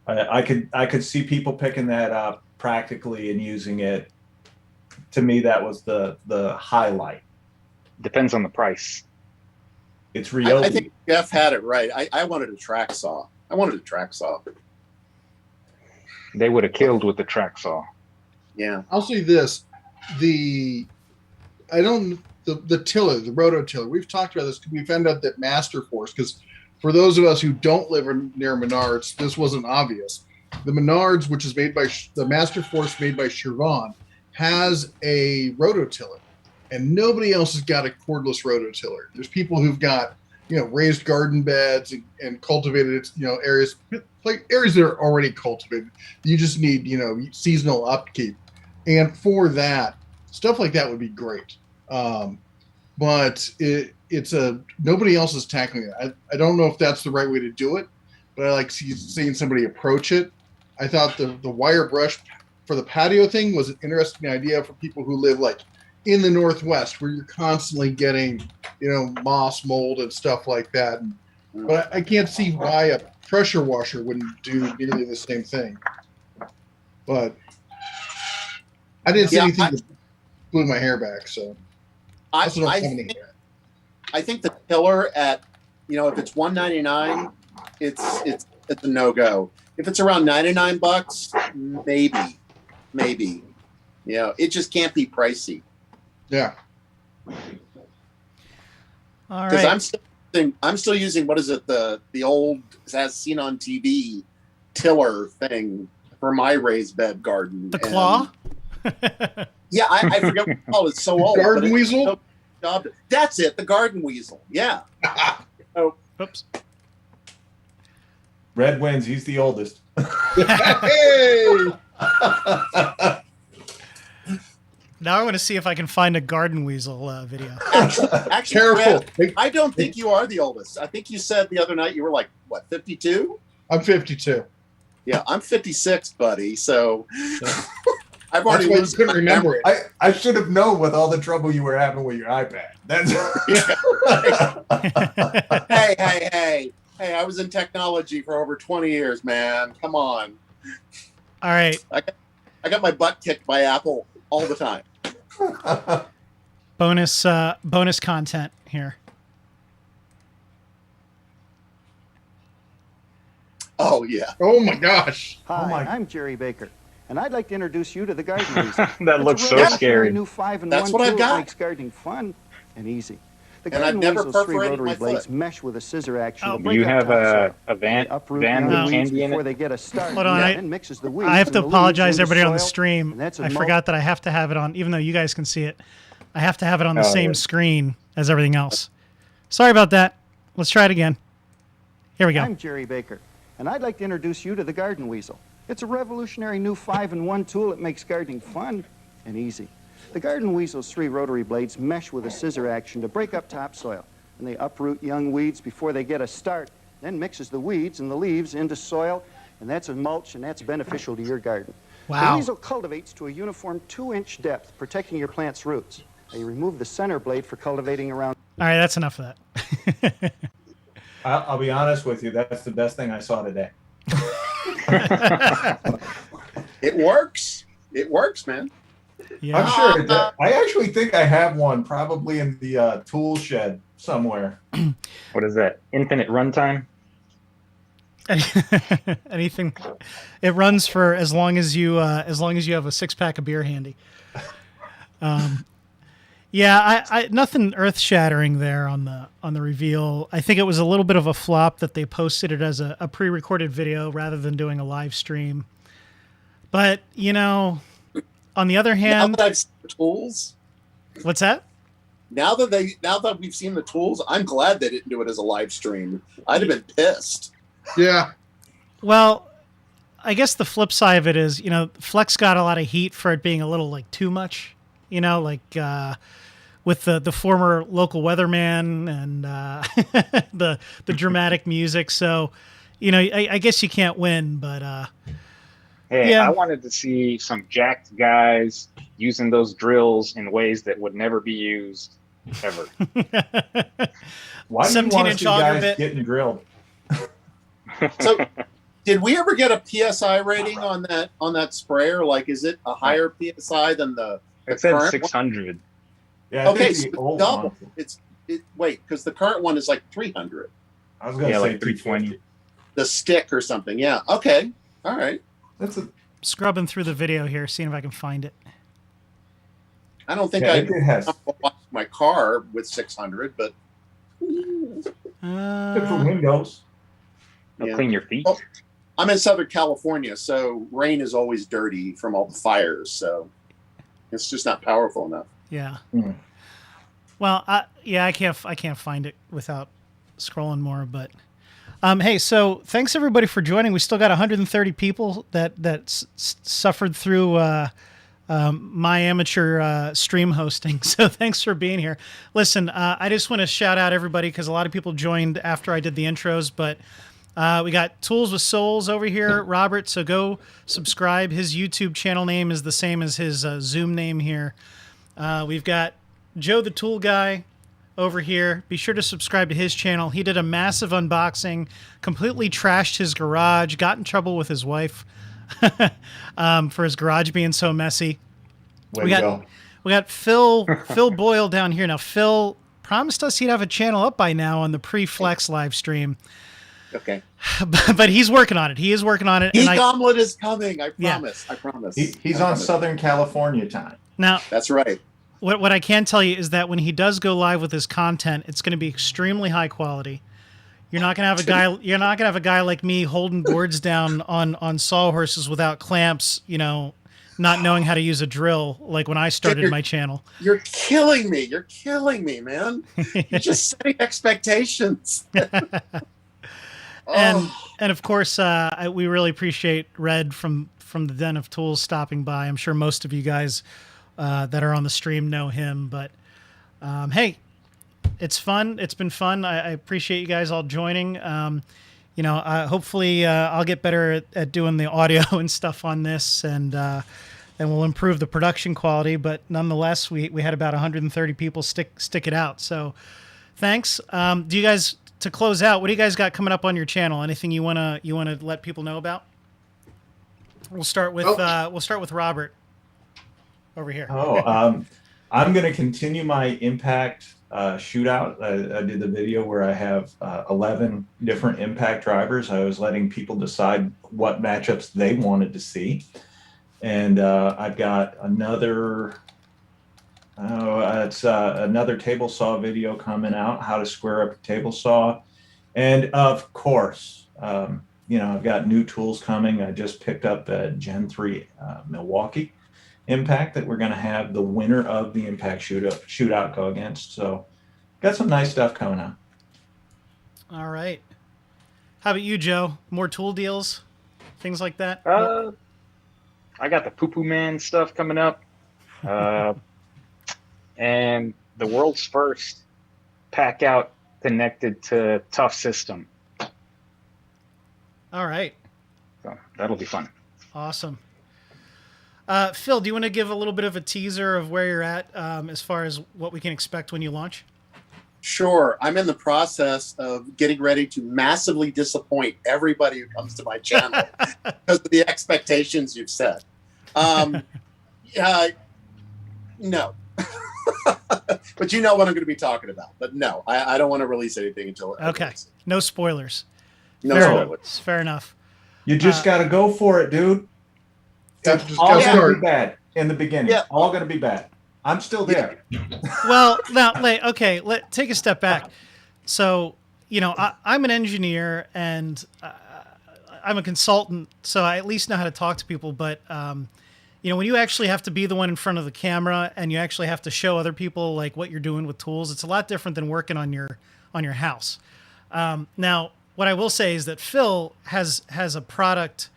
Speaker 3: I could see people picking that up practically and using it. To me, that was the highlight.
Speaker 5: Depends on the price.
Speaker 3: It's Ryobi.
Speaker 2: I think Jeff had it right. I wanted a track saw.
Speaker 5: They would have killed with the track saw.
Speaker 2: Yeah.
Speaker 4: I'll say this: the tiller, the roto tiller. We've talked about this. We found out that Master Force, because for those of us who don't live near Menards, this wasn't obvious. The Menards, which is made by the Master Force, made by Chevron, has a rototiller, and nobody else has got a cordless rototiller. There's people who've got, raised garden beds and cultivated, areas, like areas that are already cultivated. You just need, seasonal upkeep. And for that, stuff like that would be great. But it's nobody else is tackling it. I don't know if that's the right way to do it, but I like seeing somebody approach it. I thought the wire brush for the patio thing was an interesting idea for people who live like in the Northwest, where you're constantly getting, moss, mold, and stuff like that. But I can't see why a pressure washer wouldn't do nearly the same thing. But I didn't see anything that blew my hair back. So
Speaker 2: I think the tiller at, if it's $199, it's a no-go. If it's around $99, maybe. It just can't be pricey.
Speaker 4: Yeah.
Speaker 1: All
Speaker 2: Because
Speaker 1: right.
Speaker 2: I'm still using what is it, the old as seen on TV tiller thing for my raised bed garden.
Speaker 1: The claw?
Speaker 2: Yeah, I forget what it's called. It's so old.
Speaker 4: Garden weasel?
Speaker 2: That's it, the garden weasel. Yeah.
Speaker 1: Oops.
Speaker 3: Red wins. He's the oldest.
Speaker 4: Hey!
Speaker 1: Now I want to see if I can find a garden weasel video.
Speaker 2: Actually,
Speaker 4: Careful.
Speaker 2: Brad, I don't think you are the oldest. I think you said the other night you were like, what, 52?
Speaker 4: I'm 52.
Speaker 2: Yeah, I'm 56, buddy. So I've
Speaker 4: That's
Speaker 2: already
Speaker 4: why you
Speaker 2: lost
Speaker 4: couldn't
Speaker 2: my
Speaker 4: remember it.
Speaker 3: I should have known with all the trouble you were having with your iPad. That's
Speaker 2: Hey, I was in technology for over 20 years, man. Come on.
Speaker 1: All right.
Speaker 2: I got my butt kicked by Apple all the time.
Speaker 1: Bonus content here.
Speaker 2: Oh, yeah.
Speaker 4: Oh, my gosh.
Speaker 13: Hi, I'm Jerry Baker, and I'd like to introduce you to the garden weasel.
Speaker 5: That looks
Speaker 13: It's
Speaker 5: so
Speaker 13: a revolutionary
Speaker 5: scary.
Speaker 13: new 5-in-1
Speaker 2: That's what I've
Speaker 13: tool
Speaker 2: got.
Speaker 13: that makes gardening fun and easy. The
Speaker 2: And I've
Speaker 13: garden
Speaker 2: never
Speaker 13: weasel's 3
Speaker 2: perforated
Speaker 13: rotary
Speaker 2: my
Speaker 13: blades
Speaker 2: foot.
Speaker 13: mesh with a scissor action.
Speaker 1: Oh.
Speaker 13: to
Speaker 5: Do
Speaker 13: break
Speaker 5: you
Speaker 13: up
Speaker 5: have
Speaker 13: topsoil.
Speaker 5: a van
Speaker 13: They uproot
Speaker 5: van
Speaker 13: young
Speaker 5: with
Speaker 13: weeds
Speaker 5: candy in
Speaker 13: before
Speaker 5: it?
Speaker 13: they get a start.
Speaker 1: Hold on,
Speaker 13: and mixes the weeds
Speaker 1: I have to
Speaker 13: and the leaves
Speaker 1: apologize
Speaker 13: into
Speaker 1: everybody on the
Speaker 13: soil,
Speaker 1: stream.
Speaker 13: and that's a
Speaker 1: I
Speaker 13: mulch.
Speaker 1: forgot that I have to have it on, even though you guys can see it. I have to have it on the
Speaker 5: Oh,
Speaker 1: same
Speaker 5: yeah.
Speaker 1: screen as everything else. Sorry about that. Let's try it again. Here we go.
Speaker 13: I'm Jerry Baker, and I'd like to introduce you to the garden weasel. It's a revolutionary new 5-in-1 tool that makes gardening fun and easy. The garden weasel's 3 rotary blades mesh with a scissor action to break up topsoil, and they uproot young weeds before they get a start, then mixes the weeds and the leaves into soil, and that's a mulch, and that's beneficial to your garden.
Speaker 1: Wow.
Speaker 13: The weasel cultivates to a uniform 2-inch depth, protecting your plant's roots. Now, you remove the center blade for cultivating around.
Speaker 1: All right, that's enough of that.
Speaker 3: I'll be honest with you. That's the best thing I saw today.
Speaker 2: It works. It works, man.
Speaker 1: Yeah.
Speaker 3: I'm sure. I actually think I have one probably in the tool shed somewhere.
Speaker 5: What is that? Infinite runtime?
Speaker 1: Anything. It runs for as long as you have a 6-pack of beer handy. Yeah, I nothing earth shattering there on the reveal. I think it was a little bit of a flop that they posted it as a pre-recorded video rather than doing a live stream. But on the other hand,
Speaker 2: Now that I've seen the tools,
Speaker 1: what's that?
Speaker 2: now that we've seen the tools, I'm glad they didn't do it as a live stream. I'd have been pissed.
Speaker 4: Yeah.
Speaker 1: Well, I guess the flip side of it is, Flex got a lot of heat for it being a little like too much, with the former local weatherman and the dramatic music. So, I guess you can't win, but
Speaker 5: Hey,
Speaker 1: yeah.
Speaker 5: I wanted to see some jacked guys using those drills in ways that would never be used ever.
Speaker 3: Why do you want to
Speaker 1: 17-inch
Speaker 3: see
Speaker 1: auger
Speaker 3: guys
Speaker 1: bit.
Speaker 3: getting drilled?
Speaker 2: So, did we ever get a PSI rating on that sprayer? Like, is it a higher PSI than the
Speaker 5: It said
Speaker 2: current one?
Speaker 5: 600.
Speaker 3: Yeah, I
Speaker 2: Okay,
Speaker 3: think
Speaker 2: so
Speaker 3: the
Speaker 2: it's
Speaker 3: old
Speaker 2: double.
Speaker 3: one.
Speaker 2: Wait, because the current one is like 300.
Speaker 3: I was going to
Speaker 5: Yeah,
Speaker 3: say
Speaker 5: like 320.
Speaker 2: The stick or something. Yeah. Okay. All right.
Speaker 3: That's a.
Speaker 1: Scrubbing through the video here, seeing if I can find it.
Speaker 2: I don't think
Speaker 3: Yeah,
Speaker 2: I
Speaker 3: it has.
Speaker 2: wash my car with 600, but
Speaker 3: Good for
Speaker 1: Uh,
Speaker 3: windows.
Speaker 5: They'll
Speaker 2: Yeah.
Speaker 5: clean your feet.
Speaker 2: Oh. I'm in Southern California, so rain is always dirty from all the fires. So it's just not powerful enough.
Speaker 1: yeah.
Speaker 3: Hmm.
Speaker 1: Well, I can't find it without scrolling more. But hey, so thanks everybody for joining. We still got 130 people that suffered through my amateur stream hosting. So thanks for being here. Listen, I just want to shout out everybody because a lot of people joined after I did the intros, but we got Tools with Souls over here, Robert. So go subscribe. His YouTube channel name is the same as his Zoom name here. We've got Joe the Tool Guy over here. Be sure to subscribe to his channel. He did a massive unboxing, completely trashed his garage, got in trouble with his wife for his garage being so messy.
Speaker 3: Way
Speaker 1: We
Speaker 3: to
Speaker 1: got
Speaker 3: go.
Speaker 1: we got Phil Boyle down here. Now Phil promised us he'd have a channel up by now on the pre-Flex live stream.
Speaker 2: Okay.
Speaker 1: But he's working on it. He is working on it.
Speaker 2: Geek
Speaker 1: And
Speaker 2: Omelet is coming. I
Speaker 1: Yeah.
Speaker 2: promise. I promise.
Speaker 3: He's
Speaker 2: I
Speaker 3: on
Speaker 2: promise.
Speaker 3: Southern California time.
Speaker 1: now
Speaker 2: That's right.
Speaker 1: what I can tell you is that when he does go live with his content, it's going to be extremely high quality. You're not gonna have a guy. You're not gonna have a guy like me holding boards down on sawhorses without clamps. Not knowing how to use a drill like when I started my channel.
Speaker 2: You're killing me. You're killing me, man. You're just setting expectations.
Speaker 1: And of course, we really appreciate Red from the Den of Tools stopping by. I'm sure most of you guys that are on the stream know him, but hey. It's fun. It's been fun. I appreciate you guys all joining. Hopefully I'll get better at doing the audio and stuff on this, and we'll improve the production quality. But nonetheless, we had about 130 people stick it out. So thanks. Do you guys, to close out, what do you guys got coming up on your channel? Anything you wanna let people know about? We'll start with Robert over here.
Speaker 3: I'm going to continue my Impact shootout. I did the video where I have 11 different Impact drivers. I was letting people decide what matchups they wanted to see. And I've got another table saw video coming out, how to square up a table saw. And of course, I've got new tools coming. I just picked up a Gen 3 Milwaukee Impact that we're going to have the winner of the Impact shootout go against. So got some nice stuff coming out.
Speaker 1: All right. How about you, Joe? More tool deals, things like that?
Speaker 5: I got the Poo Poo Man stuff coming up. And the world's first pack out connected to Tough System.
Speaker 1: All right.
Speaker 5: So that'll be fun.
Speaker 1: Awesome. Phil, do you want to give a little bit of a teaser of where you're at as far as what we can expect when you launch?
Speaker 2: Sure. I'm in the process of getting ready to massively disappoint everybody who comes to my channel because of the expectations you've set. No. But you know what I'm going to be talking about. But no, I don't want to release anything until...
Speaker 1: Okay. No spoilers.
Speaker 2: No spoilers.
Speaker 1: Fair enough.
Speaker 3: You just got to go for it, dude. It's all going to be bad in the beginning. Yeah. All going to be bad. I'm still there.
Speaker 1: Well, now, let's take a step back. So, I'm an engineer and I'm a consultant, so I at least know how to talk to people. But, when you actually have to be the one in front of the camera and you actually have to show other people like what you're doing with tools, it's a lot different than working on your house. Now, what I will say is that Phil has a product.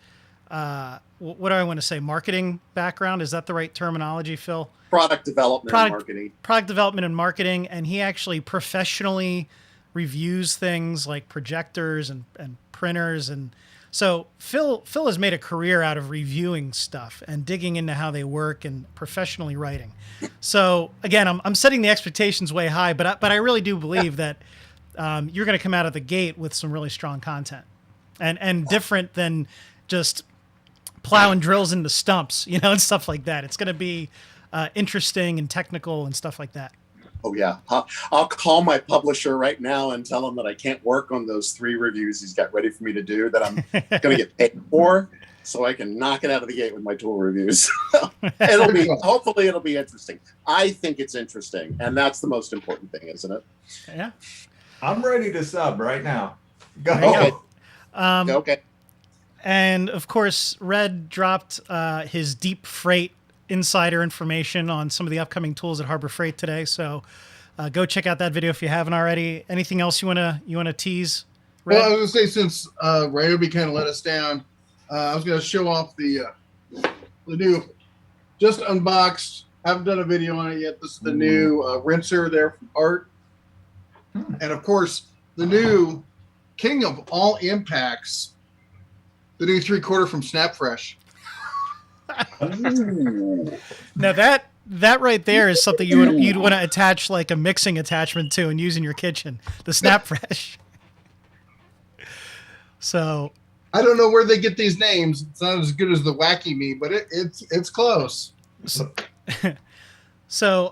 Speaker 1: What do I want to say? Marketing background? Is that the right terminology, Phil?
Speaker 2: Product development and marketing.
Speaker 1: Product development and marketing. And he actually professionally reviews things like projectors and printers. And so Phil has made a career out of reviewing stuff and digging into how they work and professionally writing. So again, I'm setting the expectations way high, but I really do believe that you're going to come out of the gate with some really strong content and different than just plowing drills into stumps, and stuff like that. It's going to be interesting and technical and stuff like that.
Speaker 2: Oh, yeah. I'll call my publisher right now and tell him that I can't work on those 3 reviews he's got ready for me to do that I'm going to get paid for, so I can knock it out of the gate with my tool reviews. Hopefully it'll be interesting. I think it's interesting, and that's the most important thing, isn't it?
Speaker 1: Yeah.
Speaker 3: I'm ready to sub right now. Go.
Speaker 2: Okay.
Speaker 1: Okay. And of course, Red dropped his deep freight insider information on some of the upcoming tools at Harbor Freight today. So go check out that video if you haven't already. Anything else you wanna tease, Red?
Speaker 4: Well, I was gonna say, since Ryobi kind of let us down, I was gonna show off the new, just unboxed. Haven't done a video on it yet. This is the new rinser there from Art, and of course the new king of all impacts, the new 3/4 from Snapfresh.
Speaker 1: Now that right there is something you'd want to attach like a mixing attachment to and use in your kitchen. The Snapfresh. So
Speaker 4: I don't know where they get these names. It's not as good as the Wacky Me, but it's close.
Speaker 1: So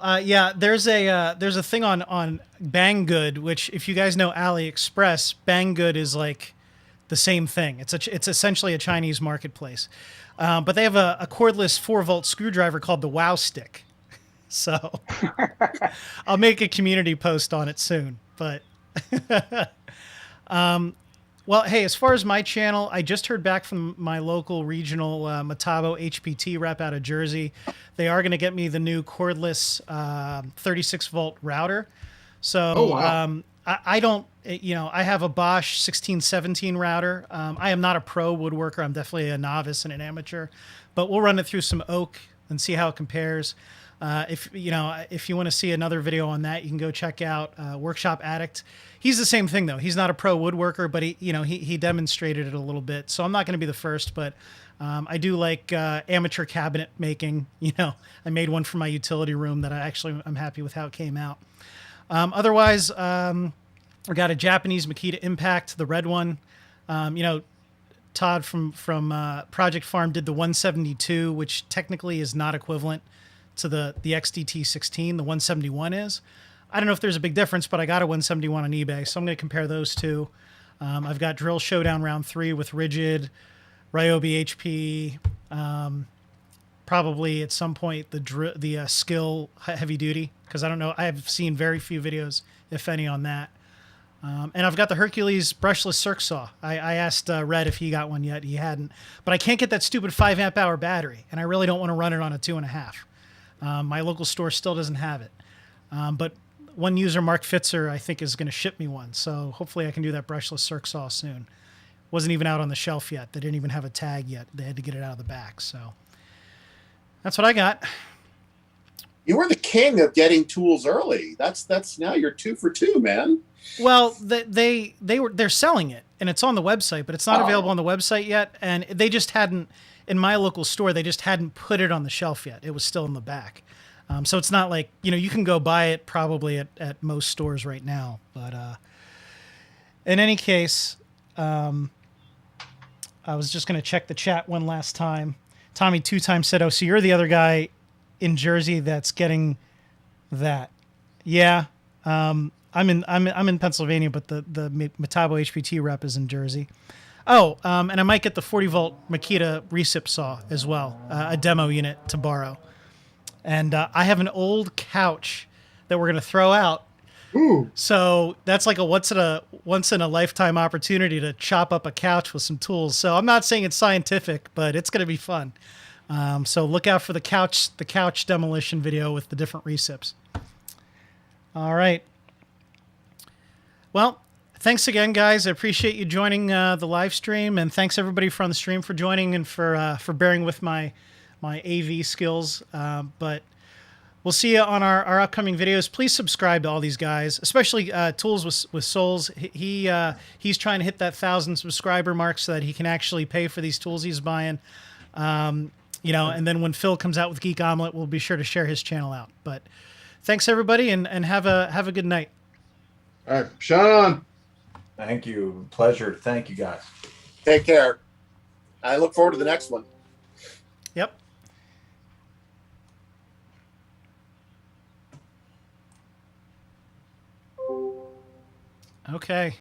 Speaker 1: there's a thing on Banggood, which if you guys know AliExpress, Banggood is like the same thing. It's essentially a Chinese marketplace, but they have a cordless 4-volt screwdriver called the Wow Stick. So I'll make a community post on it soon. But well, hey, as far as my channel, I just heard back from my local regional Metabo HPT rep out of Jersey. They are going to get me the new cordless 36-volt router. So
Speaker 4: Oh, wow.
Speaker 1: I don't, I have a Bosch 1617 router. I am not a pro woodworker. I'm definitely a novice and an amateur, but we'll run it through some oak and see how it compares. If you want to see another video on that, you can go check out Workshop Addict. He's the same thing though. He's not a pro woodworker, but he demonstrated it a little bit. So I'm not going to be the first, but I do like amateur cabinet making. I made one for my utility room that I'm happy with how it came out. Otherwise, we got a Japanese Makita Impact, the red one. Todd from Project Farm did the 172, which technically is not equivalent to the XDT16. The 171 is. I don't know if there's a big difference, but I got a 171 on eBay, so I'm going to compare those two. I've got Drill Showdown Round 3 with Rigid, Ryobi HP, probably at some point the Skill Heavy Duty, because I don't know. I've seen very few videos, if any, on that. And I've got the Hercules brushless circ saw. I asked Red if he got one yet. He hadn't. But I can't get that stupid 5 amp hour battery, and I really don't want to run it on a 2.5. My local store still doesn't have it. But one user, Mark Fitzer, I think is going to ship me one. So hopefully I can do that brushless circ saw soon. Wasn't even out on the shelf yet. They didn't even have a tag yet. They had to get it out of the back. So that's what I got.
Speaker 2: You were the king of getting tools early. That's now you're 2 for 2, man.
Speaker 1: Well, they're selling it, and it's on the website, but it's not available on the website yet. And they just hadn't, in my local store, they just hadn't put it on the shelf yet. It was still in the back. So it's not like, you can go buy it probably at most stores right now. But in any case, I was just going to check the chat one last time. Tommy 2 times said, "Oh, so you're the other guy in Jersey that's getting that?" Yeah. I'm in Pennsylvania, but the Metabo HPT rep is in Jersey. Oh, and I might get the 40-volt Makita recip saw as well, a demo unit to borrow. And I have an old couch that we're going to throw out.
Speaker 4: Ooh.
Speaker 1: So that's like a once in a lifetime opportunity to chop up a couch with some tools. So I'm not saying it's scientific, but it's going to be fun. So look out for the couch demolition video with the different recips. All right. Well, thanks again, guys. I appreciate you joining the live stream, and thanks everybody on the stream for joining and for bearing with my AV skills. But we'll see you on our upcoming videos. Please subscribe to all these guys, especially Tools with Souls. He's trying to hit that 1,000 subscriber mark so that he can actually pay for these tools he's buying. And then when Phil comes out with Geek Omelet, we'll be sure to share his channel out. But thanks everybody, and have a good night.
Speaker 4: All right, Sean.
Speaker 3: Thank you. Pleasure. Thank you, guys.
Speaker 2: Take care. I look forward to the next one.
Speaker 1: Yep. Okay.